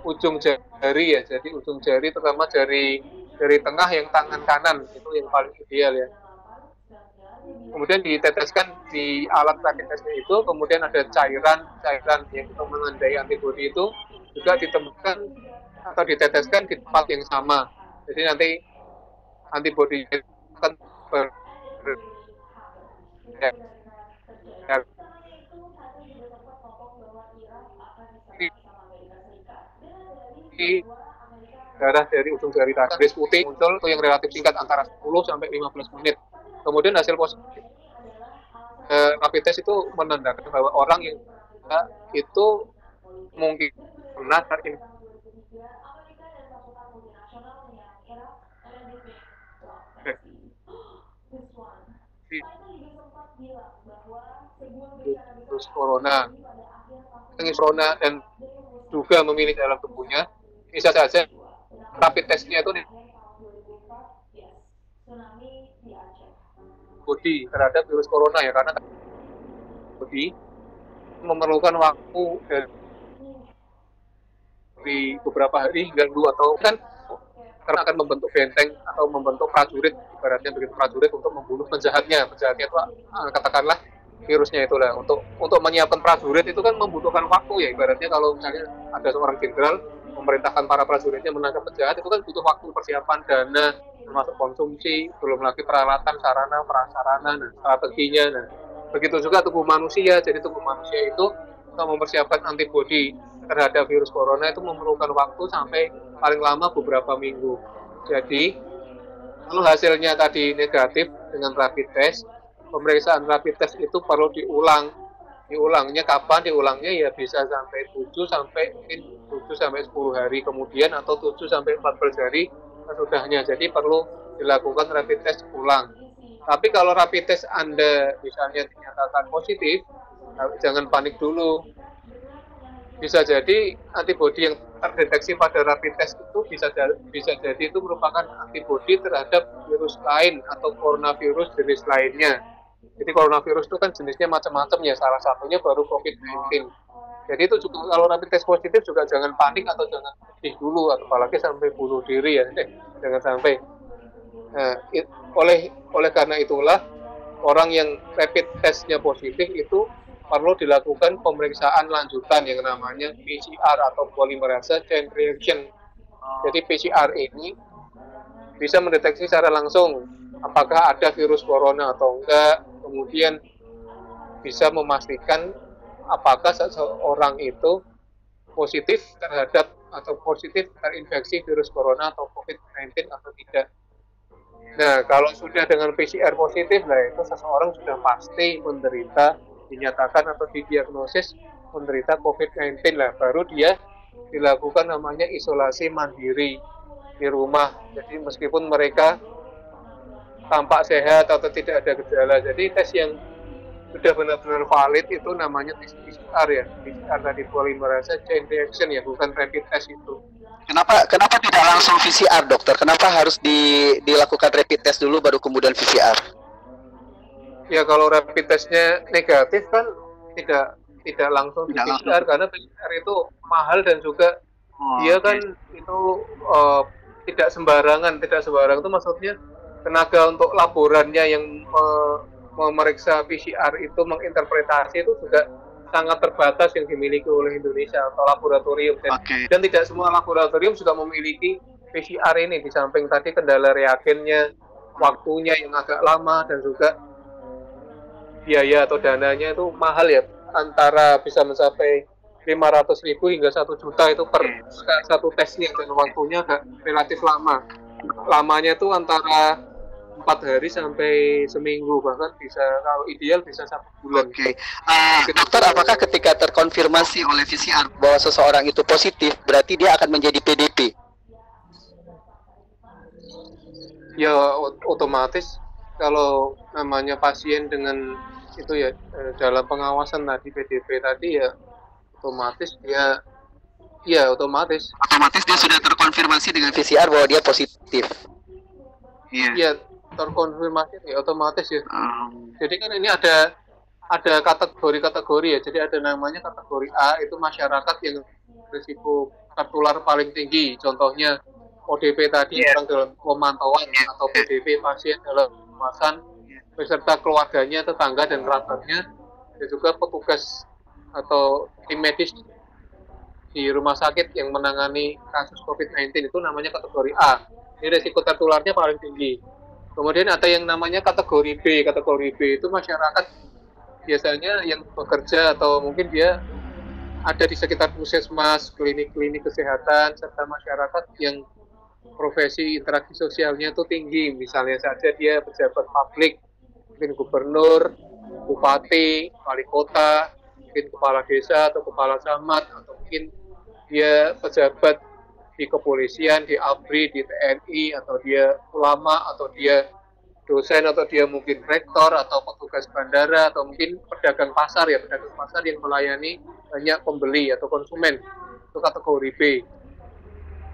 ujung jari ya. Jadi ujung jari, terutama jari tengah yang tangan kanan, itu yang paling ideal ya. Kemudian diteteskan di alat rapid testnya itu, kemudian ada cairan yang itu menandai antibodi itu juga ditemukan atau diteteskan di tempat yang sama. Jadi nanti antibodi akan darah dari ujung jari tadi, garis putih muncul yang relatif singkat antara 10 sampai 15 menit. Kemudian hasil positif rapid test itu menandakan bahwa orang yang itu mungkin pernah virus corona. corona dan juga memilih dalam tubuhnya, bisa saja rapid testnya itu body terhadap virus corona ya, karena body memerlukan waktu dari beberapa hari hingga minggu atau kan karena akan membentuk benteng atau membentuk prajurit, ibaratnya begitu, prajurit untuk membunuh penjahatnya itu katakanlah virusnya itulah. Untuk menyiapkan prajurit itu kan membutuhkan waktu ya, ibaratnya kalau misalnya ada seorang jenderal memerintahkan para prajuritnya menangkap penjahat, itu kan butuh waktu, persiapan dana termasuk konsumsi, belum lagi peralatan, sarana, prasarana, nah, strateginya. Nah, begitu juga tubuh manusia. Jadi tubuh manusia itu untuk mempersiapkan antibodi terhadap virus corona itu memerlukan waktu sampai paling lama beberapa minggu. Jadi kalau hasilnya tadi negatif dengan rapid test, pemeriksaan rapid test itu perlu diulang. Diulangnya kapan? Diulangnya ya bisa sampai 7 sampai 10 hari kemudian atau 7 sampai 14 hari sesudahnya. Jadi perlu dilakukan rapid test ulang. Tapi kalau rapid test Anda misalnya dinyatakan positif, jangan panik dulu. Bisa jadi antibodi yang terdeteksi pada rapid test itu bisa jadi itu merupakan antibodi terhadap virus lain atau coronavirus jenis lainnya. Jadi coronavirus itu kan jenisnya macam-macam ya, salah satunya baru COVID-19. Jadi itu juga kalau rapid test positif juga jangan panik atau jangan sedih dulu, atau apalagi sampai bunuh diri ya, jangan sampai. Oleh karena itulah orang yang rapid testnya positif itu perlu dilakukan pemeriksaan lanjutan yang namanya PCR atau polymerase chain reaction. Jadi PCR ini bisa mendeteksi secara langsung apakah ada virus corona atau enggak, kemudian bisa memastikan apakah seseorang itu positif terhadap atau positif terinfeksi virus corona atau COVID-19 atau tidak. Nah, kalau sudah dengan PCR positif, nah itu seseorang sudah pasti dinyatakan atau didiagnosis menderita COVID-19 lah, baru dia dilakukan namanya isolasi mandiri di rumah. Jadi meskipun mereka tampak sehat atau tidak ada gejala, jadi tes yang sudah benar-benar valid itu namanya tes PCR ya, PCR tadi polymerase chain reaction ya, bukan rapid test itu. Kenapa tidak langsung PCR, dokter? Kenapa harus dilakukan rapid test dulu baru kemudian PCR? Ya kalau rapid testnya negatif kan tidak langsung di PCR, karena PCR itu mahal dan juga dia kan itu tidak sembarangan itu maksudnya tenaga untuk laborannya yang memeriksa PCR itu, menginterpretasi itu juga sangat terbatas yang dimiliki oleh Indonesia atau laboratorium. Dan tidak semua laboratorium juga memiliki PCR ini, di samping tadi kendala reagennya, waktunya yang agak lama, dan juga biaya atau dananya itu mahal ya, antara bisa mencapai 500.000 hingga 1 juta itu per satu tesnya, dan waktunya agak relatif lama. Lamanya itu antara 4 hari sampai seminggu, bahkan bisa kalau ideal bisa 1 bulan. Dokter, apakah ketika terkonfirmasi oleh PCR bahwa seseorang itu positif, berarti dia akan menjadi PDP? Ya otomatis kalau namanya pasien dengan itu ya dalam pengawasan tadi PDP tadi ya otomatis dia otomatis dia sudah terkonfirmasi dengan PCR bahwa dia positif. Iya, terkonfirmasi ya otomatis ya. Jadi kan ini ada kategori-kategori ya. Jadi ada namanya kategori A, itu masyarakat yang risiko tertular paling tinggi. Contohnya ODP tadi, orang dalam pemantauan, atau PDP pasien dalam pengawasan beserta keluarganya, tetangga dan kerabatnya, dan juga petugas atau tim medis di rumah sakit yang menangani kasus COVID-19 itu namanya kategori A. Ini risiko tertularnya paling tinggi. Kemudian ada yang namanya kategori B. Kategori B itu masyarakat biasanya yang bekerja atau mungkin dia ada di sekitar puskesmas, klinik-klinik kesehatan, serta masyarakat yang profesi interaksi sosialnya itu tinggi. Misalnya saja dia pejabat publik, mungkin gubernur, bupati, wali kota, mungkin kepala desa atau kepala camat, atau mungkin dia pejabat di kepolisian, di ABRI, di TNI, atau dia ulama, atau dia dosen atau dia mungkin rektor atau petugas bandara atau mungkin pedagang pasar yang melayani banyak pembeli atau konsumen, itu kategori B.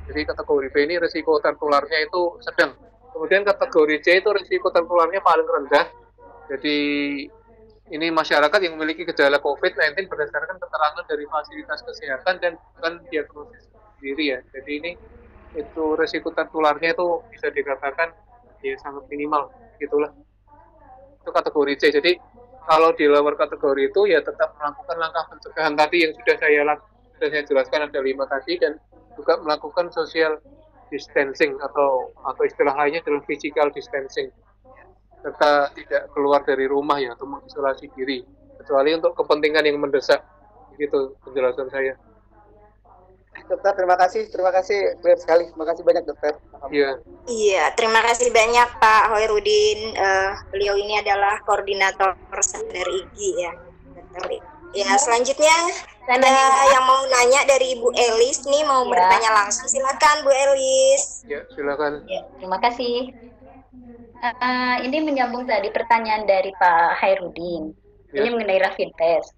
Jadi kategori B ini risiko tertularnya itu sedang. Kemudian kategori C itu risiko tertularnya paling rendah. Jadi ini masyarakat yang memiliki gejala COVID-19 berdasarkan keterangan dari fasilitas kesehatan dan bukan diagnosis sendiri ya. Jadi ini itu risiko tertularnya itu bisa dikatakan ya sangat minimal gitulah. Itu kategori C. Jadi kalau di lower kategori itu ya tetap melakukan langkah pencegahan tadi yang sudah saya jelaskan ada 5 tadi, dan juga melakukan social distancing atau istilah lainnya adalah physical distancing, serta tidak keluar dari rumah ya atau mengisolasi diri kecuali untuk kepentingan yang mendesak. Begitu penjelasan saya. Dokter, terima kasih clear sekali. Terima kasih banyak dokter. Iya, terima kasih banyak Pak Hoirudin. Beliau ini adalah koordinator Sadar IGI ya. Ya, selanjutnya ada yang mau nanya dari Ibu Elis nih, mau bertanya langsung. Silakan Bu Elis. Ya, silakan. Ya, terima kasih. Ini menyambung tadi pertanyaan dari Pak Hairudin. Ini mengenai rapid test.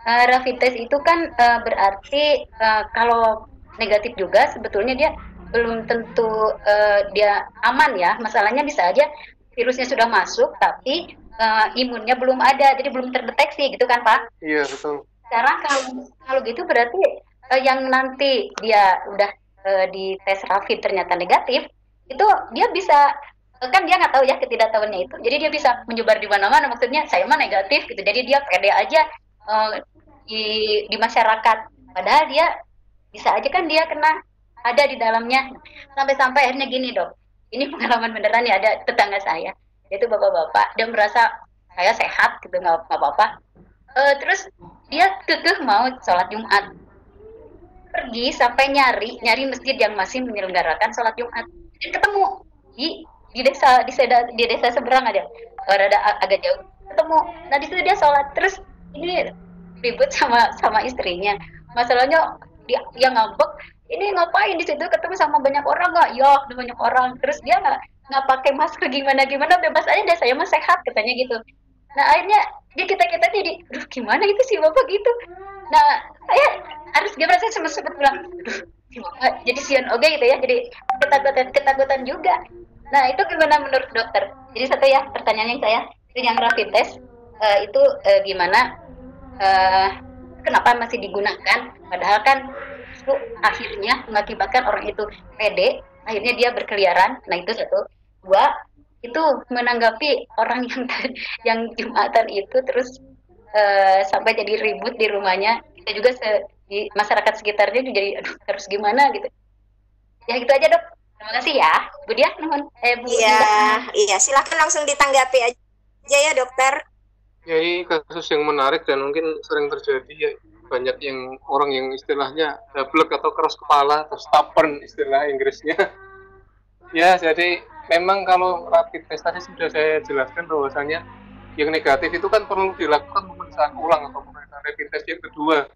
Rapid test itu kan berarti kalau negatif juga sebetulnya dia belum tentu dia aman ya. Masalahnya bisa aja virusnya sudah masuk tapi imunnya belum ada, jadi belum terdeteksi gitu kan Pak? Iya, betul. Sekarang kalau gitu berarti yang nanti dia udah di tes rapid ternyata negatif, itu dia bisa, kan dia nggak tahu ya ketidaktahuannya itu, jadi dia bisa menyebar di mana-mana, maksudnya saya mah negatif gitu, jadi dia pede aja di masyarakat, padahal dia bisa aja kan dia kena ada di dalamnya, sampai-sampai akhirnya gini Dok, ini pengalaman beneran ya, ada tetangga saya, itu bapak-bapak, dia merasa saya sehat gitu, nggak apa-apa, terus dia kekeh mau sholat Jumat, pergi sampai nyari masjid yang masih menyelenggarakan sholat Jumat, dan ketemu di desa seberang ada, rada agak jauh, ketemu, nah di situ dia sholat, terus ini ribut sama istrinya, masalahnya dia ngambek, ini ngapain di situ ketemu sama banyak orang nggak? Ya, banyak orang. Terus dia nggak pakai masker gimana bebas aja deh, saya mah sehat katanya gitu. Nah akhirnya kita jadi, aduh gimana itu sih bapak gitu. Nah saya harus gimana, saya sempat bilang, aduh jadi sian oke gitu ya, jadi ketakutan juga. Nah itu gimana menurut dokter? Jadi satu ya pertanyaannya saya, itu yang rapid test itu gimana? Kenapa masih digunakan? Padahal kan itu akhirnya mengakibatkan orang itu pede, akhirnya dia berkeliaran. Nah itu satu. Dua, itu menanggapi orang yang Jumatan itu terus sampai jadi ribut di rumahnya, kita juga di masyarakat sekitarnya juga jadi aduh harus gimana gitu. Ya gitu aja Dok. Terima kasih ya Bu Dia. Bu Iya silakan langsung ditanggapi aja ya dokter. Ya, ini kasus yang menarik dan mungkin sering terjadi ya, banyak yang orang yang istilahnya dablek atau keras kepala atau stubborn istilah Inggrisnya. Ya, jadi memang kalau rapid test tadi sudah saya jelaskan bahwasanya yang negatif itu kan perlu dilakukan pemeriksaan ulang atau pemeriksaan rapid test yang kedua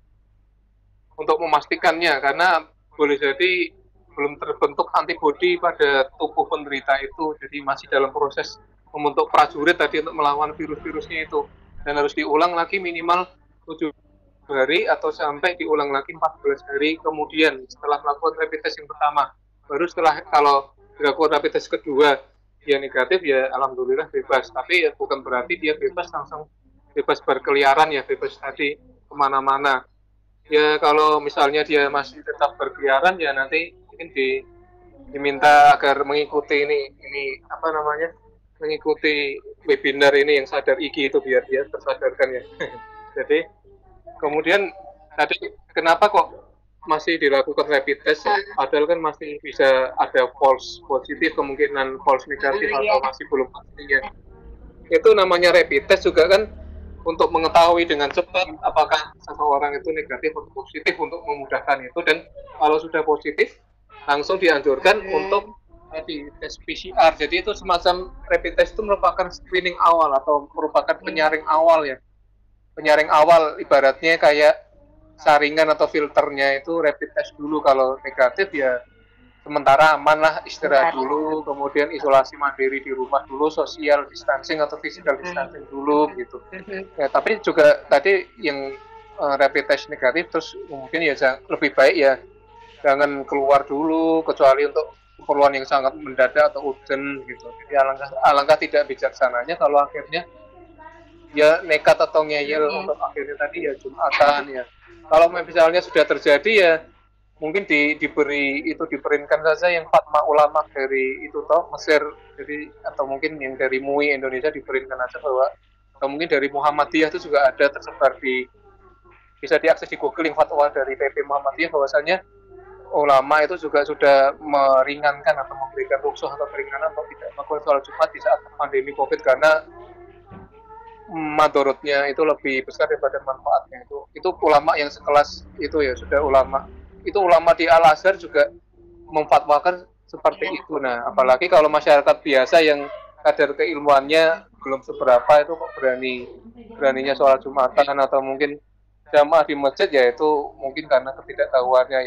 untuk memastikannya, karena boleh jadi belum terbentuk antibodi pada tubuh penderita itu, jadi masih dalam proses membentuk prajurit tadi untuk melawan virus-virusnya itu, dan harus diulang lagi minimal 7 hari atau sampai diulang lagi 14 hari kemudian setelah melakukan rapid test yang pertama. Baru setelah kalau dilakukan rapid test kedua dia negatif ya alhamdulillah bebas, tapi ya bukan berarti dia bebas langsung bebas berkeliaran ya, bebas tadi kemana-mana ya. Kalau misalnya dia masih tetap berkeliaran ya nanti mungkin diminta agar mengikuti ini apa namanya, mengikuti webinar ini yang Sadar IGI itu biar dia tersadarkan ya. Jadi kemudian tadi kenapa kok masih dilakukan rapid test padahal kan masih bisa ada false positif, kemungkinan false negatif atau masih belum pasti ya. Itu namanya rapid test juga kan untuk mengetahui dengan cepat apakah seseorang itu negatif atau positif untuk memudahkan itu, dan kalau sudah positif langsung dianjurkan untuk di tes PCR. Jadi itu semacam rapid test itu merupakan screening awal atau merupakan penyaring awal ya. Penyaring awal ibaratnya kayak saringan atau filternya itu rapid test dulu, kalau negatif ya sementara aman lah, istirahat dulu, kemudian isolasi mandiri di rumah dulu, social distancing atau physical distancing dulu gitu. Ya, tapi juga tadi yang rapid test negatif, terus mungkin ya lebih baik ya jangan keluar dulu kecuali untuk keperluan yang sangat mendadak atau urgent gitu. Jadi alangkah tidak bijaksananya kalau akhirnya ya nekat atau ngeyel untuk akhirnya tadi ya Jumatan ya. Kalau misalnya sudah terjadi ya mungkin diberikan saja yang fatwa ulama dari itu toh Mesir, jadi atau mungkin yang dari MUI Indonesia diberikan aja bahwa atau mungkin dari Muhammadiyah itu juga ada tersebar bisa diakses di Google yang fatwa dari PP Muhammadiyah bahwasanya ulama itu juga sudah meringankan atau memberikan rukhsah atau keringanan untuk tidak melakukan sholat Jumat di saat pandemi Covid karena madorotnya itu lebih besar daripada manfaatnya. Itu ulama yang sekelas itu ya sudah ulama. Itu ulama di Al-Azhar juga memfatwakan seperti itu. Nah, apalagi kalau masyarakat biasa yang kadar keilmuannya belum seberapa itu kok beraninya sholat Jumatan atau mungkin jamaah di masjid, ya itu mungkin karena ketidaktahuannya.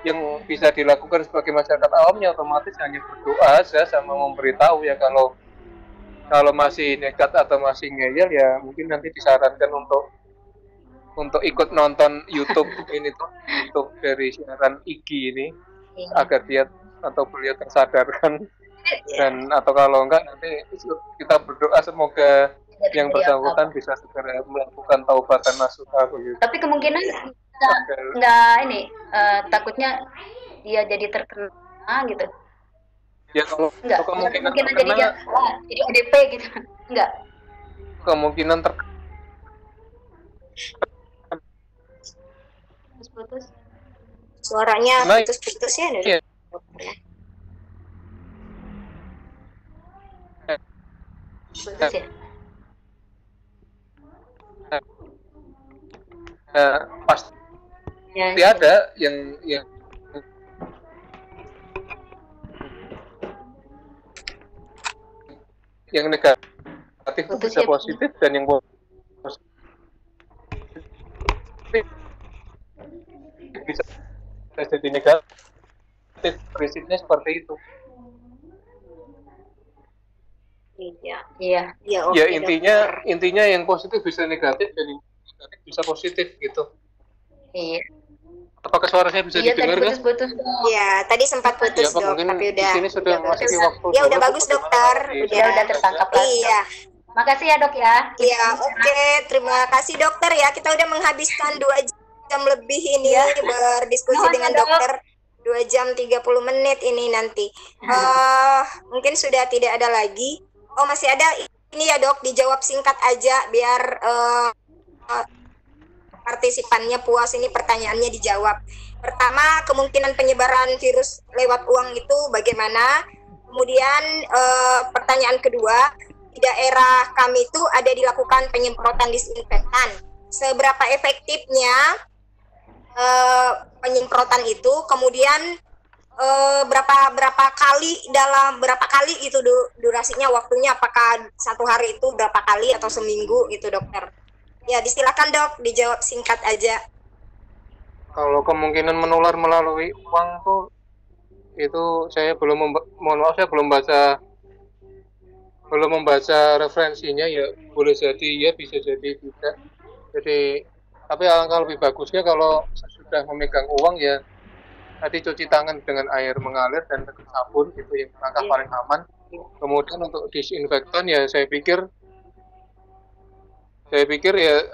Yang bisa dilakukan sebagai masyarakat awamnya otomatis hanya berdoa saja sama memberitahu ya kalau masih nekat atau masih ngeyel ya mungkin nanti disarankan untuk ikut nonton YouTube ini tuh, YouTube dari siaran IGI ini agar dia atau beliau tersadarkan, dan atau kalau enggak nanti kita berdoa semoga yang bersangkutan bisa segera melakukan taubatan nasuha begitu. Tapi kemungkinan enggak ini takutnya dia jadi terkena gitu. Ya kalau kemungkinan terkena, jadi ODP gitu. Enggak. Kemungkinan putus. Suaranya putus-putus ya. Iya. Putus ya. Pasti ada yang negatif itu bisa positif dan yang positif bisa jadi negatif. Prinsipnya seperti itu. Iya. Ya intinya yang positif bisa negatif dan yang negatif bisa positif gitu. Iya. Apakah suara saya bisa didengar kan? Iya, tadi sempat putus ya, dok, tapi udah. Di sini sudah masih waktu. Ya udah bagus dokter. Udah tertangkap lagi. Iya. Makasih ya dok ya. Iya, oke. Terima kasih dokter ya. Kita udah menghabiskan 2 jam lebih ini berdiskusi dengan dokter. 2 jam 30 menit ini nanti. Mungkin sudah tidak ada lagi. Oh masih ada ini ya dok, dijawab singkat aja biar partisipannya puas, ini pertanyaannya dijawab. Pertama, kemungkinan penyebaran virus lewat uang itu bagaimana? Kemudian pertanyaan kedua, di daerah kami itu ada dilakukan penyemprotan disinfektan. Seberapa efektifnya penyemprotan itu? Kemudian berapa kali itu durasinya, waktunya, apakah 1 hari itu berapa kali atau seminggu gitu dokter? Ya, disilakan dok, dijawab singkat aja. Kalau kemungkinan menular melalui uang tuh, itu saya belum membaca referensinya ya, boleh jadi ya, bisa jadi tidak. Jadi, tapi alangkah lebih bagusnya kalau sudah memegang uang ya, tadi cuci tangan dengan air mengalir dan dengan sabun, itu yang langkah paling aman. Kemudian untuk disinfektan ya saya pikir ya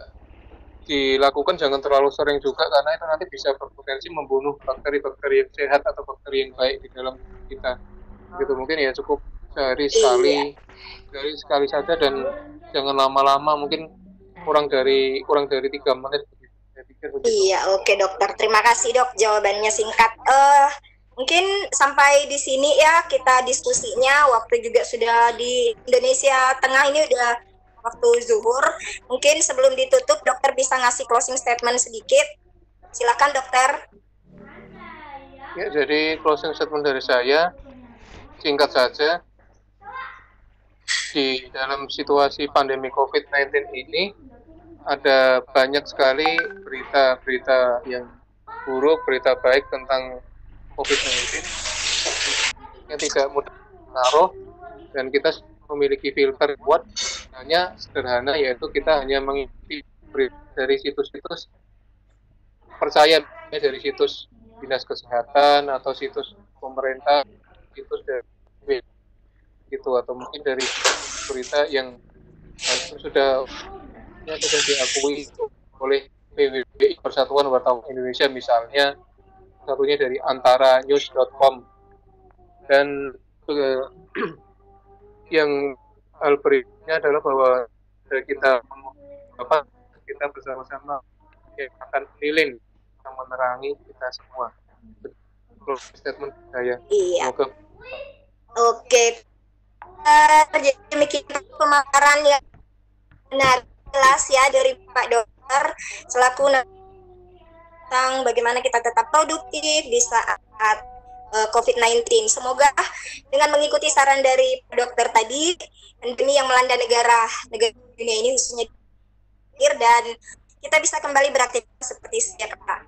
dilakukan jangan terlalu sering juga, karena itu nanti bisa berpotensi membunuh bakteri-bakteri yang sehat atau bakteri yang baik di dalam kita. Gitu mungkin ya cukup sehari sekali saja, dan jangan lama-lama, mungkin kurang dari 3 menit. Iya, oke dokter. Terima kasih dok, jawabannya singkat. Mungkin sampai di sini ya kita diskusinya. Waktu juga sudah di Indonesia Tengah ini udah waktu zuhur. Mungkin sebelum ditutup dokter bisa ngasih closing statement sedikit. Silakan dokter. Ya, jadi closing statement dari saya singkat saja. Di dalam situasi pandemi COVID-19 ini ada banyak sekali berita-berita yang buruk, berita baik tentang COVID-19 yang tidak mudah menaruh, dan kita memiliki filter buat hanya sederhana, yaitu kita hanya mengikuti dari situs-situs percaya, dari situs dinas kesehatan atau situs pemerintah, situs dari gitu, atau mungkin dari berita yang sudah diakui oleh PWBI, Persatuan Wartawan Indonesia misalnya, satunya dari antaranews.com. Dan yang hal berikutnya adalah bahwa kita bersama-sama akan keliling yang menerangi kita semua. Statement saya. Iya. Semoga Oke. Jadi demikian pemaparan yang benar jelas ya dari Pak Dokter selaku tentang bagaimana kita tetap produktif di saat COVID-19. Semoga dengan mengikuti saran dari Pak Dokter tadi, pandemi yang melanda negara dunia ini khususnya dan kita bisa kembali beraktivitas seperti sedia kala.